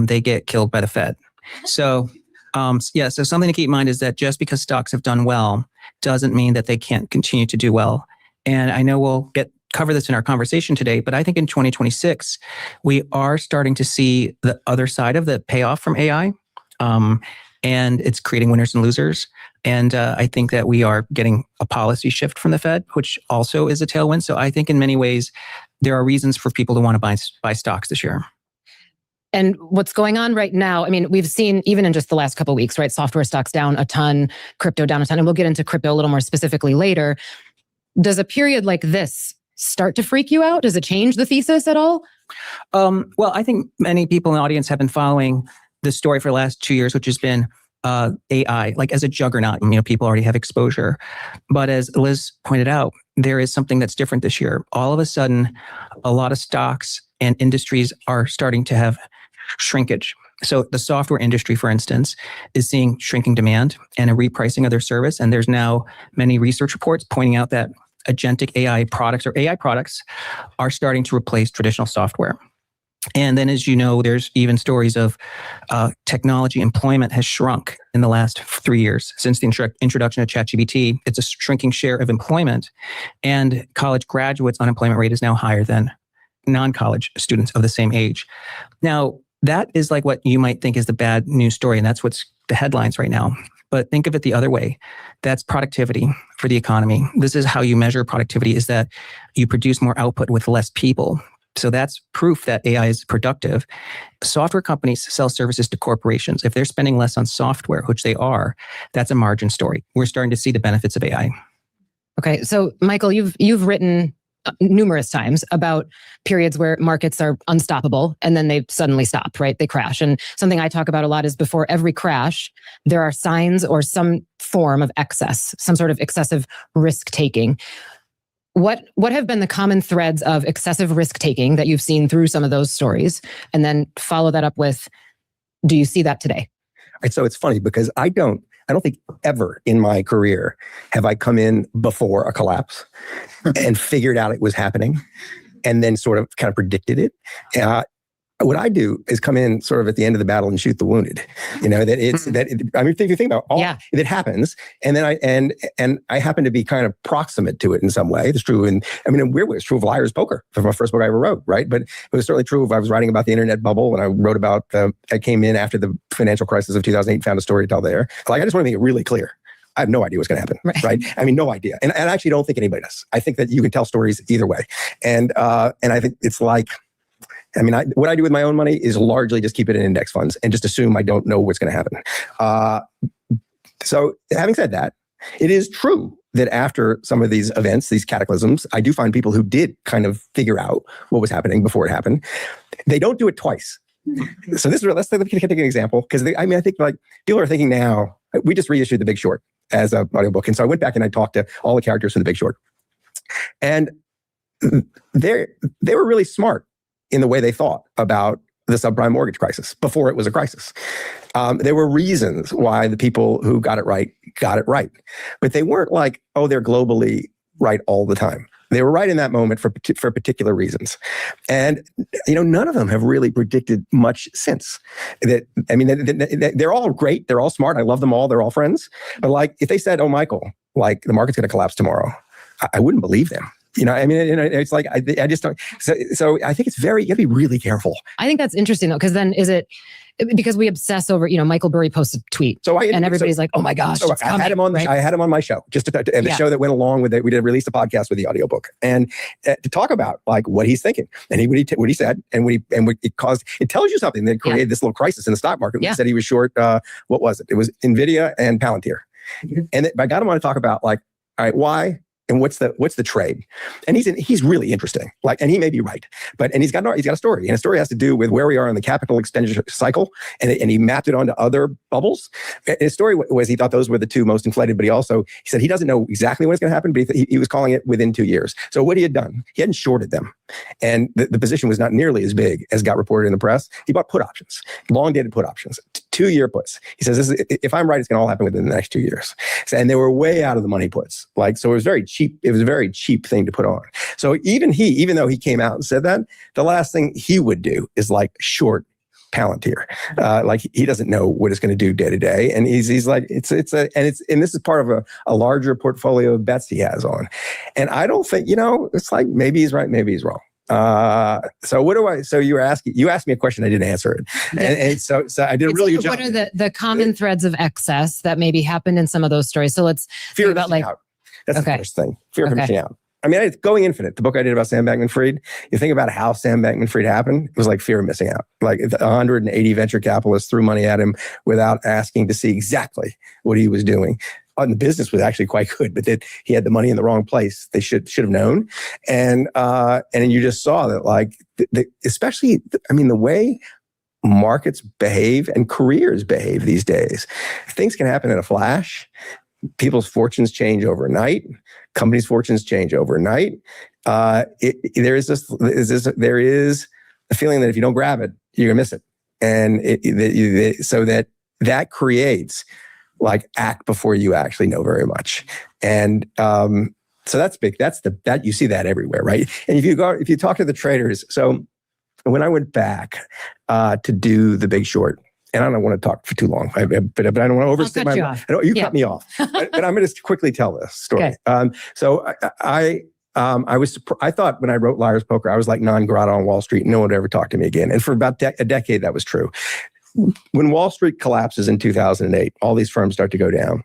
They get killed by the Fed. So something to keep in mind is that just because stocks have done well doesn't mean that they can't continue to do well. And I know we'll cover this in our conversation today, but I think in 2026, we are starting to see the other side of the payoff from AI. And it's creating winners and losers. And I think that we are getting a policy shift from the Fed, which also is a tailwind. So I think in many ways, there are reasons for people to want to buy stocks this year. And what's going on right now, I mean, we've seen even in just the last couple of weeks, right? Software stocks down a ton, crypto down a ton, and we'll get into crypto a little more specifically later. Does a period like this start to freak you out? Does it change the thesis at all? Well, I think many people in the audience have been following the story for the last 2 years, which has been AI, like as a juggernaut. People already have exposure. But as Liz pointed out, there is something that's different this year. All of a sudden, a lot of stocks and industries are starting to have shrinkage. So the software industry, for instance, is seeing shrinking demand and a repricing of their service. And there's now many research reports pointing out that agentic AI products or AI products are starting to replace traditional software. And then, as you know, there's even stories of technology employment has shrunk in the last 3 years since the introduction of ChatGPT. It's a shrinking share of employment, and college graduates' unemployment rate is now higher than non-college students of the same age. Now, that is like what you might think is the bad news story, and that's what's the headlines right now. But think of it the other way. That's productivity for the economy. This is how you measure productivity, is that you produce more output with less people. So that's proof that AI is productive. Software companies sell services to corporations. If they're spending less on software, which they are, that's a margin story. We're starting to see the benefits of AI. Okay, so Michael, you've written numerous times about periods where markets are unstoppable and then they suddenly stop, right? They crash. And something I talk about a lot is before every crash, there are signs or some form of excess, some sort of excessive risk taking. what have been the common threads of excessive risk taking that you've seen through some of those stories? And then follow that up with, do you see that today? Right, so it's funny because I don't think ever in my career have I come in before a collapse and figured out it was happening and then sort of kind of predicted it. What I do is come in sort of at the end of the battle and shoot the wounded. You know, that it's that. I mean, if you think about all that happens, and then I happen to be kind of proximate to it in some way. It's true, in weird way, it's true of Liar's Poker, from my first book I ever wrote, right? But it was certainly true if I was writing about the internet bubble, and I wrote about. I came in after the financial crisis of 2008, found a story to tell there. Like, I just want to make it really clear. I have no idea what's going to happen, right? I mean, no idea, and I actually don't think anybody does. I think that you can tell stories either way, and I think it's like. I mean, what I do with my own money is largely just keep it in index funds and just assume I don't know what's going to happen. So having said that, it is true that after some of these events, these cataclysms, I do find people who did kind of figure out what was happening before it happened. They don't do it twice. So let's take an example, because I think like people are thinking now, we just reissued The Big Short as an audiobook. And so I went back and I talked to all the characters from The Big Short. And they were really smart in the way they thought about the subprime mortgage crisis before it was a crisis. There were reasons why the people who got it right. But they weren't like, oh, they're globally right all the time. They were right in that moment for particular reasons. And, none of them have really predicted much since. They're all great. They're all smart. I love them all. They're all friends. But like, if they said, oh, Michael, like the market's going to collapse tomorrow, I wouldn't believe them. It's like, I just don't. So I think you got to be really careful. I think that's interesting though, because then is it because we obsess over, Michael Burry posted a tweet and everybody's like, oh my gosh. So I had him on my show, and the show that went along with it. We released a podcast with the audiobook and to talk about like what he's thinking and what he said and it tells you something that created this little crisis in the stock market. He said he was short. What was it? It was NVIDIA and Palantir. And I got him on to talk about like, all right, why? And what's the trade? And he's really interesting. Like, and he may be right, and he's got a story, and a story has to do with where we are in the capital expenditure cycle, and he mapped it onto other bubbles. And his story was he thought those were the two most inflated, but he said he doesn't know exactly when it's going to happen, but he was calling it within 2 years. So what he had done, he hadn't shorted them, and the position was not nearly as big as got reported in the press. He bought put options, long dated put options, 2-year puts. He says, if I'm right, it's going to all happen within the next 2 years. And they were way out of the money puts. Like, so it was very cheap. It was a very cheap thing to put on. So even though he came out and said that, the last thing he would do is like short Palantir. Like, he doesn't know what it's going to do day to day. And he's like, and this is part of a larger portfolio of bets he has on. And I don't think, it's like, maybe he's right, maybe he's wrong. So you asked me a question, I didn't answer it. And so I did a really good job. What are the common threads of excess that maybe happened in some of those stories? So let's fear about like, out. That's the first thing. Fear of missing out. I mean, it's Going Infinite, the book I did about Sam Bankman-Fried. You think about how Sam Bankman-Fried happened, it was like fear of missing out. Like 180 venture capitalists threw money at him without asking to see exactly what he was doing. And the business was actually quite good, but that he had the money in the wrong place. They should have known. And you just saw that, like, especially, the way markets behave and careers behave these days. Things can happen in a flash. People's fortunes change overnight. Companies' fortunes change overnight. There is a feeling that if you don't grab it, you're gonna miss it, and so that creates like act before you actually know very much, and so that's big. That you see that everywhere, right? And if you talk to the traders, so when I went back to do The Big Short. And I don't want to talk for too long, but I don't want to overstay my. You cut me off, but I'm going to quickly tell this story. Okay. So I thought when I wrote Liar's Poker, I was like non grata on Wall Street. No one would ever talk to me again. And for about a decade, that was true. When Wall Street collapses in 2008, all these firms start to go down.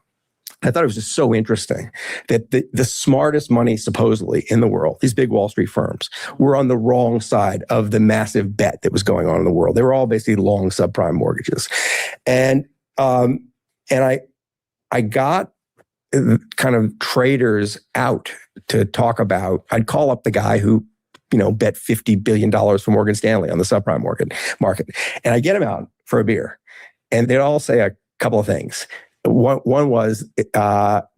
I thought it was just so interesting that the smartest money supposedly in the world, these big Wall Street firms, were on the wrong side of the massive bet that was going on in the world. They were all basically long subprime mortgages. And I got kind of traders out to talk about, I'd call up the guy who, bet $50 billion for Morgan Stanley on the subprime market. And I get him out for a beer. And they'd all say a couple of things. One was,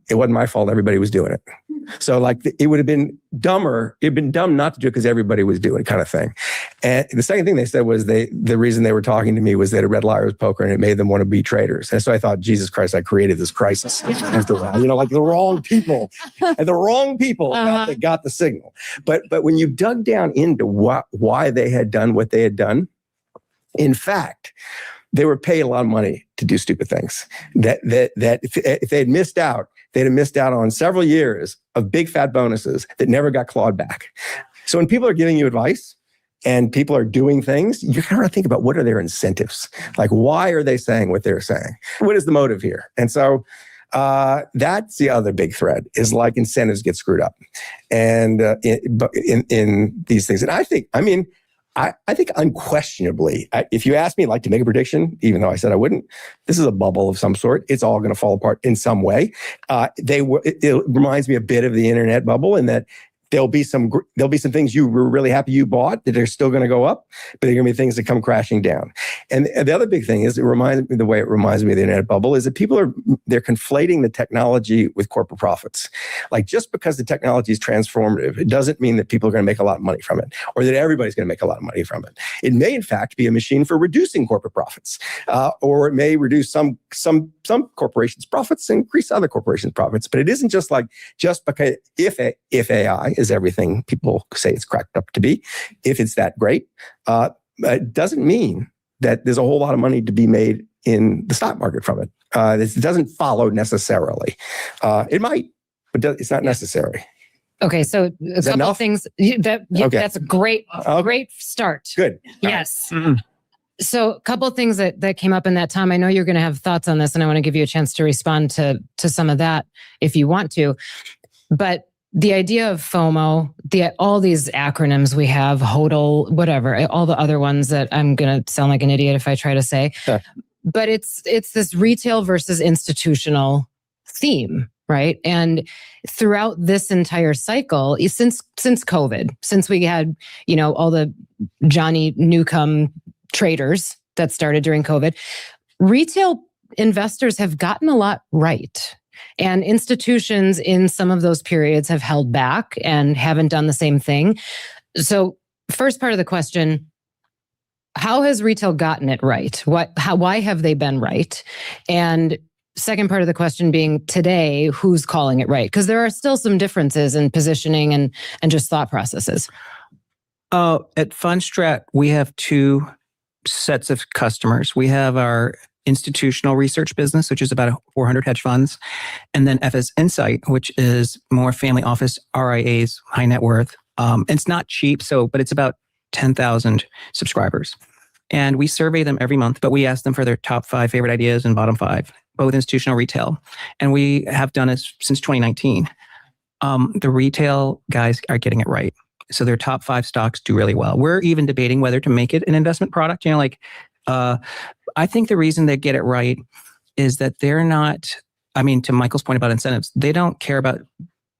it wasn't my fault. Everybody was doing it. So like it would have been dumber. It'd been dumb not to do it because everybody was doing it, kind of thing. And the second thing they said was the reason they were talking to me was they had read Liar's Poker and it made them want to be traders. And so I thought, Jesus Christ, I created this crisis. Like the wrong people and the wrong people got the signal. But when you dug down into why they had done what they had done, in fact, they were paid a lot of money to do stupid things. That if they had missed out, they'd have missed out on several years of big fat bonuses that never got clawed back. So when people are giving you advice and people are doing things, you kind of think about what are their incentives? Like, why are they saying what they're saying? What is the motive here? And so that's the other big thread is like incentives get screwed up and in these things. And I think unquestionably, if you ask me like to make a prediction, even though I said I wouldn't, this is a bubble of some sort. It's all going to fall apart in some way. It reminds me a bit of the internet bubble in that there'll be some things you were really happy you bought that are still going to go up, but there are going to be things that come crashing down. And the other big thing is the way it reminds me of the internet bubble is that they're conflating the technology with corporate profits. Like just because the technology is transformative, it doesn't mean that people are going to make a lot of money from it or that everybody's going to make a lot of money from it. It may in fact be a machine for reducing corporate profits, or it may reduce some corporations' profits and increase other corporations' profits. But it isn't just because if AI is everything people say it's cracked up to be, if it's that great, it doesn't mean that there's a whole lot of money to be made in the stock market from it. It doesn't follow necessarily. It might, but it's not necessary. Okay, so a couple of things. That's a great start. Good. Yes. So a couple of things that came up in that time. I know you're going to have thoughts on this, and I want to give you a chance to respond to some of that if you want to. But the idea of FOMO, all these acronyms we have, HODL, whatever, all the other ones that I'm going to sound like an idiot if I try to say. Sure. But it's this retail versus institutional theme, right? And throughout this entire cycle, since COVID, since we had, all the Johnny Newcomb traders that started during COVID, retail investors have gotten a lot right. And institutions in some of those periods have held back and haven't done the same thing. So first part of the question, how has retail gotten it right? Why have they been right? And second part of the question being today, who's calling it right? Because there are still some differences in positioning and just thought processes. At Fundstrat, we have two sets of customers. We have our institutional research business, which is about 400 hedge funds, and then FS Insight, which is more family office RIAs, high net worth. It's not cheap, but it's about 10,000 subscribers. And we survey them every month, but we ask them for their top 5 favorite ideas and bottom 5, both institutional and retail. And we have done this since 2019. The retail guys are getting it right. So their top 5 stocks do really well. We're even debating whether to make it an investment product. I think the reason they get it right is that they're not, to Michael's point about incentives, they don't care about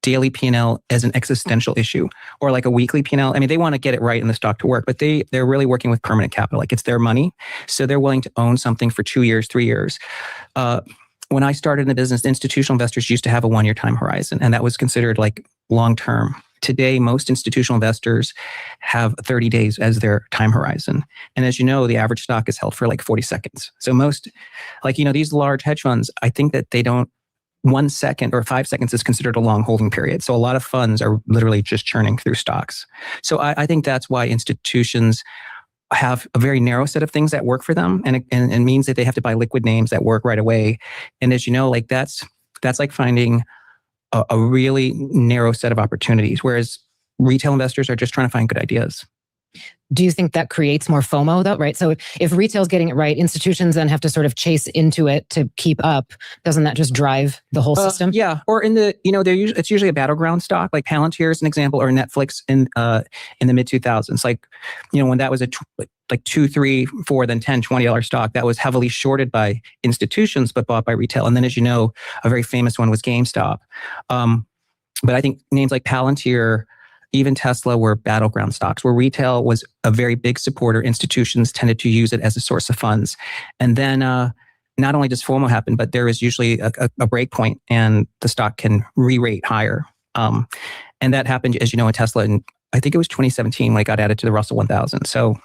daily P&L as an existential issue or like a weekly P&L. They want to get it right in the stock to work, but they're really working with permanent capital. Like it's their money. So they're willing to own something for 2 years, 3 years. When I started in the business, institutional investors used to have a 1-year time horizon, and that was considered like long-term. Today, most institutional investors have 30 days as their time horizon. And as you know, the average stock is held for like 40 seconds. So most, these large hedge funds, I think that they don't, 1 second or 5 seconds is considered a long holding period. So a lot of funds are literally just churning through stocks. So I think that's why institutions have a very narrow set of things that work for them. And it means that they have to buy liquid names that work right away. And as you know, that's like finding a really narrow set of opportunities, whereas retail investors are just trying to find good ideas. Do you think that creates more FOMO though, right? So if retail's getting it right, institutions then have to sort of chase into it to keep up. Doesn't that just drive the whole system? Yeah. Or it's usually a battleground stock, like Palantir is an example, or Netflix in the mid 2000s. When that was a $2, $3, $4, then $10, $20 stock that was heavily shorted by institutions, but bought by retail. And then, as you know, a very famous one was GameStop. But I think names like Palantir, even Tesla were battleground stocks where retail was a very big supporter. Institutions tended to use it as a source of funds. And then not only does FOMO happen, but there is usually a break point and the stock can re-rate higher. And that happened, as you know, in Tesla, and I think it was 2017 when it got added to the Russell 1000. So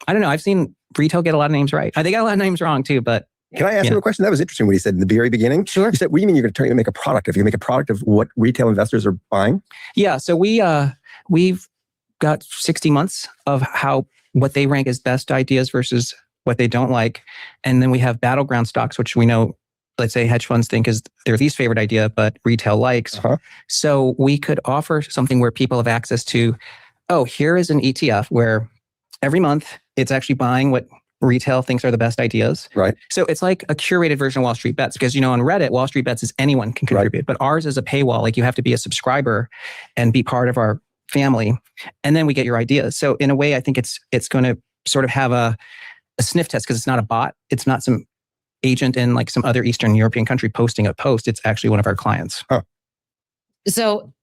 I don't know. I've seen retail get a lot of names right. They got a lot of names wrong too, but. Can I ask him a question? That was interesting what he said in the very beginning. Sure. He said, what do you mean you're going to make a product? If you make a product of what retail investors are buying? Yeah. So we've got 60 months of what they rank as best ideas versus what they don't like. And then we have battleground stocks, which we know, let's say hedge funds think is their least favorite idea, but retail likes. So we could offer something where people have access to, here is an ETF where every month it's actually buying what retail thinks are the best ideas. Right. So it's like a curated version of Wall Street Bets, because, on Reddit, Wall Street Bets is anyone can contribute, but ours is a paywall. Like you have to be a subscriber and be part of our family. And then we get your ideas. So in a way, I think it's going to sort of have a sniff test, because it's not a bot. It's not some agent in like some other Eastern European country posting a post. It's actually one of our clients. So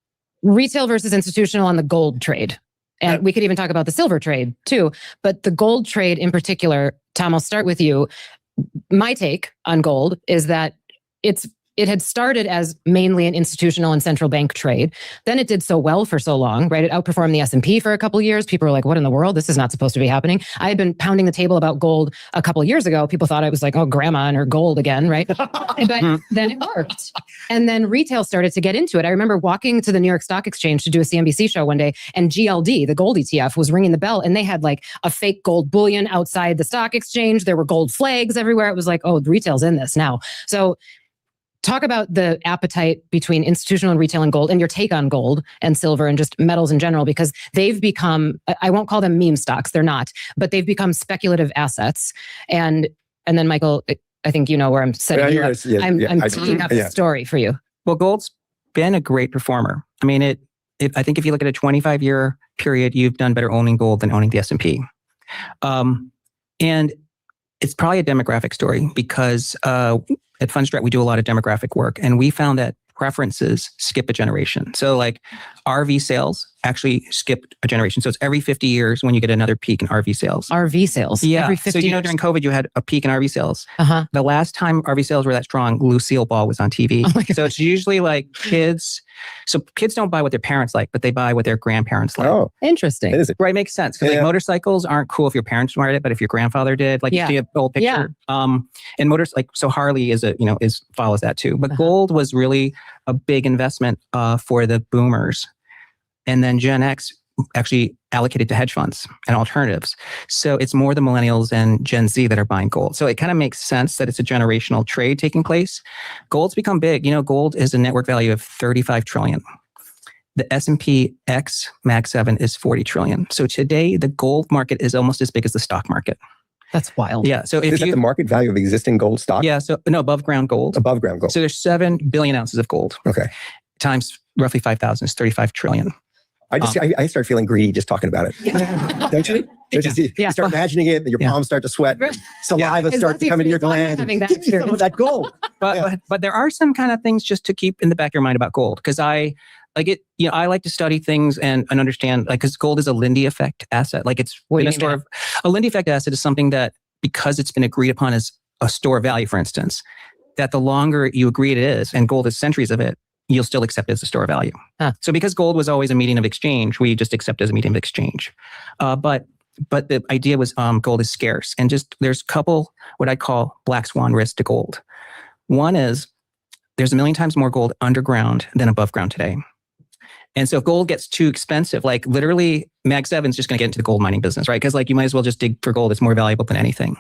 retail versus institutional on the gold trade. And we could even talk about the silver trade too. But the gold trade in particular, Tom, I'll start with you. My take on gold is that it had started as mainly an institutional and central bank trade. Then it did so well for so long, right? It outperformed the S&P for a couple of years. People were like, what in the world? This is not supposed to be happening. I had been pounding the table about gold a couple of years ago. People thought I was like, oh, grandma and her gold again, right? But then it worked. And then retail started to get into it. I remember walking to the New York Stock Exchange to do a CNBC show one day, and GLD, the gold ETF, was ringing the bell, and they had like a fake gold bullion outside the stock exchange. There were gold flags everywhere. It was like, oh, retail's in this now. So talk about the appetite between institutional and retail and gold, and your take on gold and silver and just metals in general, because they've become, I won't call them meme stocks, they're not, but they've become speculative assets. And then Michael, I think you know where I'm setting you up. I'm teeing up a story for you. Well, gold's been a great performer. I mean, I think if you look at a 25-year period, you've done better owning gold than owning the S&P. And it's probably a demographic story, because at Fundstrat, we do a lot of demographic work, and we found that preferences skip a generation. So like RV sales actually skip a generation. So it's every 50 years when you get another peak in RV sales. RV sales? Yeah. Every 50 so years? during COVID, you had a peak in RV sales. The last time RV sales were that strong, Lucille Ball was on TV. So it's usually like kids. So kids don't buy what their parents like, but they buy what their grandparents like. Oh, interesting. Right, makes sense. Because like motorcycles aren't cool if your parents ride it, but if your grandfather did, like you see an old picture. And motors, like, so Harley is follows that too. But gold was really a big investment for the boomers. And then Gen X actually allocated to hedge funds and alternatives. So it's more the millennials and Gen Z that are buying gold. So it kind of makes sense that it's a generational trade taking place. Gold's become big. Gold is a network value of 35 trillion. The S&P X Mag 7 is 40 trillion. So today the gold market is almost as big as the stock market. That's wild. Yeah. So is that the market value of existing gold stock? Yeah. So no, above ground gold. Above ground gold. So there's 7 billion ounces of gold. Okay. Times roughly 5,000 is 35 trillion. I start feeling greedy just talking about it. Don't you? You start imagining it, and your palms start to sweat. Saliva starts to come into your glands. Some of that gold. But there are some kind of things just to keep in the back of your mind about gold, because I like it. I like to study things and understand, like, because gold is a Lindy effect asset. Like it's a Lindy effect asset is something that, because it's been agreed upon as a store of value, for instance, that the longer you agree it is, and gold is centuries of it, you'll still accept it as a store of value. So because gold was always a medium of exchange, we just accept it as a medium of exchange. But the idea was gold is scarce. And just there's a couple what I call black swan risks to gold. One is there's 1 million times more gold underground than above ground today. And so if gold gets too expensive, like literally Mag 7 is just going to get into the gold mining business, right? Because like you might as well just dig for gold. It's more valuable than anything.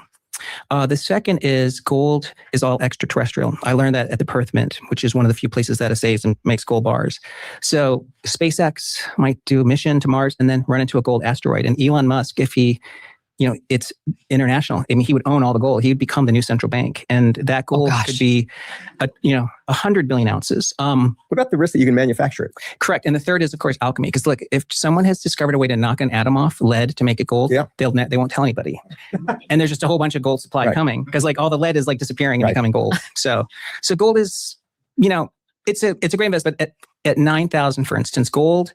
The second is gold is all extraterrestrial. I learned that at the Perth Mint, which is one of the few places that assays and makes gold bars. So SpaceX might do a mission to Mars and then run into a gold asteroid. And Elon Musk, if he, it's international. I mean, he would own all the gold. He would become the new central bank. And that gold could be, 100 billion ounces. What about the risk that you can manufacture it? Correct. And the third is, of course, alchemy. Because look, if someone has discovered a way to knock an atom off lead to make it gold, they won't tell anybody. And there's just a whole bunch of gold supply coming, because like all the lead is like disappearing and becoming gold. So gold is, it's a great investment. At 9,000, for instance, gold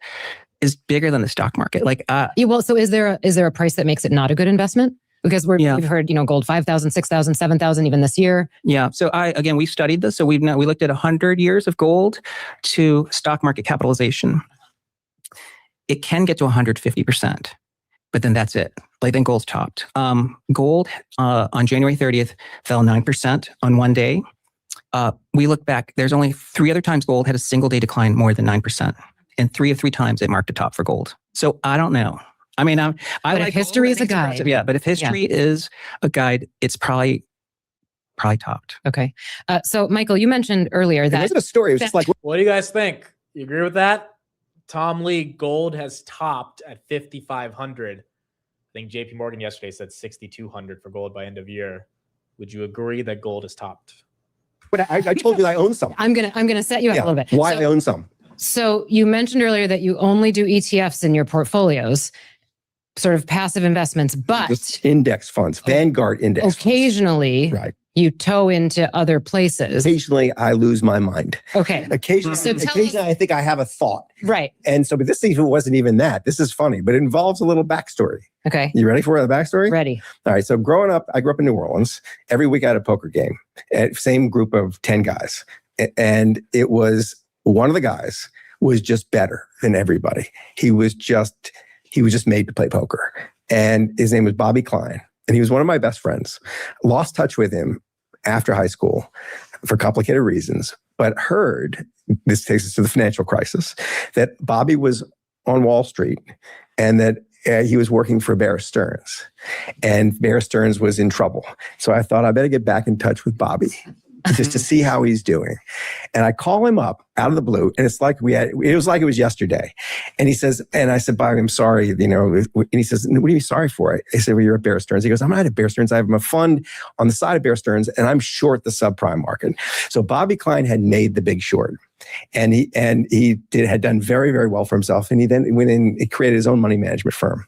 is bigger than the stock market. Like, so is there a price that makes it not a good investment? Because we've heard, gold 5,000, 6,000, 7,000 even this year. Yeah. So we studied this. So we looked at 100 years of gold to stock market capitalization. It can get to 150%, but then that's it. Then gold's topped. Gold on January 30th fell 9% on one day. We look back, there's only 3 other times gold had a single day decline more than 9%. And 3 of 3 times it marked a top for gold. So I don't know. I mean, I like history is a guide. Yeah, but if history is a guide, it's probably topped. Okay. So Michael, you mentioned earlier that it wasn't a story. It was just like, what do you guys think? You agree with that? Tom Lee, gold has topped at 5,500. I think JP Morgan yesterday said 6,200 for gold by end of year. Would you agree that gold is topped? But I told you that I own some. I'm gonna set you up a little bit. Why I own some? So you mentioned earlier that you only do ETFs in your portfolios, sort of passive investments, but just index funds, Vanguard index. Occasionally, right. You toe into other places. Occasionally, I lose my mind. Okay. Occasionally, I think I have a thought. Right. And so, but this even wasn't even that. This is funny, but it involves a little backstory. Okay. You ready for the backstory? Ready. All right. So growing up, I grew up in New Orleans. Every week I had a poker game. Same group of 10 guys. And it was one of the guys was just better than everybody. He was just made to play poker. And his name was Bobby Klein. And he was one of my best friends. Lost touch with him after high school for complicated reasons, but heard, this takes us to the financial crisis, that Bobby was on Wall Street and that he was working for Bear Stearns. And Bear Stearns was in trouble. So I thought I better get back in touch with Bobby just to see how he's doing. And I call him up out of the blue, and it's like it was yesterday. And he says, and I said, Bobby, I'm sorry, and he says, what are you sorry for? I said, well, you're at Bear Stearns. He goes, I'm not at Bear Stearns. I have a fund on the side of Bear Stearns, and I'm short the subprime market. So Bobby Klein had made the big short. And he had done very, very well for himself. And he then went in and created his own money management firm.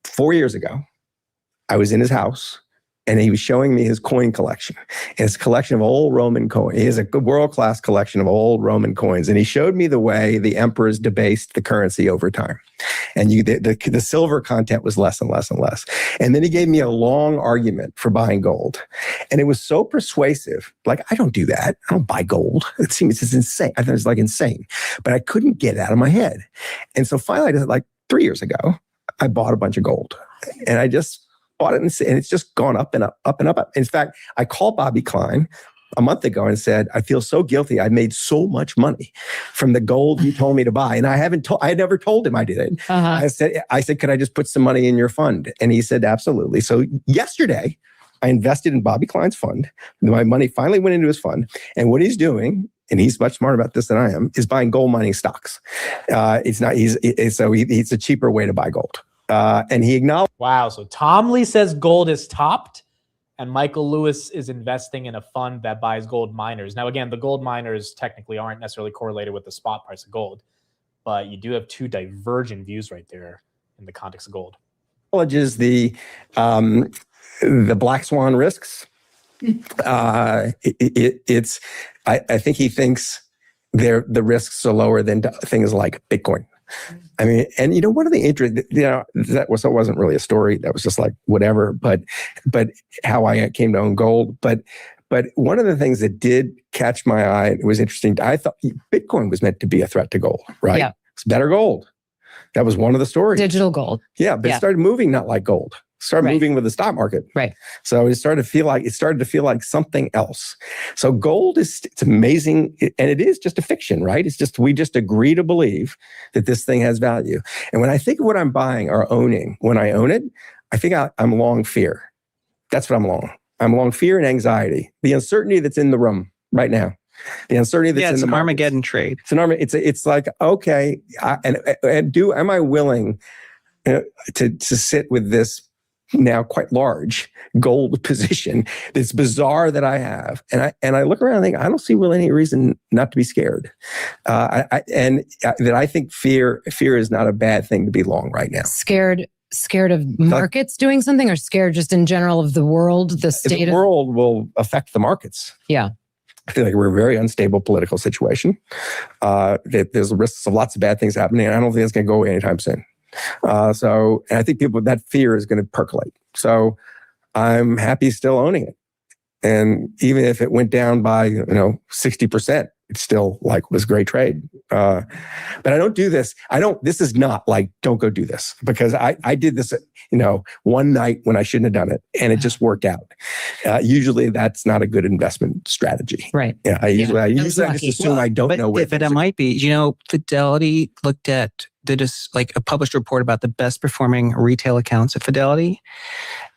4 years ago, I was in his house, and he was showing me his coin collection. And it's a collection of old Roman coins. He has a world-class collection of old Roman coins. And he showed me the way the emperors debased the currency over time. And the silver content was less and less and less. And then he gave me a long argument for buying gold. And it was so persuasive. Like, I don't do that. I don't buy gold. It seems it's insane. I thought it was like insane. But I couldn't get it out of my head. And so finally, like 3 years ago, I bought a bunch of gold. And I just bought it, and it's just gone up and up, up and up. In fact, I called Bobby Klein a month ago and said, I feel so guilty. I made so much money from the gold you told me to buy. And I had never told him I did it. I said, could I just put some money in your fund? And he said, absolutely. So yesterday, I invested in Bobby Klein's fund. My money finally went into his fund. And what he's doing, and he's much smarter about this than I am, is buying gold mining stocks. It's a cheaper way to buy gold. And he acknowledged. Wow. So Tom Lee says gold is topped, and Michael Lewis is investing in a fund that buys gold miners. Now, again, the gold miners technically aren't necessarily correlated with the spot price of gold, but you do have two divergent views right there in the context of gold. Acknowledges the black swan risks. I think he thinks the risks are lower than things like Bitcoin. I mean, and one of the that wasn't really a story. That was just like whatever. But how I came to own gold. But one of the things that did catch my eye, it was interesting. I thought Bitcoin was meant to be a threat to gold, right? Yeah. It's better gold. That was one of the stories. Digital gold. Yeah, but it started moving not like gold. Started moving with the stock market. Right. So it started to feel like something else. So gold it's amazing. And it is just a fiction, right? It's just, we just agree to believe that this thing has value. And when I think of what I'm buying or owning, when I own it, I think I'm long fear. That's what I'm long. I'm long fear and anxiety. The uncertainty that's in the room right now. The uncertainty that's in the Armageddon trade. It's like, okay. Am I willing to sit with this now quite large gold position that's bizarre that I have, and I look around and think I don't see really any reason not to be scared, that I think fear is not a bad thing to be long right now. Scared of markets doing something, or scared just in general of the world, the state the world will affect the markets. Yeah. I feel like we're in a very unstable political situation. There's risks of lots of bad things happening, and I don't think it's going to go away anytime soon. And I think that fear is going to percolate. So I'm happy still owning it. And even if it went down by, 60%, it still was a great trade. But I don't do this. This is not like, don't go do this, because I did this, one night when I shouldn't have done it, and it just worked out. Usually that's not a good investment strategy. Right. Yeah. I usually just assume I don't know where. But it might be, Fidelity did a published report about the best performing retail accounts at Fidelity,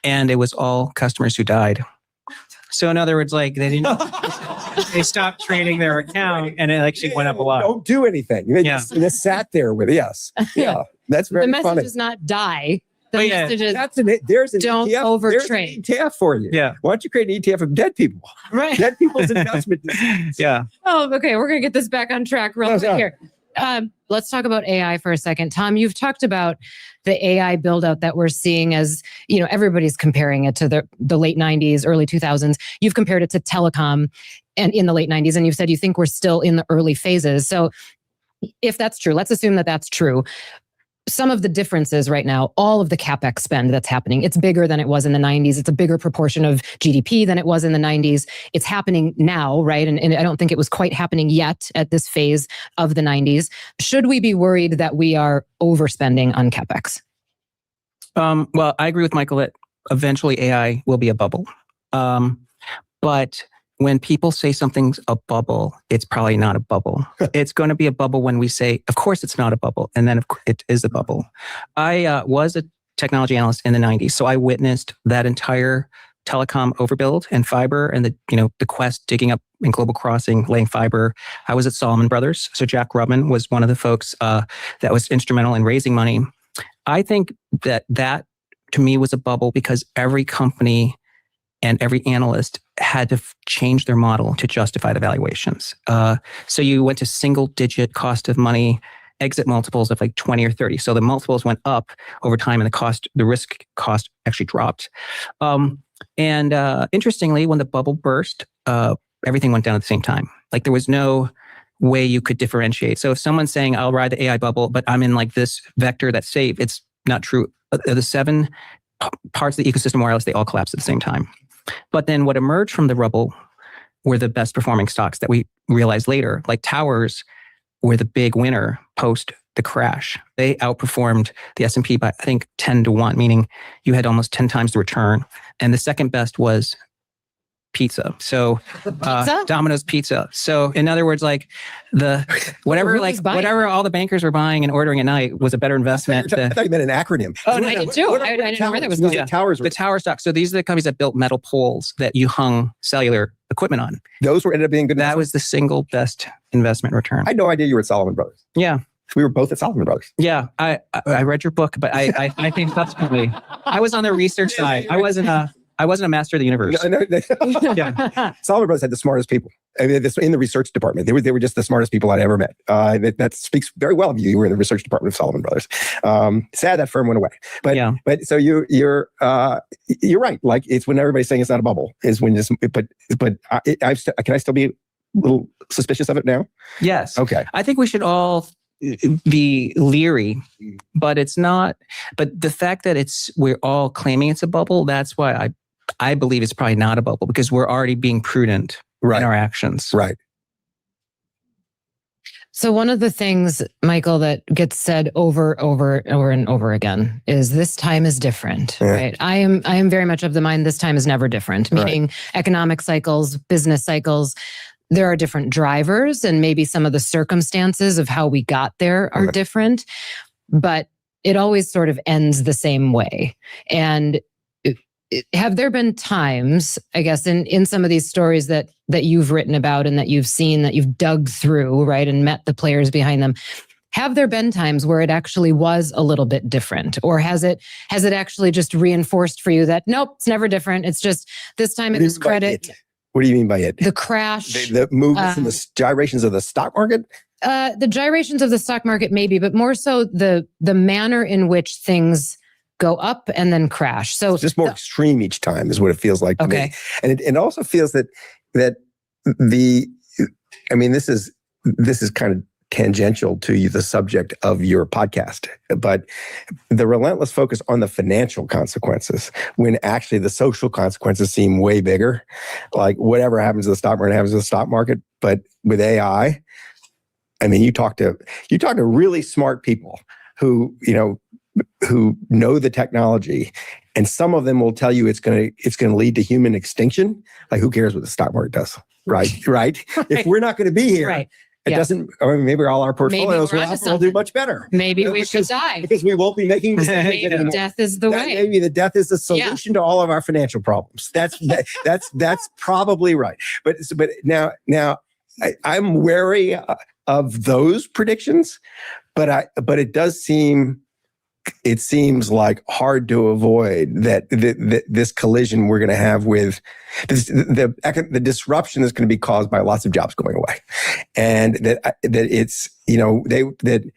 and it was all customers who died. So in other words, they didn't, they stopped trading their account, and it actually went up a lot. Don't do anything. They just sat there with yes. Yeah. That's very The message funny. does not die. The message is there's an don't ETF, overtrade. There's an ETF for you. Yeah. Why don't you create an ETF of dead people? Right. Dead people's investment decisions. Yeah. Oh, okay. We're going to get this back on track real quick here. Let's talk about AI for a second. Tom, you've talked about the AI build out that we're seeing as, everybody's comparing it to the late 90s, early 2000s. You've compared it to telecom and in the late 90s, and you've said you think we're still in the early phases. So if that's true, let's assume that that's true. Some of the differences right now, all of the CapEx spend that's happening, it's bigger than it was in the 90s. It's a bigger proportion of GDP than it was in the 90s. It's happening now, right? And I don't think it was quite happening yet at this phase of the 90s. Should we be worried that we are overspending on CapEx? Well, I agree with Michael that eventually AI will be a bubble. But when people say something's a bubble, it's probably not a bubble. It's going to be a bubble when we say, of course it's not a bubble. And then it is a bubble. I was a technology analyst in the 90s. So I witnessed that entire telecom overbuild and fiber and the Quest digging up in Global Crossing, laying fiber. I was at Salomon Brothers. So Jack Rubin was one of the folks that was instrumental in raising money. I think that to me was a bubble because every company and every analyst had to change their model to justify the valuations. So you went to single-digit cost of money, exit multiples of 20 or 30. So the multiples went up over time, and the risk cost actually dropped. And interestingly, when the bubble burst, everything went down at the same time. There was no way you could differentiate. So if someone's saying, I'll ride the AI bubble, but I'm in this vector that's safe, it's not true. The 7 parts of the ecosystem wireless, they all collapsed at the same time. But then what emerged from the rubble were the best performing stocks that we realized later, like towers were the big winner post the crash. They outperformed the S&P by, I think, 10 to 1, meaning you had almost 10 times the return. And the second best was pizza. So Domino's Pizza. So in other words, whatever all the bankers were buying and ordering at night was a better investment. I thought you meant an acronym. Oh, I did too. I didn't know where that was going. The tower stock. So these are the companies that built metal poles that you hung cellular equipment on. Those ended up being good. That was the single best investment return. I had no idea you were at Salomon Brothers. Yeah. We were both at Salomon Brothers. Yeah. I read your book, but I think subsequently I was on the research side. I wasn't a master of the universe. Yeah. Salomon Brothers had the smartest people. I mean, in the research department. They were just the smartest people I'd ever met. That speaks very well of you. You were in the research department of Salomon Brothers. Sad that firm went away. But so you're right. It's when everybody's saying it's not a bubble is when just. But can I still be a little suspicious of it now? Yes. Okay. I think we should all be leery, but it's not. But the fact that we're all claiming it's a bubble, that's why I believe it's probably not a bubble, because we're already being prudent in our actions. Right. So one of the things, Michael, that gets said over and over again is this time is different, right? I am very much of the mind this time is never different, meaning economic cycles, business cycles, there are different drivers, and maybe some of the circumstances of how we got there are different, but it always sort of ends the same way. And have there been times, I guess, in some of these stories that you've written about and that you've seen, that you've dug through, right, and met the players behind them, have there been times where it actually was a little bit different? Or has it actually just reinforced for you that, nope, it's never different, it's just this time it was credit? What do you mean by it? The crash. The movements and the gyrations of the stock market? The gyrations of the stock market, maybe, but more so the manner in which things go up and then crash. So it's just more extreme each time is what it feels like to me. And it also feels that this is kind of tangential to the subject of your podcast, but the relentless focus on the financial consequences when actually the social consequences seem way bigger. Like whatever happens to the stock market happens to the stock market. But with AI, I mean, you talk to really smart people who know the technology, and some of them will tell you it's going to lead to human extinction. Like, who cares what the stock market does, right? If we're not going to be here, it doesn't. I mean, maybe all our portfolios will do much better. Maybe we should die because we won't be making decisions anymore. Death is the way. Maybe the death is the solution to all of our financial problems. That's probably right. But now I'm wary of those predictions, but it does seem. It seems like hard to avoid that this collision we're going to have with the disruption that's going to be caused by lots of jobs going away, and that it's that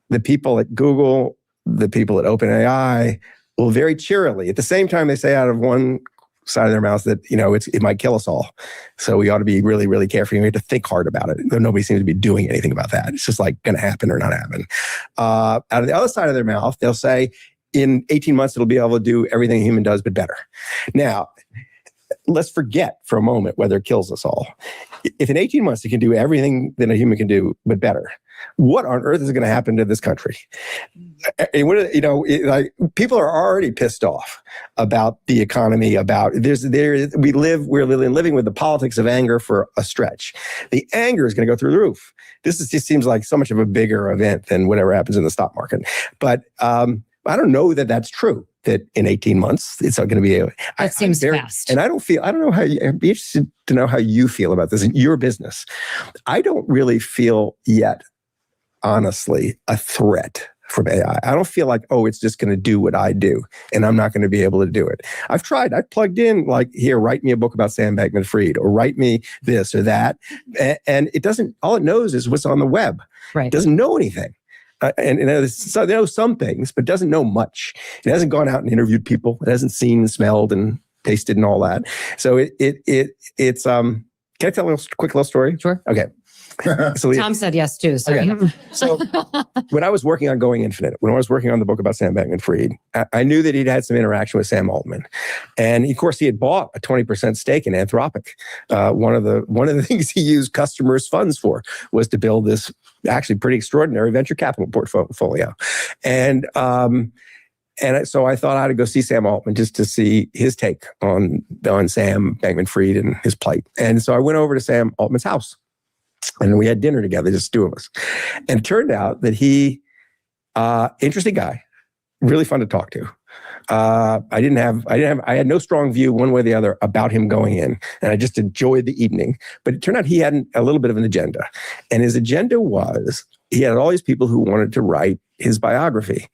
the people at Google, the people at OpenAI will very cheerily, at the same time they say out of one side of their mouth that it might kill us all, so we ought to be really, really careful. We have to think hard about it. Though nobody seems to be doing anything about that. It's just like going to happen or not happen. Out of the other side of their mouth, they'll say in 18 months it'll be able to do everything a human does, but better. Now, let's forget for a moment whether it kills us all. If in 18 months it can do everything that a human can do, but better, what on earth is going to happen to this country? People are already pissed off about the economy. We're living with the politics of anger for a stretch. The anger is going to go through the roof. This just seems like so much of a bigger event than whatever happens in the stock market. But I don't know that that's true. That in 18 months it's going to be. That seems fast. And I'd be interested to know how you feel about this in your business. I don't really feel yet, honestly, a threat from AI. I don't feel like, it's just going to do what I do and I'm not going to be able to do it. I've tried. I've plugged in, like, here, write me a book about Sam Bankman-Fried, or write me this or that. And it doesn't, all it knows is what's on the web. Right. It doesn't know anything. And so they know some things, but doesn't know much. It hasn't gone out and interviewed people. It hasn't seen and smelled and tasted and all that. So it's can I tell a quick little story? Sure. Okay. So Tom said yes too. So, so when I was working on Going Infinite, when I was working on the book about Sam Bankman-Fried, I knew that he'd had some interaction with Sam Altman, and of course he had bought a 20% stake in Anthropic. One of the things he used customers' funds for was to build this actually pretty extraordinary venture capital portfolio, and so I thought I had to go see Sam Altman just to see his take on Sam Bankman-Fried and his plight. And so I went over to Sam Altman's house. And we had dinner together, just two of us. And it turned out that he, interesting guy, really fun to talk to. I had no strong view one way or the other about him going in, and I just enjoyed the evening. But it turned out he had a little bit of an agenda. And his agenda was, he had all these people who wanted to write his biography.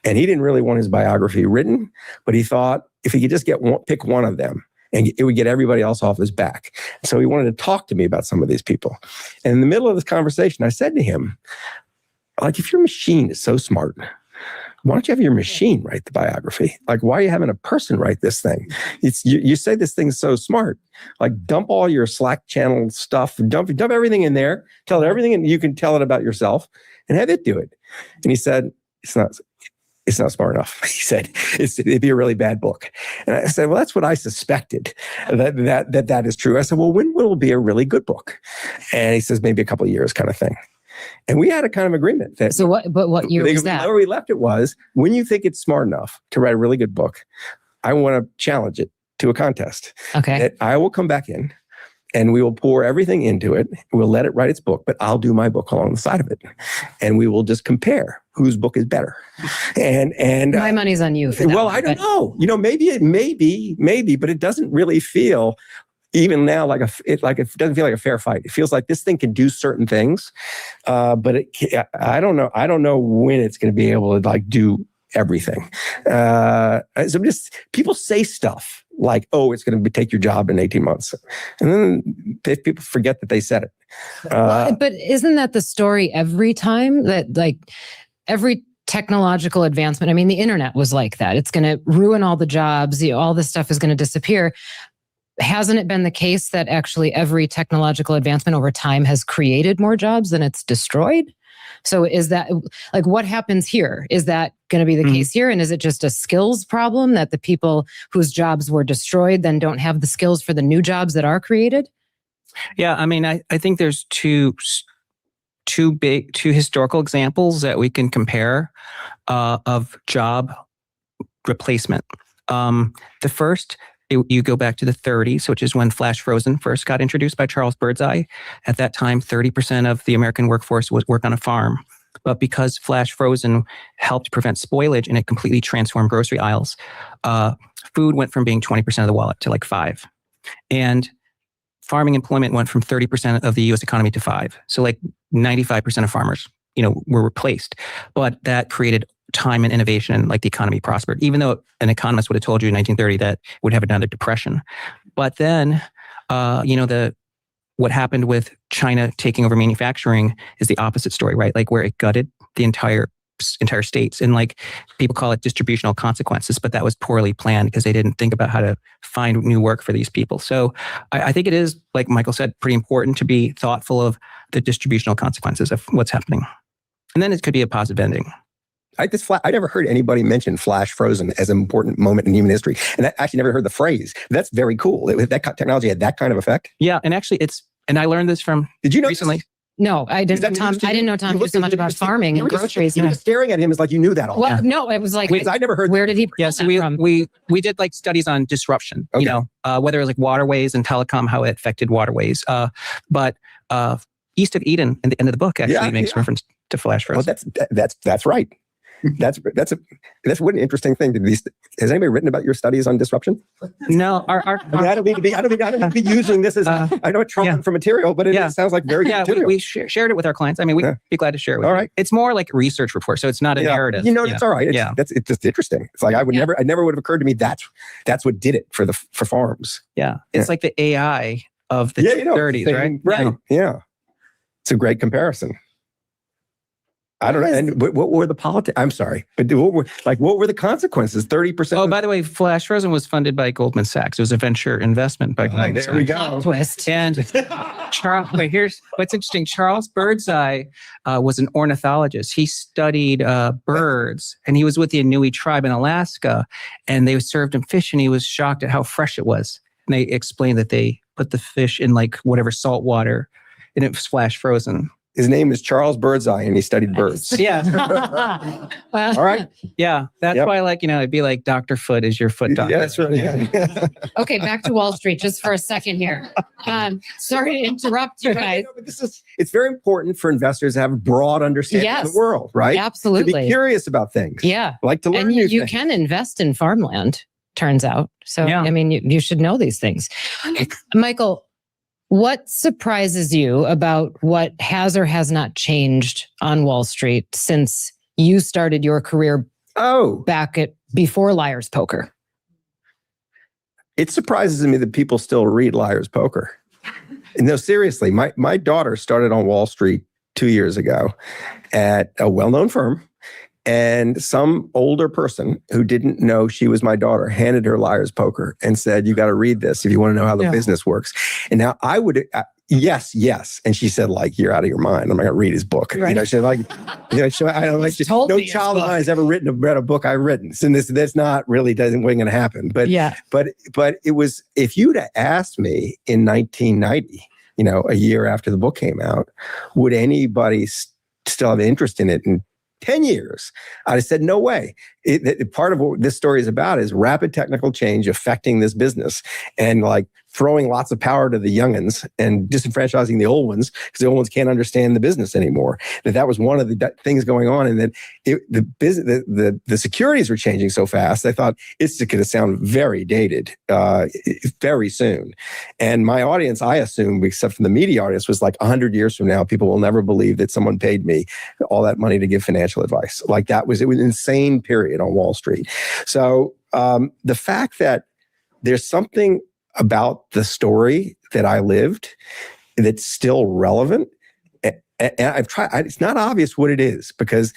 And he didn't really want his biography written, but he thought if he could just pick one of them, and it would get everybody else off his back. So he wanted to talk to me about some of these people. And in the middle of this conversation, I said to him, like, if your machine is so smart, why don't you have your machine write the biography? Like, why are you having a person write this thing? You say this thing's so smart. Like, dump all your Slack channel stuff, dump everything in there, tell it everything, and you can tell it about yourself, and have it do it. And he said, it's not smart enough. He said, it'd be a really bad book. And I said, well, that's what I suspected, that is true. I said, well, when will it be a really good book? And he says, maybe a couple of years, kind of thing. And we had a kind of agreement. What year was that? Where we left it was, when you think it's smart enough to write a really good book, I want to challenge it to a contest. Okay. That I will come back in, and we will pour everything into it. We'll let it write its book, but I'll do my book along the side of it. And we will just compare whose book is better. And my money's on you for that. Well, I don't know. Maybe it may be, but it doesn't really feel, even now, it doesn't feel like a fair fight. It feels like this thing can do certain things, but I don't know. I don't know when it's going to be able to do everything. So people say stuff like, "Oh, it's going to take your job in 18 months," and then people forget that they said it. But isn't that the story every time? That every technological advancement. I mean, the internet was like that. It's going to ruin all the jobs. All this stuff is going to disappear. hasn't it been the case that actually every technological advancement over time has created more jobs than it's destroyed? So is that like what happens here? Is that going to be the case here? And is it just a skills problem that the people whose jobs were destroyed then don't have the skills for the new jobs that are created? Yeah, I mean, I think there's two historical examples that we can compare of job replacement. The first, you go back to the 30s, which is when flash frozen first got introduced by Charles Birdseye. At that time, 30% of the American workforce was work on a farm. But because flash frozen helped prevent spoilage and it completely transformed grocery aisles, food went from being 20% of the wallet to like 5%. And farming employment went from 30% of the US economy to 5%. So like 95% of farmers, were replaced. But that created time and innovation, and like the economy prospered, even though an economist would have told you in 1930 that would have another depression. But then, what happened with China taking over manufacturing is the opposite story, right? Like where it gutted the entire states, and like people call it distributional consequences, but that was poorly planned because they didn't think about how to find new work for these people. So I think it is, like Michael said, pretty important to be thoughtful of the distributional consequences of what's happening. And then it could be a positive ending. I never heard anybody mention flash frozen as an important moment in human history. And I actually never heard the phrase. That's very cool. That technology had that kind of effect. Yeah. And actually and I learned this from recently. This? No, I didn't. Tom, I didn't know Tom knew so much about farming and groceries. You were staring at him as like you knew that all. Well, no, it was like I never heard. Where did he? So we did like studies on disruption. Okay. Whether it was like waterways and telecom, how it affected waterways. But East of Eden, in the end of the book, actually makes reference to flash frozen. Oh, that's right. That's what an interesting thing to be. Has anybody written about your studies on disruption? No, I don't mean to be using this as I know it's trolling for material, but it sounds like very good material. We shared it with our clients. I mean, we'd be glad to share it with you. All right. It's more like a research report, so it's not a narrative. It's all right. It's just interesting. It's like it never would have occurred to me that's what did it for farms. Yeah. It's like the AI of the 30s, right? Right. Yeah. It's a great comparison. I don't know. And what were the politics? I'm sorry, but what were the consequences? 30%. Oh, by the way, Flash Frozen was funded by Goldman Sachs. It was a venture investment by Goldman Sachs. There we go. Twist. And here's what's interesting. Charles Birdseye was an ornithologist. He studied birds, and he was with the Inuit tribe in Alaska, and they served him fish, and he was shocked at how fresh it was. And they explained that they put the fish in like whatever salt water, and it was flash frozen. His name is Charles Birdseye, and he studied birds. Yeah. Well, all right. Yeah. That's why, it'd be like Dr. Foot is your foot doctor. Yeah, that's right. Yeah. Okay, back to Wall Street just for a second here. Sorry to interrupt you guys. But it's very important for investors to have a broad understanding of the world, right? Absolutely. To be curious about things. Yeah. Like to learn and new you things. can invest in farmland, turns out. So, I mean, you should know these things. Michael, what surprises you about what has or has not changed on Wall Street since you started your career back before Liar's Poker? It surprises me that people still read Liar's Poker. No, seriously, my daughter started on Wall Street 2 years ago at a well-known firm. And some older person who didn't know she was my daughter handed her Liar's Poker and said, "You got to read this if you want to know how the business works." And now I would, yes. And she said, "You're out of your mind. I'm not going to read his book." Right. She's like, no child of mine has ever read a book I've written. So that's not really wasn't going to happen. But it was, if you'd have asked me in 1990, a year after the book came out, would anybody still have interest in it? And 10 years, I said, no way. Part of what this story is about is rapid technical change affecting this business and throwing lots of power to the youngins and disenfranchising the old ones because the old ones can't understand the business anymore. That was one of the things going on, and that the securities were changing so fast. I thought it's going to sound very dated very soon. And my audience, I assume, except for the media audience, was 100 years from now, people will never believe that someone paid me all that money to give financial advice. It was an insane period on Wall Street. So the fact that there's something about the story that I lived that's still relevant. And I've tried, it's not obvious what it is, because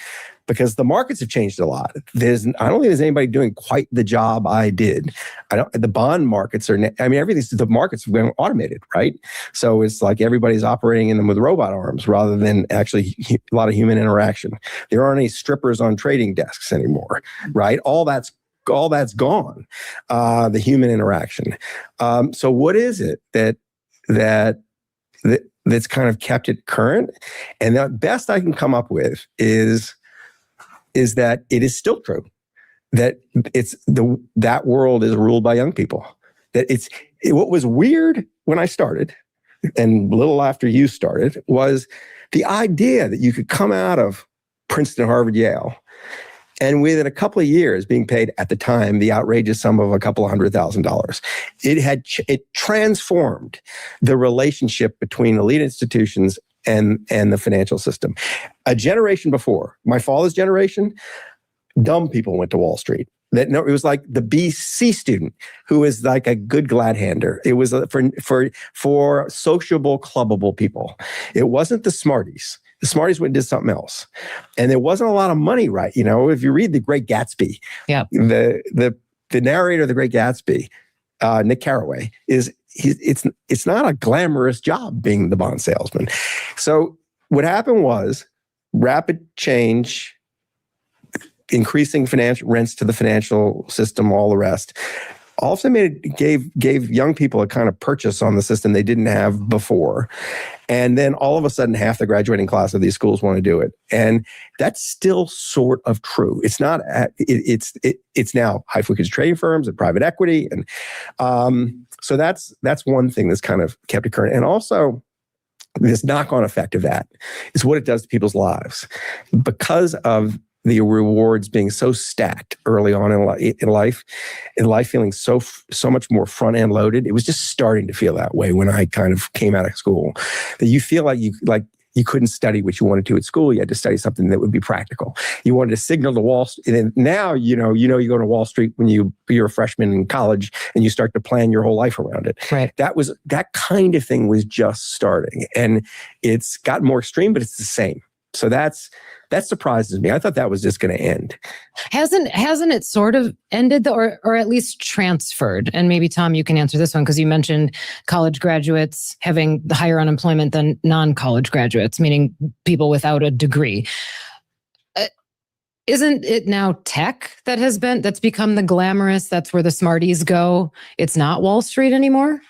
because the markets have changed a lot. I don't think there's anybody doing quite the job I did. The bond markets the markets have been automated, right? So it's like everybody's operating in them with robot arms rather than actually a lot of human interaction. There aren't any strippers on trading desks anymore, right? All that's gone. The human interaction. So what is it that's kind of kept it current? And the best I can come up with is that it is still true that that world is ruled by young people. That what was weird when I started, and a little after you started, was the idea that you could come out of Princeton, Harvard, Yale, and within a couple of years being paid at the time the outrageous sum of a couple of $100,000. It transformed the relationship between elite institutions and the financial system. A generation before, my father's generation, dumb people went to Wall Street. It was like the BC student who was like a good glad-hander. It was for sociable, clubbable people. It wasn't the smarties. The smarties went and did something else. And there wasn't a lot of money, right? If you read The Great Gatsby, the narrator of The Great Gatsby, Nick Carraway, it's not a glamorous job being the bond salesman. So what happened was rapid change, increasing financial rents to the financial system, all the rest. All of a sudden gave young people a kind of purchase on the system they didn't have before. And then all of a sudden, half the graduating class of these schools want to do it. And that's still sort of true. It's not, it's now high frequency trading firms and private equity. And so that's one thing that's kind of kept it current. And also, this knock-on effect of that is what it does to people's lives. Because of the rewards being so stacked early on in life feeling so much more front end loaded. It was just starting to feel that way when I kind of came out of school. That you feel like you couldn't study what you wanted to at school. You had to study something that would be practical. You wanted to signal to Wall Street. And then now you go to Wall Street when you're a freshman in college and you start to plan your whole life around it. Right. That kind of thing was just starting, and it's gotten more extreme, but it's the same. So that surprises me. I thought that was just going to end. Hasn't it sort of ended, or at least transferred? And maybe, Tom, you can answer this one because you mentioned college graduates having the higher unemployment than non-college graduates, meaning people without a degree. Isn't it now tech that's become the glamorous? That's where the smarties go. It's not Wall Street anymore.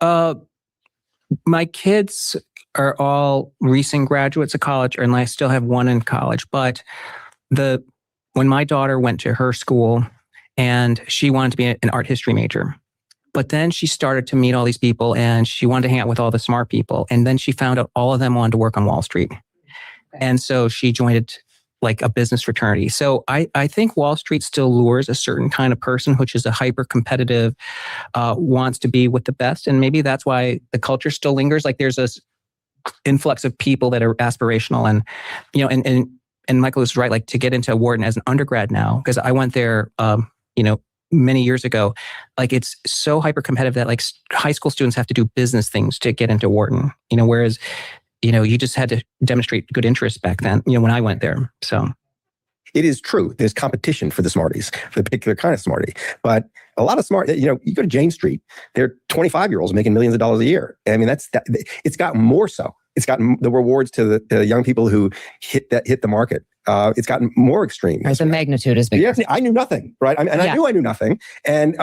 My kids are all recent graduates of college, and I still have one in college. But when my daughter went to her school, and she wanted to be an art history major, but then she started to meet all these people, and she wanted to hang out with all the smart people, and then she found out all of them wanted to work on Wall Street, and so she joined like a business fraternity. So I think Wall Street still lures a certain kind of person, which is a hyper competitive, wants to be with the best, and maybe that's why the culture still lingers. Like there's this influx of people that are aspirational, and Michael is right. Like to get into Wharton as an undergrad now, because I went there, many years ago. Like it's so hyper competitive that like high school students have to do business things to get into Wharton. Whereas you just had to demonstrate good interest back then. When I went there, so. It is true. There's competition for the smarties, for the particular kind of smartie. But a lot of you go to Jane Street, there are 25-year-olds making millions of dollars a year. I mean, it's gotten more so. It's gotten the rewards to the young people who hit the market. It's gotten more extreme. Right, the magnitude is bigger. Yes, I knew nothing, right? I knew nothing, and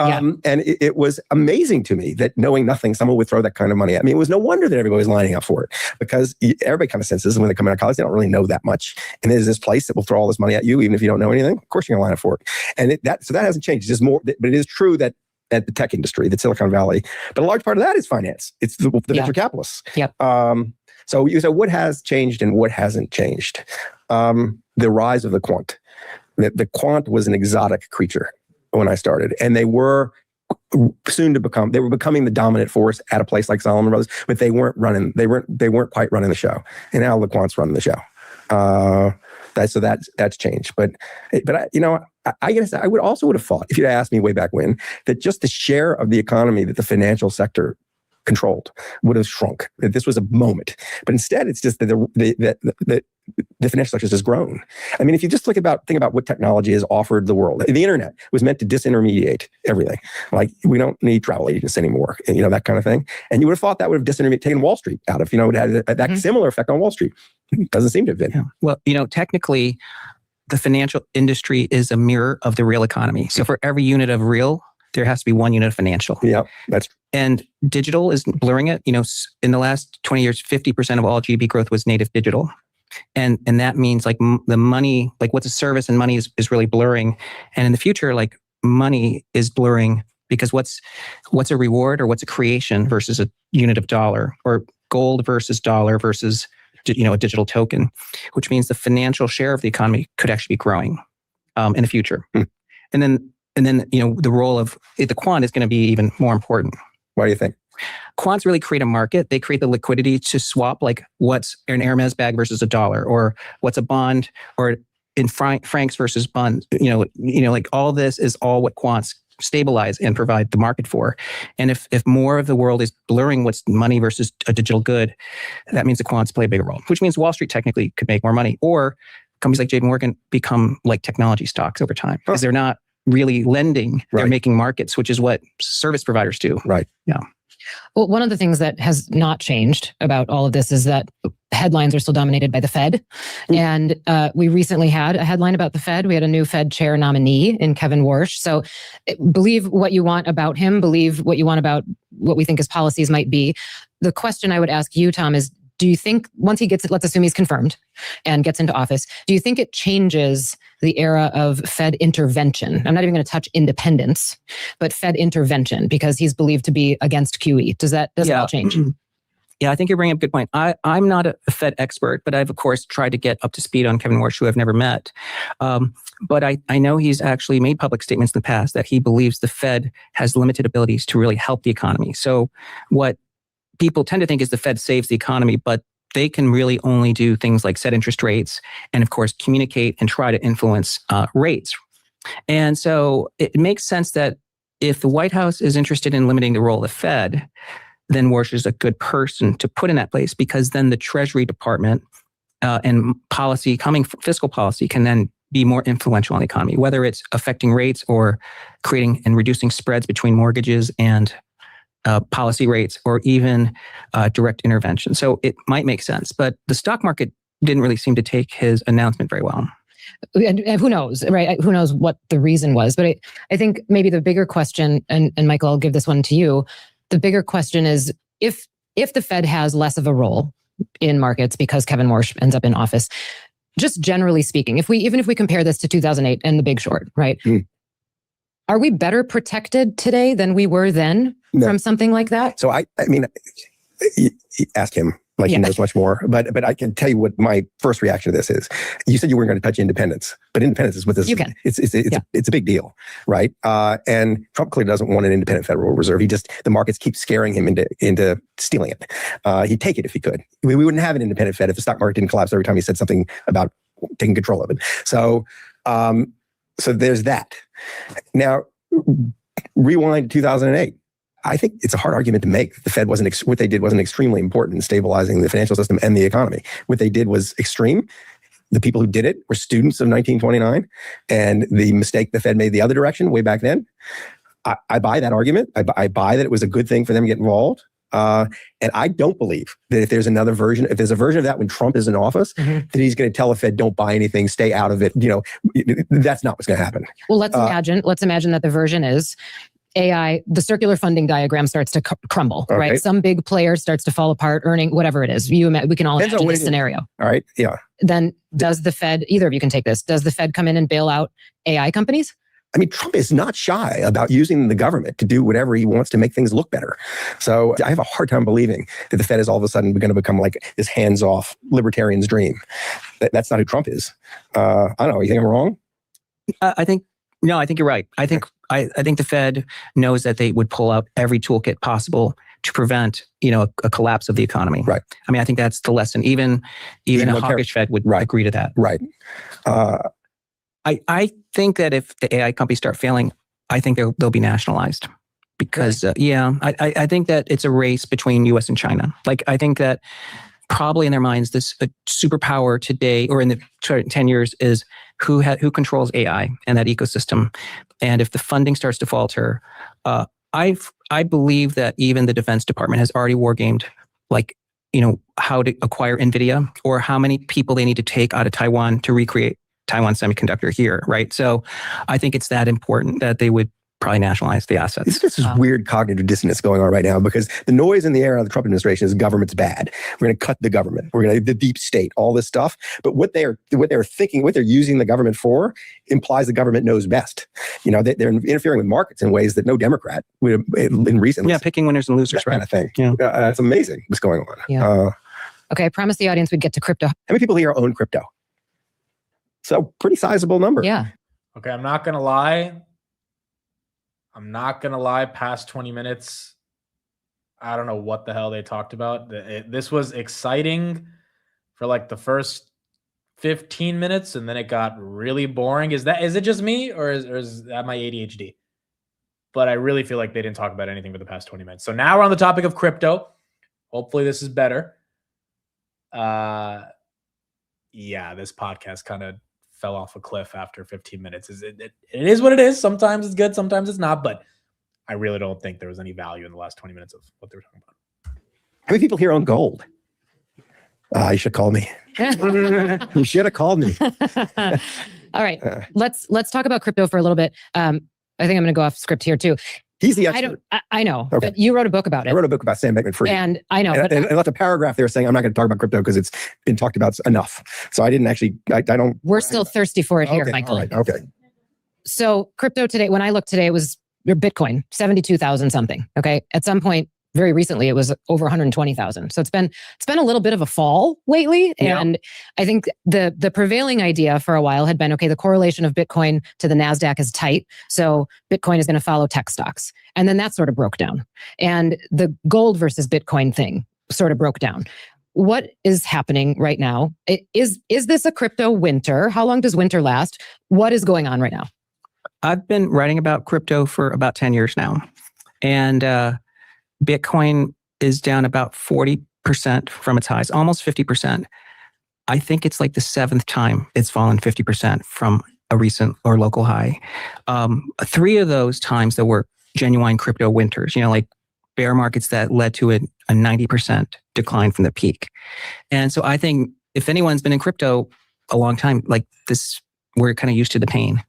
it was amazing to me that knowing nothing, someone would throw that kind of money at me. It was no wonder that everybody was lining up for it, because everybody kind of senses when they come out of college, they don't really know that much, and there's this place that will throw all this money at you, even if you don't know anything. Of course, you're going to line up for it, and so that hasn't changed. It's just more, but it is true that at the tech industry, the Silicon Valley, but a large part of that is finance. It's the venture capitalists. Yep. So you say, what has changed and what hasn't changed? The rise of the quant. The quant was an exotic creature when I started, and they were becoming the dominant force at a place like Salomon Brothers, but they weren't quite running the show. And now the quant's running the show. That's changed. But I guess I would have thought, if you'd asked me way back when, that just the share of the economy that the financial sector controlled would have shrunk. That this was a moment, but instead it's just that the financial sector has grown. I mean, if you just think about what technology has offered the world, the internet was meant to disintermediate everything. Like, we don't need travel agents anymore, that kind of thing. And you would have thought that would have taken Wall Street out of, it had that similar effect on Wall Street. It doesn't seem to have been. Yeah. Well, technically, the financial industry is a mirror of the real economy. So for every unit of real, there has to be one unit of financial. Yeah, that's and digital is blurring it. In the last 20 years, 50% of all GDP growth was native digital. And that means like the money, like what's a service and money is really blurring. And in the future, like money is blurring because what's a reward or what's a creation versus a unit of dollar, or gold versus dollar versus a digital token, which means the financial share of the economy could actually be growing in the future. And then the role of the quant is going to be even more important. Why do you think? Quants really create a market. They create the liquidity to swap, like what's an Hermes bag versus a dollar, or what's a bond, or in francs versus bonds. Like all this is all what quants stabilize and provide the market for. And if more of the world is blurring what's money versus a digital good, that means the quants play a bigger role, which means Wall Street technically could make more money, or companies like JP Morgan become like technology stocks over time because they're not really lending, they're making markets, which is what service providers do. Right. Yeah. Well, one of the things that has not changed about all of this is that headlines are still dominated by the Fed. And we recently had a headline about the Fed. We had a new Fed chair nominee in Kevin Warsh. So believe what you want about him, believe what you want about what we think his policies might be. The question I would ask you, Tom, is do you think once he gets, let's assume he's confirmed and gets into office, do you think it changes the era of Fed intervention? I'm not even going to touch independence, but Fed intervention, because he's believed to be against QE. Does that all change? Yeah, I think you're bringing up a good point. I'm not a Fed expert, but I've, of course, tried to get up to speed on Kevin Warsh, who I've never met. But I know he's actually made public statements in the past that he believes the Fed has limited abilities to really help the economy. So what people tend to think is the Fed saves the economy, but they can really only do things like set interest rates and, of course, communicate and try to influence rates. And so it makes sense that if the White House is interested in limiting the role of the Fed, then Warsh is a good person to put in that place, because then the Treasury Department and policy, fiscal policy, can then be more influential on the economy, whether it's affecting rates or creating and reducing spreads between mortgages and policy rates, or even direct intervention. So it might make sense, but the stock market didn't really seem to take his announcement very well. And who knows, right? Who knows what the reason was? But I think maybe the bigger question, and Michael, I'll give this one to you. The bigger question is if the Fed has less of a role in markets because Kevin Warsh ends up in office, just generally speaking, even if we compare this to 2008 and The Big Short, right? Are we better protected today than we were then from something like that? So I mean, ask him. He knows much more. But I can tell you what my first reaction to this is. You said you weren't going to touch independence, but independence is what this. You can. It's a big deal, right? And Trump clearly doesn't want an independent Federal Reserve. The markets keep scaring him into stealing it. He'd take it if he could. We wouldn't have an independent Fed if the stock market didn't collapse every time he said something about taking control of it. So there's that. Now, rewind to 2008. I think it's a hard argument to make. The Fed what they did wasn't extremely important in stabilizing the financial system and the economy. What they did was extreme. The people who did it were students of 1929, and the mistake the Fed made the other direction way back then. I buy that argument. I buy that it was a good thing for them to get involved. And I don't believe that if there's a version of that when Trump is in office, that he's going to tell the Fed, don't buy anything, stay out of it. That's not what's going to happen. Well, let's imagine that the version is AI, the circular funding diagram starts to crumble, right? Some big player starts to fall apart, earning whatever it is. We can all imagine this scenario. All right. Yeah. Then does the Fed, either of you can take this, does the Fed come in and bail out AI companies? I mean, Trump is not shy about using the government to do whatever he wants to make things look better. So I have a hard time believing that the Fed is all of a sudden going to become like this hands-off libertarian's dream. That's not who Trump is. I don't know. You think I'm wrong? I think you're right. I think the Fed knows that they would pull out every toolkit possible to prevent, a collapse of the economy. Right. I mean, I think that's the lesson. Even a hawkish Fed would agree to that. Right. I think that if the AI companies start failing, I think they'll be nationalized. Because, I think that it's a race between U.S. and China. I think that probably in their minds, this superpower today or in the 10 years is who controls AI and that ecosystem. And if the funding starts to falter, I believe that even the Defense Department has already wargamed, like, how to acquire NVIDIA or how many people they need to take out of Taiwan to recreate Taiwan Semiconductor here, right? So I think it's that important that they would probably nationalize the assets. It's just this weird cognitive dissonance going on right now because the noise in the air on the Trump administration is government's bad. We're going to cut the government. We're going to the deep state, all this stuff. But what they're thinking, what they're using the government for, implies the government knows best. They're interfering with markets in ways that no Democrat would in recent. Yeah, picking winners and losers, that right? kind of thing. Yeah, it's amazing what's going on. Yeah. Okay, I promised the audience we'd get to crypto. How many people here own crypto? So pretty sizable number. Yeah. Okay, I'm not gonna lie. Past 20 minutes, I don't know what the hell they talked about. This was exciting for like the first 15 minutes, and then it got really boring. Is it just me, or is that my ADHD? But I really feel like they didn't talk about anything for the past 20 minutes. So now we're on the topic of crypto. Hopefully this is better. Yeah, this podcast kind of fell off a cliff after 15 minutes. It is what it is. Sometimes it's good, sometimes it's not, but I really don't think there was any value in the last 20 minutes of what they were talking about. How many people here own gold? You should call me. You should have called me. All right, let's talk about crypto for a little bit. I think I'm going to go off script here too. He's the expert. I know, Okay. but you wrote a book about it. I wrote a book about Sam Bankman-Fried. And I know. And I left a paragraph there saying I'm not going to talk about crypto because it's been talked about enough. So I didn't actually, I don't. We're still thirsty for it here, Okay, Michael. all right, okay. So crypto today, when I looked today, it was your Bitcoin, 72,000 something. Okay. At some point, very recently, it was over 120,000. So it's been a little bit of a fall lately. Yeah. And I think the prevailing idea for a while had been, okay, the correlation of Bitcoin to the NASDAQ is tight. So Bitcoin is going to follow tech stocks. And then that sort of broke down. And the gold versus Bitcoin thing sort of broke down. What is happening right now? Is this a crypto winter? How long does winter last? What is going on right now? I've been writing about crypto for about 10 years now. And Bitcoin is down about 40% from its highs, almost 50%. I think it's like the 7th time it's fallen 50% from a recent or local high. 3 of those times there were genuine crypto winters, like bear markets that led to a 90% decline from the peak. And so I think if anyone's been in crypto a long time, like this, we're kind of used to the pain,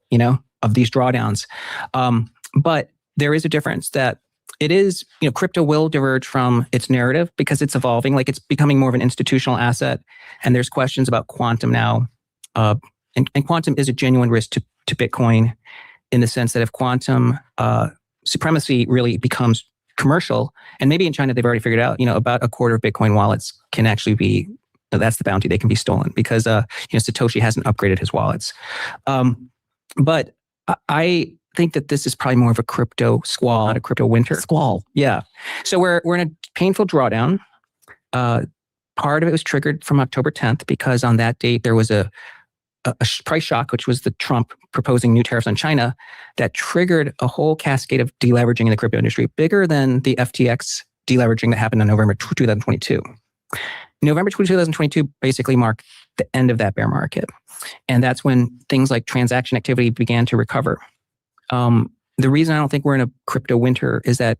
of these drawdowns. But there is a difference that it is, crypto will diverge from its narrative because it's evolving, like it's becoming more of an institutional asset. And there's questions about quantum now. And quantum is a genuine risk to Bitcoin in the sense that if quantum supremacy really becomes commercial, and maybe in China, they've already figured out, about a quarter of Bitcoin wallets can actually be, that's the bounty, they can be stolen because, Satoshi hasn't upgraded his wallets. But I think that this is probably more of a crypto squall, not a crypto winter. Squall. Yeah. So we're in a painful drawdown. Part of it was triggered from October 10th because on that date there was a price shock, which was the Trump proposing new tariffs on China that triggered a whole cascade of deleveraging in the crypto industry, bigger than the FTX deleveraging that happened in November 2022. November 2022 basically marked the end of that bear market. And that's when things like transaction activity began to recover. The reason I don't think we're in a crypto winter is that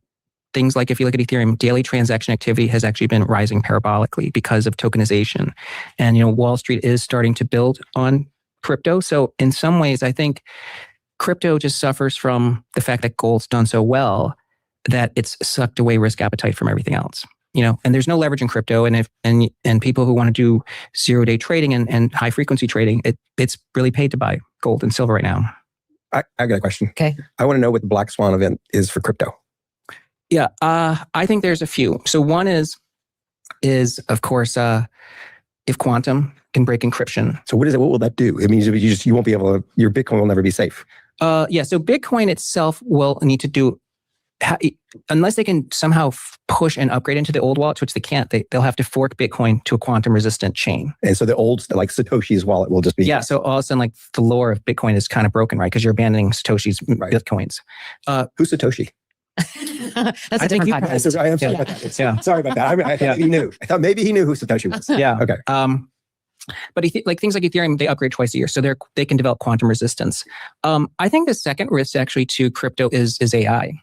things like, if you look at Ethereum, daily transaction activity has actually been rising parabolically because of tokenization. And, Wall Street is starting to build on crypto. So in some ways, I think crypto just suffers from the fact that gold's done so well that it's sucked away risk appetite from everything else. And there's no leverage in crypto. And people who want to do 0-day trading and high frequency trading, it's really paid to buy gold and silver right now. I got a question. Okay. I want to know what the Black Swan event is for crypto. Yeah, I think there's a few. So one is of course, if quantum can break encryption. So what is it? What will that do? It means you won't be able to, your Bitcoin will never be safe. Yeah, so Bitcoin itself will need to do, unless they can somehow push and upgrade into the old wallets, which they can't, they'll have to fork Bitcoin to a quantum resistant chain. And so the old, like Satoshi's wallet will just be. Yeah, so all of a sudden, like the lore of Bitcoin is kind of broken, right? Because you're abandoning Satoshi's Bitcoins. Who's Satoshi? That's a I think different podcast. I am sorry about that. Sorry about that. I thought he knew. I thought maybe he knew who Satoshi was. Yeah. Okay. But like things like Ethereum, they upgrade twice a year, so they can develop quantum resistance. I think the second risk actually to crypto is AI,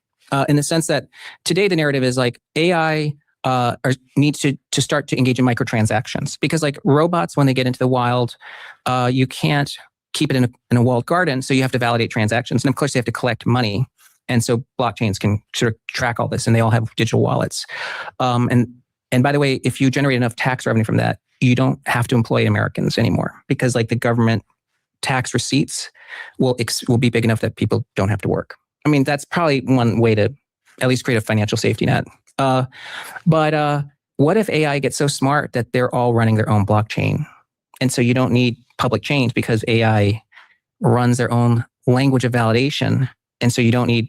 in the sense that today the narrative is like AI needs to start to engage in microtransactions, because like robots, when they get into the wild, you can't keep it in a walled garden, so you have to validate transactions, and of course they have to collect money, and so blockchains can sort of track all this, and they all have digital wallets. And by the way, if you generate enough tax revenue from that, you don't have to employ Americans anymore, because like the government tax receipts will be big enough that people don't have to work. I mean, that's probably one way to at least create a financial safety net. But what if AI gets so smart that they're all running their own blockchain? And so you don't need public chains because AI runs their own language of validation. And so you don't need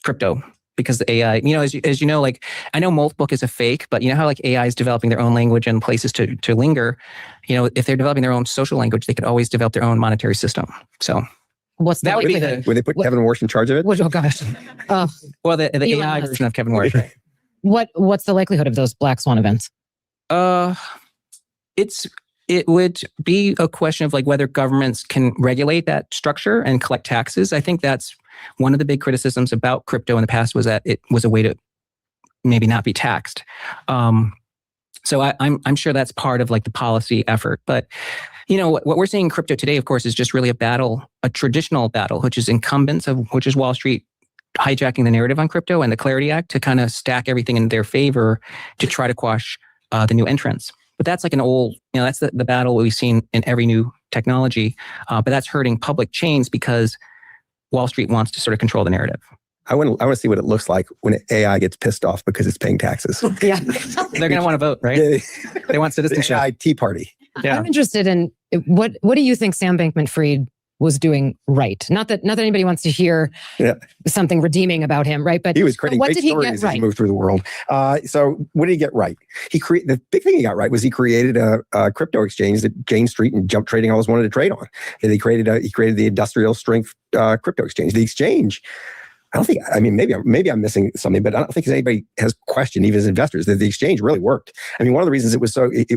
crypto, because the AI, as you know, like I know Moltbook is a fake, but you know how like AI is developing their own language and places to linger. If they're developing their own social language, they could always develop their own monetary system. So what's that would be would they put Kevin Warsh in charge of it? Oh gosh. Well, the AI version of Kevin Warsh. Right? What's the likelihood of those black swan events? It would be a question of like whether governments can regulate that structure and collect taxes. I think that's one of the big criticisms about crypto in the past, was that it was a way to maybe not be taxed. So I'm sure that's part of like the policy effort. But what we're seeing in crypto today, of course, is just really a traditional battle, which is incumbents which is Wall Street hijacking the narrative on crypto and the Clarity Act to kind of stack everything in their favor to try to quash the new entrants. But that's like an old, that's the battle we've seen in every new technology. But that's hurting public chains because Wall Street wants to sort of control the narrative. I want to see what it looks like when AI gets pissed off because it's paying taxes. Yeah. They're going to want to vote, right? Yeah. They want citizenship. The AI Tea Party. Yeah. I'm interested in what do you think Sam Bankman-Fried was doing right? Not that anybody wants to hear something redeeming about him, right? But he was creating what great did he stories get as right? he moved through the world. So what did he get right? The big thing he got right was he created a crypto exchange that Jane Street and Jump Trading always wanted to trade on. And he created the industrial strength crypto exchange. The exchange, maybe I'm missing something, but I don't think anybody has questioned, even as investors, that the exchange really worked. I mean, one of the reasons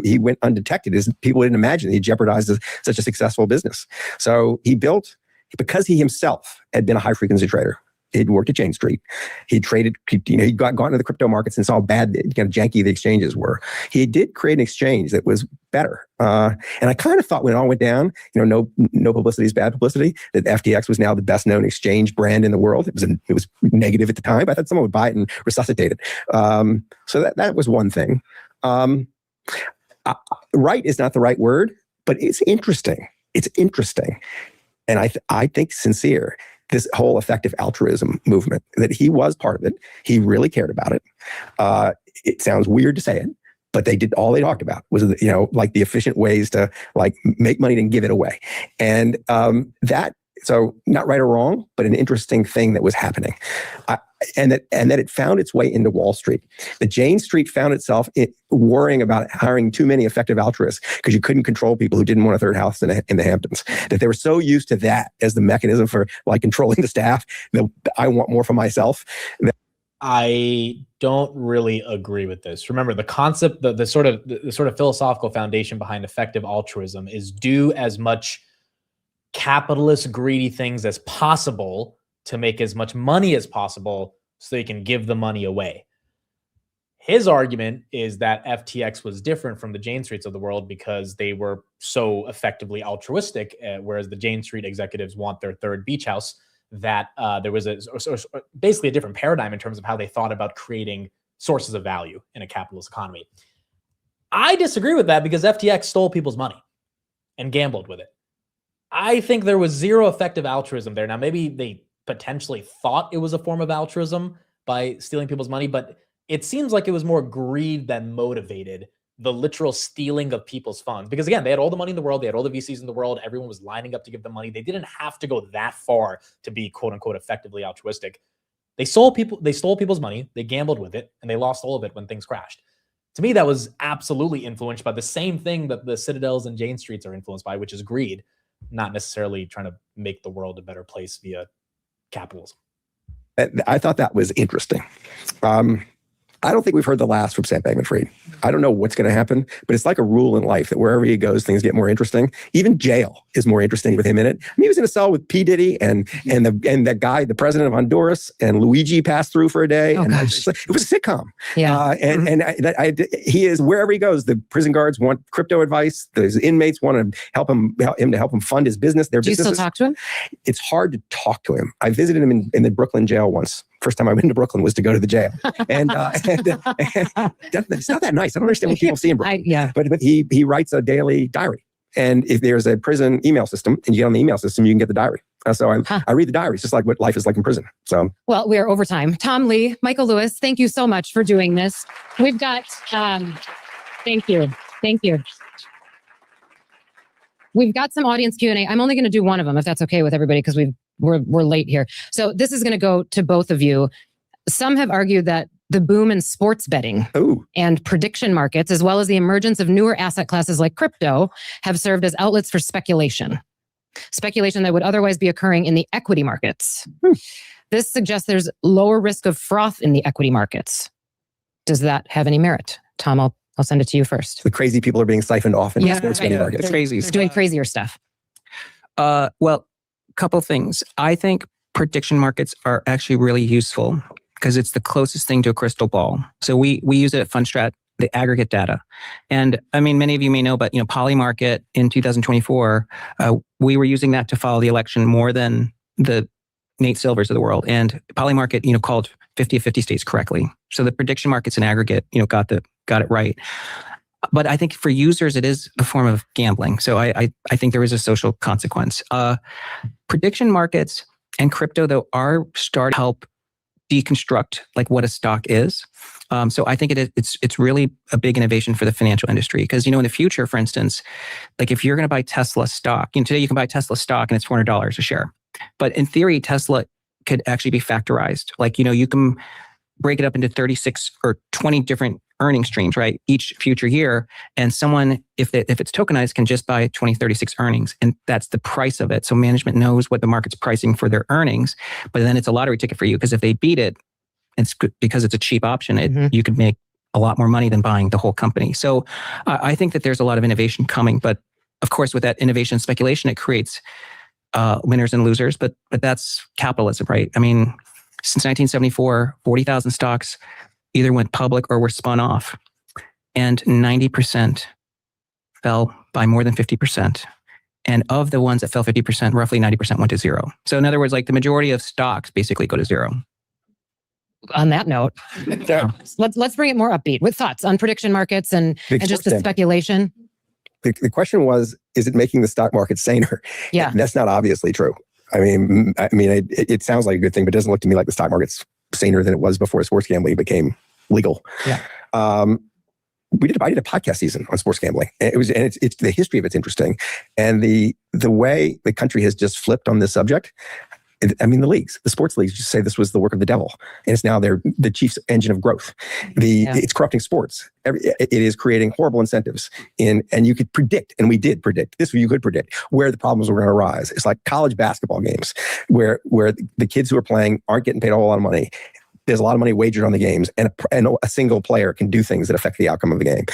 he went undetected is people didn't imagine he jeopardized such a successful business. So he built, because he himself had been a high frequency trader. He'd worked at Jane Street. He traded, he got into the crypto markets and saw how bad, janky the exchanges were. He did create an exchange that was better. And I kind of thought when it all went down, no publicity is bad publicity, that FTX was now the best known exchange brand in the world. It was negative at the time, but I thought someone would buy it and resuscitate it. So that was one thing. Right is not the right word, but it's interesting. It's interesting. And I think sincere. This whole effective altruism movement, that he was part of it. He really cared about it. It sounds weird to say it, but they talked about was, like the efficient ways to like make money and give it away. And so not right or wrong, but an interesting thing that was happening. And that it found its way into Wall Street. The Jane Street found itself worrying about hiring too many effective altruists because you couldn't control people who didn't want a third house in the Hamptons. That they were so used to that as the mechanism for like controlling the staff that I want more for myself. I don't really agree with this. Remember, the concept, the sort of philosophical foundation behind effective altruism is do as much capitalist greedy things as possible to make as much money as possible so they can give the money away. His argument is that FTX was different from the Jane Streets of the world because they were so effectively altruistic, whereas the Jane Street executives want their third beach house, that there was basically a different paradigm in terms of how they thought about creating sources of value in a capitalist economy. I disagree with that because FTX stole people's money and gambled with it. I think there was zero effective altruism there. Now, maybe they potentially thought it was a form of altruism by stealing people's money, but it seems like it was more greed than motivated the literal stealing of people's funds. Because again, they had all the money in the world, they had all the VCs in the world, everyone was lining up to give them money. They didn't have to go that far to be quote unquote effectively altruistic. They stole people's money, they gambled with it, and they lost all of it when things crashed. To me, that was absolutely influenced by the same thing that the Citadels and Jane Streets are influenced by, which is greed, not necessarily trying to make the world a better place via capitalism. I thought that was interesting. I don't think we've heard the last from Sam Bankman-Fried. I don't know what's going to happen, but it's like a rule in life that wherever he goes, things get more interesting. Even jail is more interesting with him in it. I mean, he was in a cell with P. Diddy and that guy, the president of Honduras, and Luigi passed through for a day. Oh, and gosh. it was a sitcom. Yeah. He is wherever he goes. The prison guards want crypto advice. The inmates want to help him fund his business. Their Do you still talk to him? It's hard to talk to him. I visited him in the Brooklyn jail once. First time I went to Brooklyn was to go to the jail, and it's not that nice. I don't understand what people see in Brooklyn. But he writes a daily diary, and if there's a prison email system and you get on the email system, you can get the diary. So I read the diaries, just like what life is like in prison. So Well, we are over time. Tom Lee, Michael Lewis, thank you so much for doing this. We've got, thank you. We've got some audience Q&A. I'm only going to do one of them, if that's okay with everybody, because we're late here. So this is going to go to both of you. Some have argued that the boom in sports betting and prediction markets, as well as the emergence of newer asset classes like crypto, have served as outlets for speculation that would otherwise be occurring in the equity markets. This suggests there's lower risk of froth in the equity markets. Does that have any merit? Tom, I'll send it to you first. the crazy people are being siphoned off in the sports betting market. The crazies. They're doing crazier stuff. Well, couple things. I think prediction markets are actually really useful because it's the closest thing to a crystal ball. So we use it at Fundstrat, the aggregate data. And I mean, many of you may know, but Polymarket in 2024, we were using that to follow the election more than the Nate Silvers of the world. And Polymarket, called 50 of 50 states correctly. So the prediction markets in aggregate, got it right. But I think for users, it is a form of gambling. So I think there is a social consequence. Prediction markets and crypto, though, are starting to help deconstruct like what a stock is. So I think it's really a big innovation for the financial industry because, in the future, for instance, like if you're going to buy Tesla stock, today you can buy Tesla stock and it's $400 a share. But in theory, Tesla could actually be factorized. Like, you can break it up into 36 or 20 different earning streams, right? Each future year. And someone, if it's tokenized, can just buy 2036 earnings. And that's the price of it. So management knows what the market's pricing for their earnings, but then it's a lottery ticket for you because if they beat it, it's good because it's a cheap option. You could make a lot more money than buying the whole company. So I think that there's a lot of innovation coming, but of course, with that innovation and speculation, it creates winners and losers, but that's capitalism, right? I mean, since 1974, 40,000 stocks either went public or were spun off, and 90% fell by more than 50%. And of the ones that fell 50%, roughly 90% went to zero. So in other words, like the majority of stocks basically go to zero. On that note, let's bring it more upbeat with thoughts on prediction markets and just the speculation. The question was, is it making the stock market saner? Yeah. And that's not obviously true. I mean, it sounds like a good thing, but it doesn't look to me like the stock market's saner than it was before sports gambling became legal. Yeah. I did a podcast season on sports gambling. And it's the history of it's interesting. And the way the country has just flipped on this subject. The sports leagues just say this was the work of the devil. And it's now the chief engine of growth. It's corrupting sports. It is creating horrible incentives and you could predict, and we did predict, you could predict where the problems were going to arise. It's like college basketball games where the kids who are playing aren't getting paid a whole lot of money. There's a lot of money wagered on the games, and a single player can do things that affect the outcome of the game.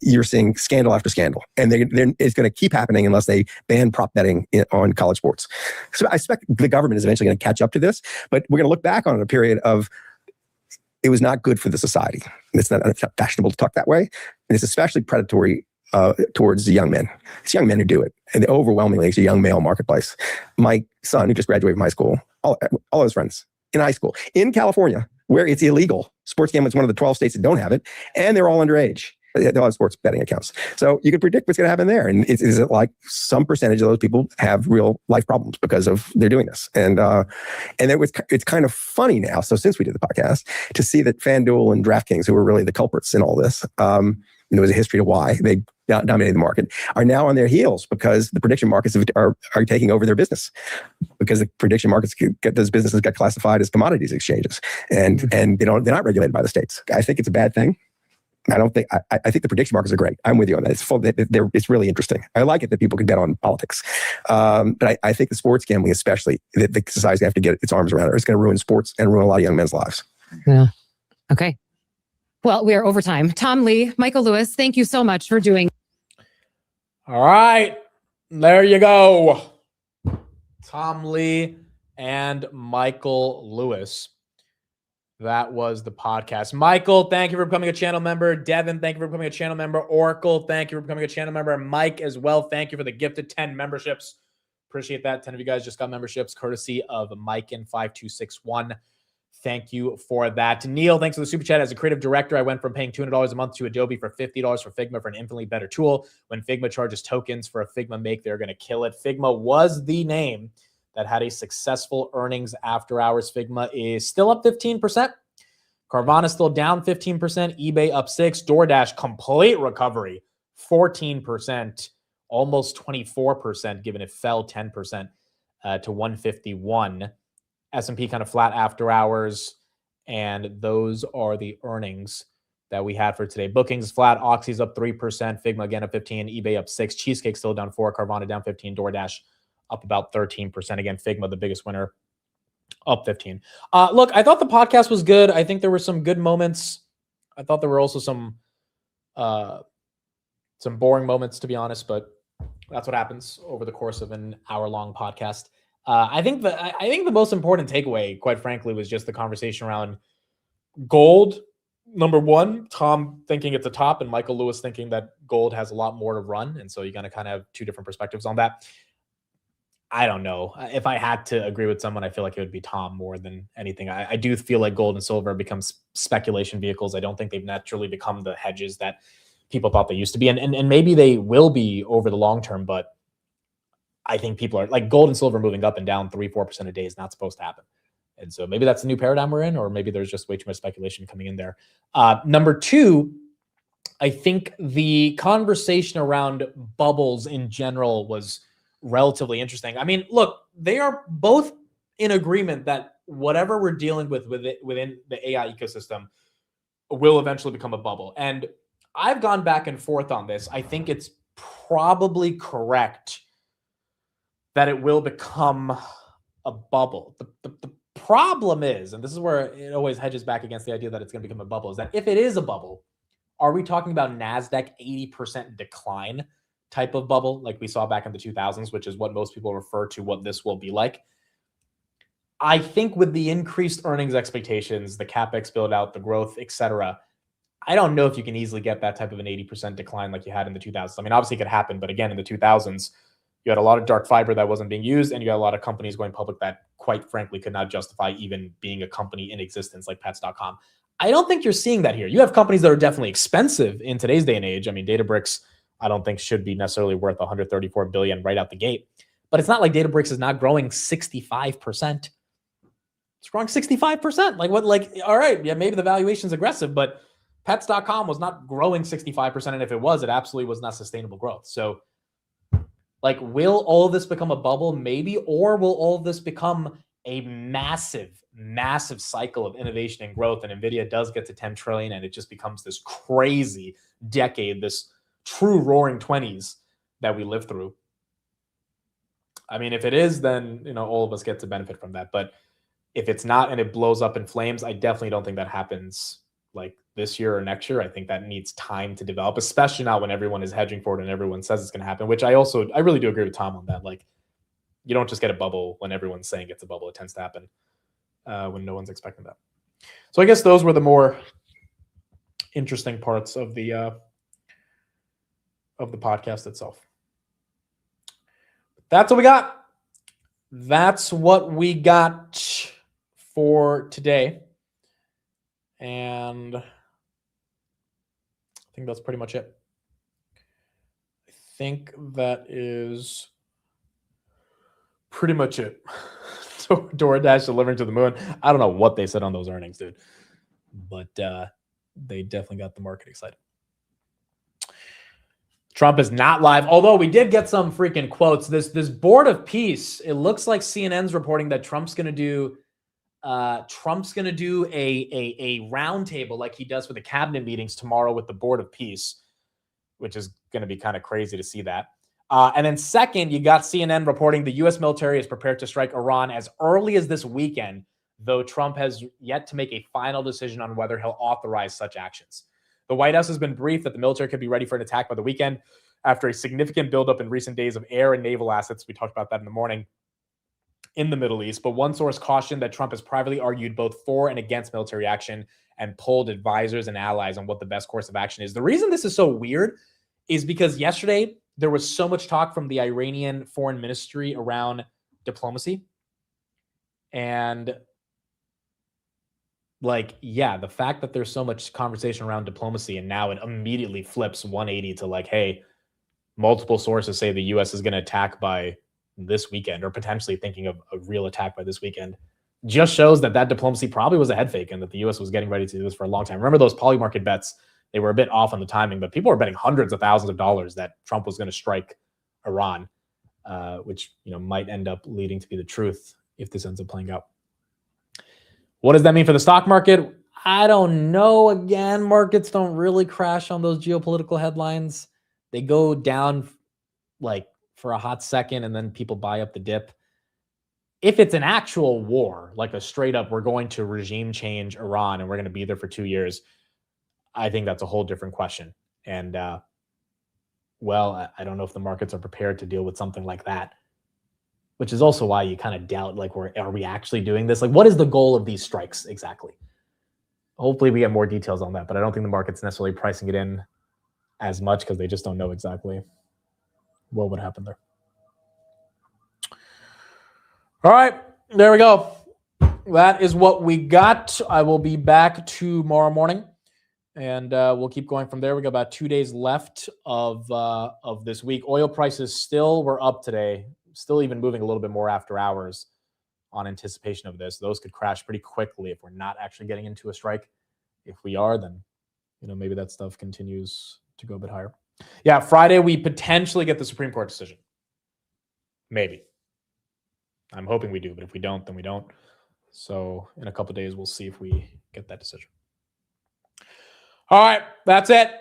You're seeing scandal after scandal, and it's going to keep happening unless they ban prop betting on college sports. So I expect the government is eventually going to catch up to this, but we're going to look back on a period of it was not good for the society. It's not fashionable to talk that way, and it's especially predatory towards the young men. It's young men who do it, and overwhelmingly it's a young male marketplace. My son, who just graduated from high school, all his friends in high school in California, where it's illegal. Sports gambling is one of the 12 states that don't have it, and they're all underage. They all have sports betting accounts. So you can predict what's going to happen there. And is it like some percentage of those people have real life problems because of they're doing this? And it's kind of funny now. So since we did the podcast, to see that FanDuel and DraftKings, who were really the culprits in all this, there was a history to why they dominated the market, are now on their heels because the prediction markets are taking over their business, because the prediction markets, those businesses got classified as commodities exchanges, and they're not regulated by the states. I think it's a bad thing. I don't think, I think the prediction markets are great. I'm with you on that. It's full, it's really interesting. I like it that people can bet on politics. But I think the sports gambling, especially, the society's going to have to get its arms around it. It's going to ruin sports and ruin a lot of young men's lives. Yeah. Okay. Well, we are over time. Tom Lee, Michael Lewis, thank you so much for doing. All right. There you go. Tom Lee and Michael Lewis. That was the podcast. Michael, thank you for becoming a channel member. Devin, thank you for becoming a channel member. Oracle, thank you for becoming a channel member. Mike as well, thank you for the gifted 10 memberships. Appreciate that. 10 of you guys just got memberships courtesy of Mike in 5261. Thank you for that. Neil, thanks for the super chat. As a creative director, I went from paying $200 a month to Adobe for $50 for Figma for an infinitely better tool. When Figma charges tokens for a Figma make, they're going to kill it. Figma was the name that had a successful earnings after hours. Figma is still up 15%. Carvana still down 15%. eBay up 6%. Doordash complete recovery, 14%, almost 24%, given it fell 10% to 151. S&P kind of flat after hours, and those are the earnings that we had for today. Bookings flat, Oxy's up 3%, Figma again up 15%, eBay up 6%, Cheesecake still down 4%, Carvana down 15%, Doordash up about 13%. Again, Figma, the biggest winner, up 15%. Look, I thought the podcast was good. I think there were some good moments. I thought there were also some boring moments, to be honest, but that's what happens over the course of an hour-long podcast. I think the most important takeaway, quite frankly, was just the conversation around gold. Number one, Tom thinking it's a top, and Michael Lewis thinking that gold has a lot more to run, and so you're going to kind of have two different perspectives on that. I don't know. If I had to agree with someone, I feel like it would be Tom more than anything. I do feel like gold and silver becomes speculation vehicles. I don't think they've naturally become the hedges that people thought they used to be, and maybe they will be over the long term, but I think people are like gold and silver moving up and down 3-4% a day is not supposed to happen. And so maybe that's the new paradigm we're in, or maybe there's just way too much speculation coming in there. Number two, I think the conversation around bubbles in general was relatively interesting. I mean, look, they are both in agreement that whatever we're dealing with within the AI ecosystem will eventually become a bubble. And I've gone back and forth on this. I think it's probably correct that it will become a bubble. The problem is, and this is where it always hedges back against the idea that it's going to become a bubble, is that if it is a bubble, are we talking about NASDAQ 80% decline type of bubble like we saw back in the 2000s, which is what most people refer to what this will be like? I think with the increased earnings expectations, the CapEx build out, the growth, etc., I don't know if you can easily get that type of an 80% decline like you had in the 2000s. I mean, obviously it could happen, but again, in the 2000s, you had a lot of dark fiber that wasn't being used, and you had a lot of companies going public that, quite frankly, could not justify even being a company in existence like Pets.com. I don't think you're seeing that here. You have companies that are definitely expensive in today's day and age. I mean, Databricks, I don't think should be necessarily worth $134 billion right out the gate. But it's not like Databricks is not growing 65%. It's growing 65%. Like what? Like, all right, yeah, maybe the valuation's aggressive, but Pets.com was not growing 65%, and if it was, it absolutely was not sustainable growth. So, like, will all of this become a bubble? Maybe. Or will all of this become a massive, massive cycle of innovation and growth, and NVIDIA does get to 10 trillion, and it just becomes this crazy decade, this true roaring 20s that we live through? I mean, if it is, then, you know, all of us get to benefit from that. But if it's not and it blows up in flames, I definitely don't think that happens like this year or next year. I think that needs time to develop, especially now when everyone is hedging for it and everyone says it's going to happen, which I really do agree with Tom on that. Like, you don't just get a bubble when everyone's saying it's a bubble. It tends to happen when no one's expecting that. So I guess those were the more interesting parts of the podcast itself. That's what we got. That's what we got for today. And I think that's pretty much it. I think that is pretty much it. So Doordash delivering to the moon. I don't know what they said on those earnings, dude. But they definitely got the market excited. Trump is not live, although we did get some freaking quotes. This board of peace, it looks like CNN's reporting that Trump's going to do Trump's going to do a roundtable like he does for the cabinet meetings tomorrow with the Board of Peace, which is going to be kind of crazy to see that. And then second, you got CNN reporting the U.S. military is prepared to strike Iran as early as this weekend, though Trump has yet to make a final decision on whether he'll authorize such actions. The White House has been briefed that the military could be ready for an attack by the weekend after a significant buildup in recent days of air and naval assets. We talked about that in the morning in the Middle East. But one source cautioned that Trump has privately argued both for and against military action and polled advisors and allies on what the best course of action is. The reason this is so weird is because yesterday there was so much talk from the Iranian foreign ministry around diplomacy. And like, yeah, the fact that there's so much conversation around diplomacy and now it immediately flips 180 to like, hey, multiple sources say the U.S. is going to attack by this weekend or potentially thinking of a real attack by this weekend, just shows that that diplomacy probably was a head fake and that the U.S. was getting ready to do this for a long time. Remember those polymarket bets? They were a bit off on the timing, but people were betting hundreds of thousands of dollars that Trump was going to strike Iran, which might end up leading to be the truth if this ends up playing out. What does that mean for the stock market? I don't know. Again, markets don't really crash on those geopolitical headlines. They go down like for a hot second and then people buy up the dip. If it's an actual war, like a straight up, we're going to regime change Iran and we're going to be there for 2 years, I think that's a whole different question. And, well, I don't know if the markets are prepared to deal with something like that, which is also why you kind of doubt, like, are we actually doing this? Like, what is the goal of these strikes exactly? Hopefully we get more details on that, but I don't think the market's necessarily pricing it in as much because they just don't know exactly what would happen there. All right, there we go. That is what we got. I will be back tomorrow morning, and we'll keep going from there. We got about 2 days left of this week. Oil prices still were up today, still even moving a little bit more after hours on anticipation of this. Those could crash pretty quickly if we're not actually getting into a strike. If we are, then maybe that stuff continues to go a bit higher. Yeah, Friday we potentially get the Supreme Court decision. Maybe. I'm hoping we do, but if we don't, then we don't. So in a couple of days, we'll see if we get that decision. All right, that's it.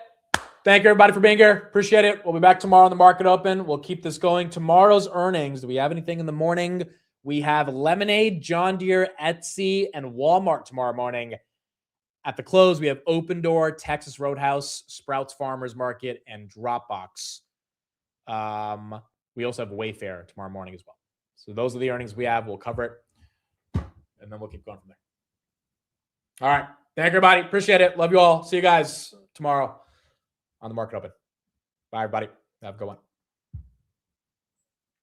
Thank you, everybody, for being here. Appreciate it. We'll be back tomorrow on the Market Open. We'll keep this going. Tomorrow's earnings. Do we have anything in the morning? We have Lemonade, John Deere, Etsy, and Walmart tomorrow morning. At the close, we have Open Door, Texas Roadhouse, Sprouts Farmers Market, and Dropbox. We also have Wayfair tomorrow morning as well. So those are the earnings we have. We'll cover it, and then we'll keep going from there. All right. Thank you, everybody. Appreciate it. Love you all. See you guys tomorrow on the Market Open. Bye, everybody. Have a good one.